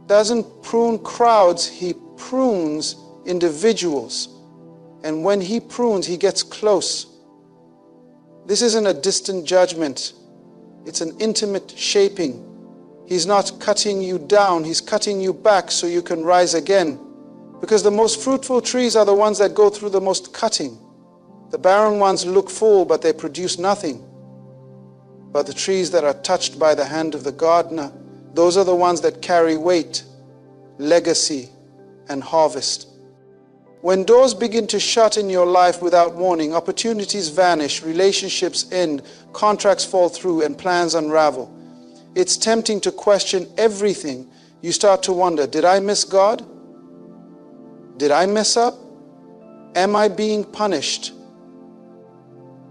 doesn't prune crowds. He prunes individuals. And when He prunes, He gets close. This isn't a distant judgment. It's an intimate shaping. He's not cutting you down. He's cutting you back so you can rise again. Because the most fruitful trees are the ones that go through the most cutting. The barren ones look full, but they produce nothing. But the trees that are touched by the hand of the gardener, those are the ones that carry weight, legacy, and harvest. When doors begin to shut in your life without warning, opportunities vanish, relationships end, contracts fall through, and plans unravel. It's tempting to question everything. You start to wonder, did I miss God? Did I mess up? Am I being punished?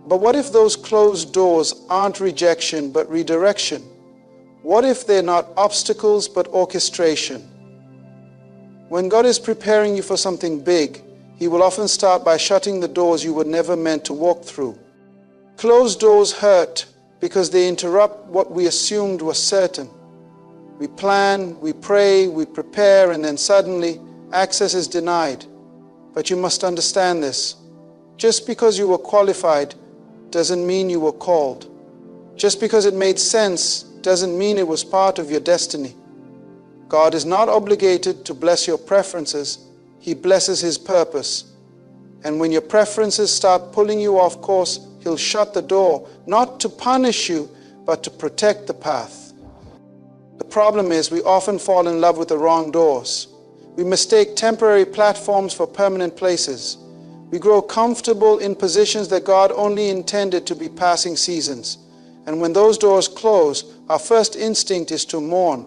But what if those closed doors aren't rejection but redirection? What if they're not obstacles but orchestration? When God is preparing you for something big, He will often start by shutting the doors you were never meant to walk through. Closed doors hurt because they interrupt what we assumed was certain. We plan, we pray, we prepare, and then suddenly access is denied. But you must understand this. Just because you were qualified doesn't mean you were called. Just because it made sense doesn't mean it was part of your destiny. God is not obligated to bless your preferences. He blesses His purpose. And when your preferences start pulling you off course, He'll shut the door, not to punish you, but to protect the path. The problem is we often fall in love with the wrong doors. We mistake temporary platforms for permanent places. We grow comfortable in positions that God only intended to be passing seasons. And when those doors close, our first instinct is to mourn.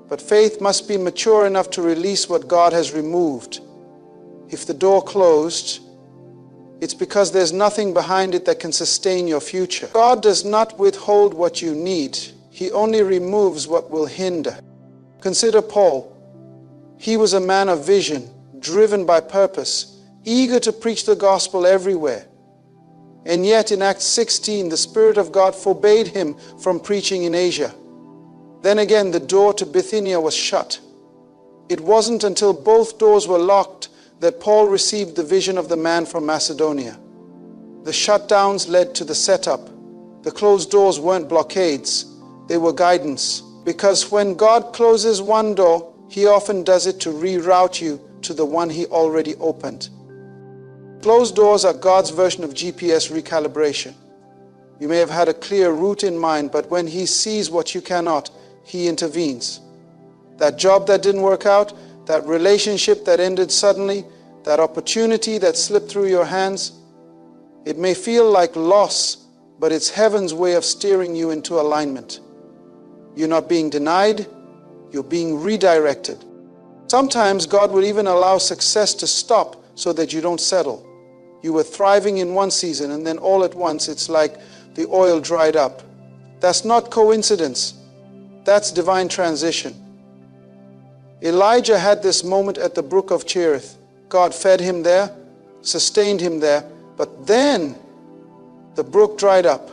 But faith must be mature enough to release what God has removed. If the door closed, it's because there's nothing behind it that can sustain your future. God does not withhold what you need. He only removes what will hinder. Consider Paul. He was a man of vision, driven by purpose, eager to preach the gospel everywhere. And yet in Acts 16, the Spirit of God forbade him from preaching in Asia. Then again, the door to Bithynia was shut. It wasn't until both doors were locked that Paul received the vision of the man from Macedonia. The shutdowns led to the setup. The closed doors weren't blockades, they were guidance. Because when God closes one door, He often does it to reroute you to the one He already opened. Closed doors are God's version of GPS recalibration. You may have had a clear route in mind, but when He sees what you cannot, He intervenes. That job that didn't work out, that relationship that ended suddenly, that opportunity that slipped through your hands, it may feel like loss, but it's heaven's way of steering you into alignment. You're not being denied, you're being redirected. Sometimes God will even allow success to stop so that you don't settle. You were thriving in one season and then all at once it's like the oil dried up. That's not coincidence. That's divine transition. Elijah had this moment at the brook of Cherith. God fed him there, sustained him there, but then the brook dried up.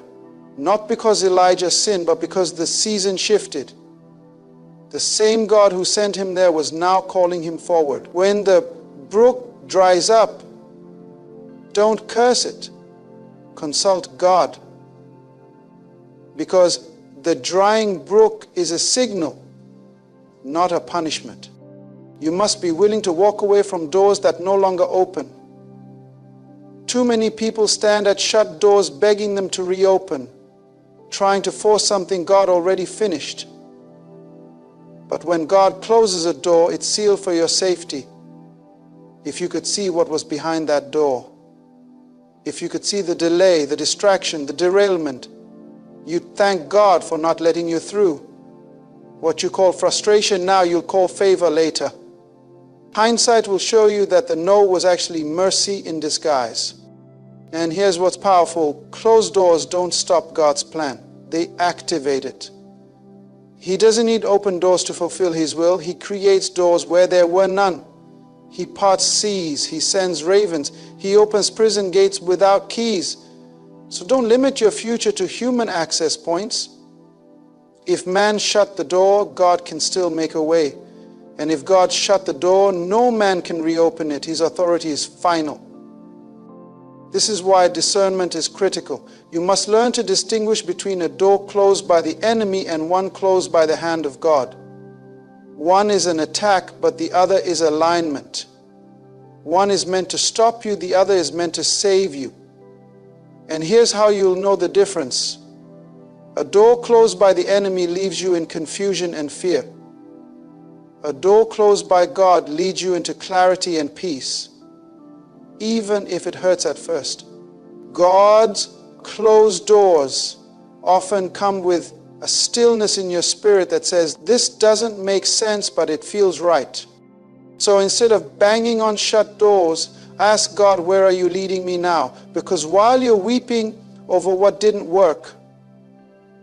Not because Elijah sinned, but because the season shifted. The same God who sent him there was now calling him forward. When the brook dries up, don't curse it. Consult God. Because the drying brook is a signal, not a punishment. You must be willing to walk away from doors that no longer open. Too many people stand at shut doors begging them to reopen, trying to force something God already finished. But when God closes a door, it's sealed for your safety. If you could see what was behind that door, if you could see the delay, the distraction, the derailment, you'd thank God for not letting you through. What you call frustration now, you'll call favor later. Hindsight will show you that the no was actually mercy in disguise. And here's what's powerful. Closed doors don't stop God's plan. They activate it. He doesn't need open doors to fulfill His will. He creates doors where there were none. He parts seas. He sends ravens. He opens prison gates without keys. So don't limit your future to human access points. If man shut the door, God can still make a way. And if God shut the door, no man can reopen it. His authority is final. This is why discernment is critical. You must learn to distinguish between a door closed by the enemy and one closed by the hand of God. One is an attack, but the other is alignment. One is meant to stop you, the other is meant to save you. And here's how you'll know the difference. A door closed by the enemy leaves you in confusion and fear. A door closed by God leads you into clarity and peace, even if it hurts at first. God's closed doors often come with a stillness in your spirit that says, this doesn't make sense, but it feels right. So instead of banging on shut doors, ask God, where are you leading me now? Because while you're weeping over what didn't work,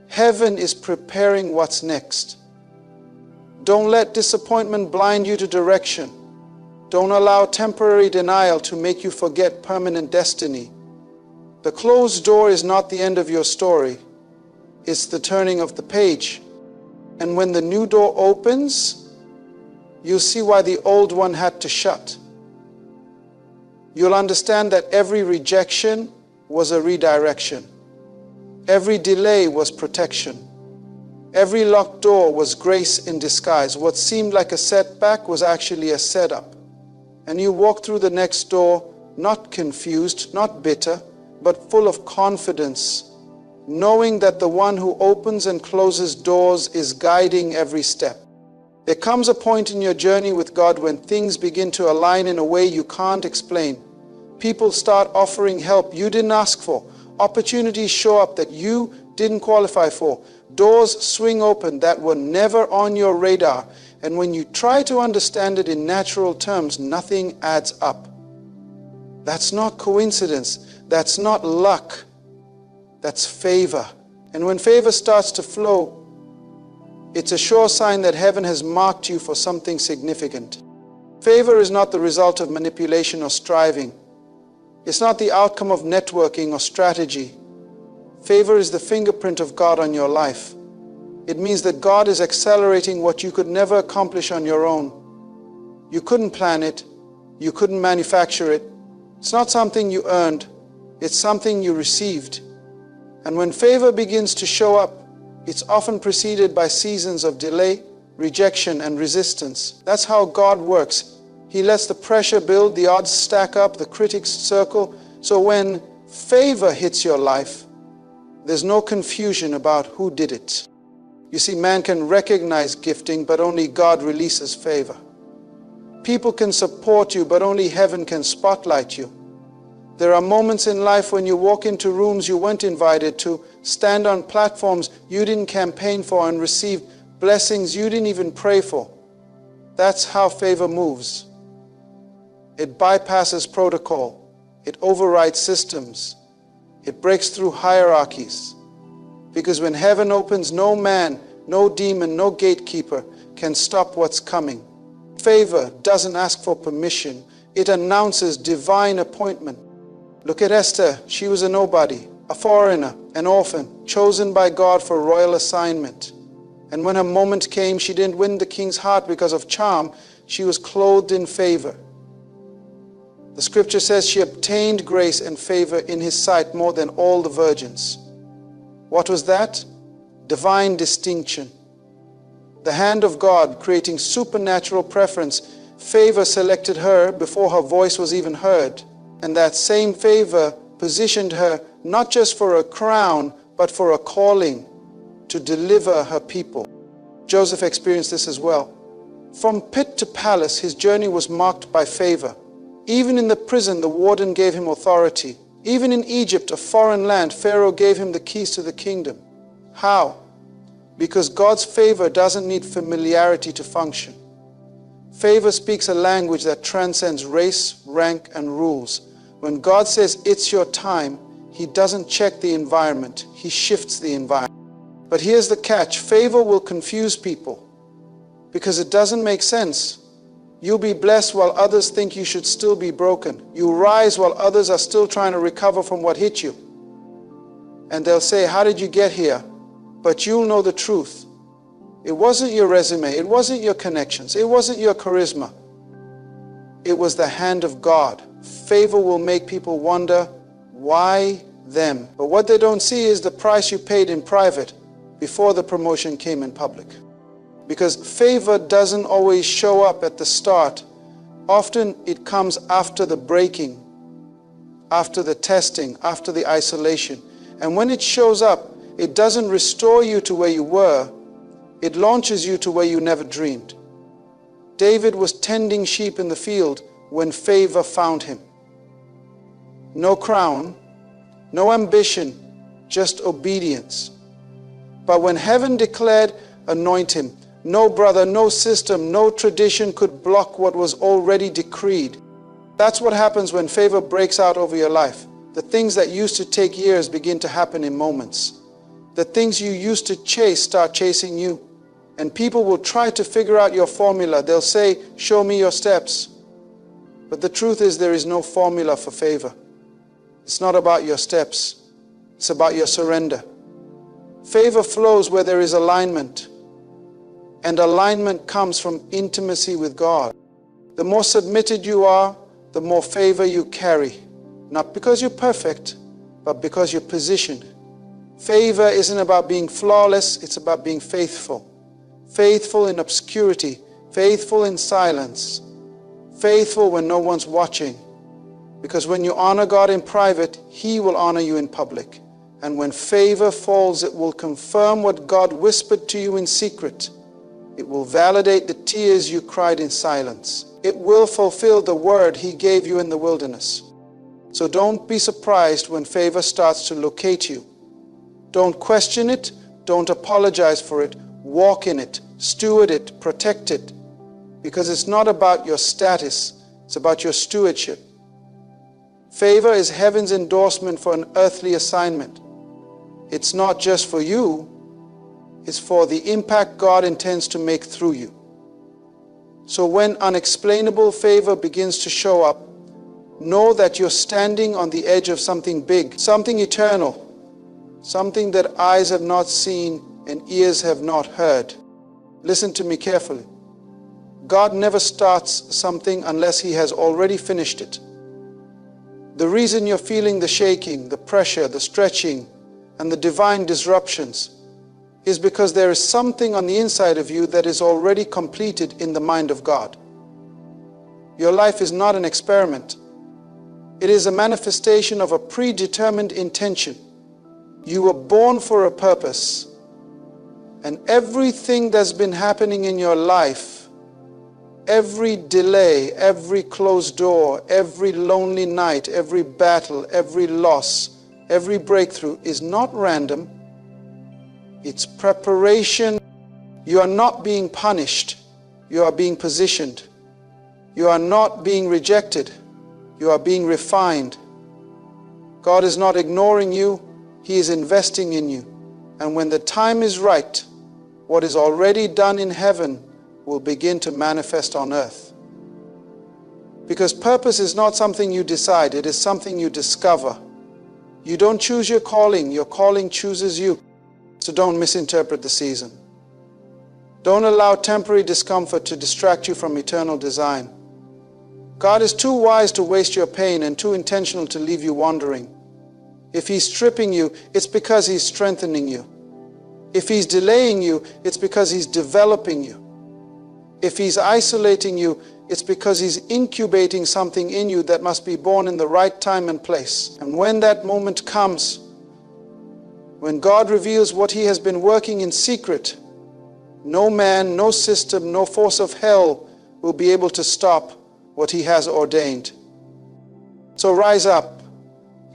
heaven is preparing what's next. Don't let disappointment blind you to direction. Don't allow temporary denial to make you forget permanent destiny. The closed door is not the end of your story. It's the turning of the page. And when the new door opens, you'll see why the old one had to shut. You'll understand that every rejection was a redirection. Every delay was protection. Every locked door was grace in disguise. What seemed like a setback was actually a setup. And you walk through the next door, not confused, not bitter, but full of confidence, knowing that the one who opens and closes doors is guiding every step. There comes a point in your journey with God when things begin to align in a way you can't explain. People start offering help you didn't ask for. Opportunities show up that you didn't qualify for. Doors swing open that were never on your radar. And when you try to understand it in natural terms, nothing adds up. That's not coincidence. That's not luck. That's favor. And when favor starts to flow, it's a sure sign that heaven has marked you for something significant. Favor is not the result of manipulation or striving. It's not the outcome of networking or strategy. Favor is the fingerprint of God on your life. It means that God is accelerating what you could never accomplish on your own. You couldn't plan it. You couldn't manufacture it. It's not something you earned. It's something you received. And when favor begins to show up, it's often preceded by seasons of delay, rejection, and resistance. That's how God works. He lets the pressure build, the odds stack up, the critics circle. So when favor hits your life, there's no confusion about who did it. You see, man can recognize gifting, but only God releases favor. People can support you, but only heaven can spotlight you. There are moments in life when you walk into rooms you weren't invited to, stand on platforms you didn't campaign for, and receive blessings you didn't even pray for. That's how favor moves. It bypasses protocol. It overrides systems. It breaks through hierarchies. Because when heaven opens, no man, no demon, no gatekeeper can stop what's coming. favor doesn't ask for permission. It announces divine appointment. Look at Esther. She was a nobody, a foreigner, an orphan, chosen by God for royal assignment. And when her moment came, she didn't win the king's heart because of charm. She was clothed in favor. The scripture says she obtained grace and favor in his sight more than all the virgins. What was that? Divine distinction. The hand of God creating supernatural preference. Favor selected her before her voice was even heard. And that same favor positioned her not just for a crown, but for a calling to deliver her people. Joseph experienced this as well. From pit to palace, his journey was marked by favor. Even in the prison, the warden gave him authority. Even in Egypt, a foreign land, Pharaoh gave him the keys to the kingdom. How? Because God's favor doesn't need familiarity to function. Favor speaks a language that transcends race, rank, and rules. When God says it's your time, He doesn't check the environment. He shifts the environment. But here's the catch. Favor will confuse people because it doesn't make sense. You'll be blessed while others think you should still be broken. You rise while others are still trying to recover from what hit you. And they'll say, how did you get here? But you'll know the truth. It wasn't your resume. It wasn't your connections. It wasn't your charisma. It was the hand of God. Favor will make people wonder, why them? But what they don't see is the price you paid in private before the promotion came in public. Because favor doesn't always show up at the start. Often it comes after the breaking, after the testing, after the isolation. And when it shows up, it doesn't restore you to where you were. It launches you to where you never dreamed. David was tending sheep in the field when favor found him. No crown, no ambition, just obedience. But when heaven declared, anoint him, no brother, no system, no tradition could block what was already decreed. That's what happens when favor breaks out over your life. The things that used to take years begin to happen in moments. The things you used to chase start chasing you. And people will try to figure out your formula. They'll say, show me your steps. But the truth is there is no formula for favor. It's not about your steps. It's about your surrender. Favor flows where there is alignment. And alignment comes from intimacy with God. The more submitted you are, the more favor you carry. Not because you're perfect, but because you're positioned. Favor isn't about being flawless, it's about being faithful. Faithful in obscurity, faithful in silence, faithful when no one's watching. Because when you honor God in private, He will honor you in public. And when favor falls, it will confirm what God whispered to you in secret. It will validate the tears you cried in silence. It will fulfill the word He gave you in the wilderness. So don't be surprised when favor starts to locate you. Don't question it. Don't apologize for it. Walk in it. Steward it. Protect it. Because it's not about your status. It's about your stewardship. Favor is heaven's endorsement for an earthly assignment. It's not just for you. It's for the impact God intends to make through you. So when unexplainable favor begins to show up, know that you're standing on the edge of something big, something eternal, something that eyes have not seen and ears have not heard. Listen to me carefully. God never starts something unless He has already finished it. The reason you're feeling the shaking, the pressure, the stretching, and the divine disruptions is because there is something on the inside of you that is already completed in the mind of God. Your life is not an experiment. It is a manifestation of a predetermined intention. You were born for a purpose. And everything that's been happening in your life, every delay, every closed door, every lonely night, every battle, every loss, every breakthrough is not random. It's preparation. You are not being punished. You are being positioned. You are not being rejected. You are being refined. God is not ignoring you. He is investing in you. And when the time is right, what is already done in heaven will begin to manifest on earth. Because purpose is not something you decide, it is something you discover. You don't choose your calling chooses you. So don't misinterpret the season. Don't allow temporary discomfort to distract you from eternal design. God is too wise to waste your pain and too intentional to leave you wandering. If He's stripping you, it's because He's strengthening you. If He's delaying you, it's because He's developing you. If He's isolating you, it's because He's incubating something in you that must be born in the right time and place. And when that moment comes, when God reveals what He has been working in secret, no man, no system, no force of hell will be able to stop what He has ordained. So rise up,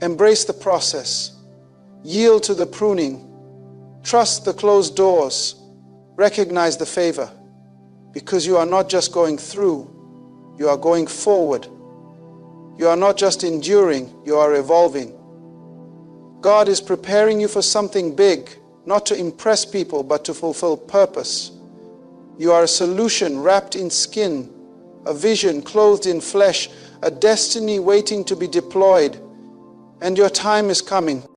embrace the process, yield to the pruning, trust the closed doors, recognize the favor, because you are not just going through, you are going forward. You are not just enduring, you are evolving. God is preparing you for something big, not to impress people, but to fulfill purpose. You are a solution wrapped in skin, a vision clothed in flesh, a destiny waiting to be deployed. And your time is coming.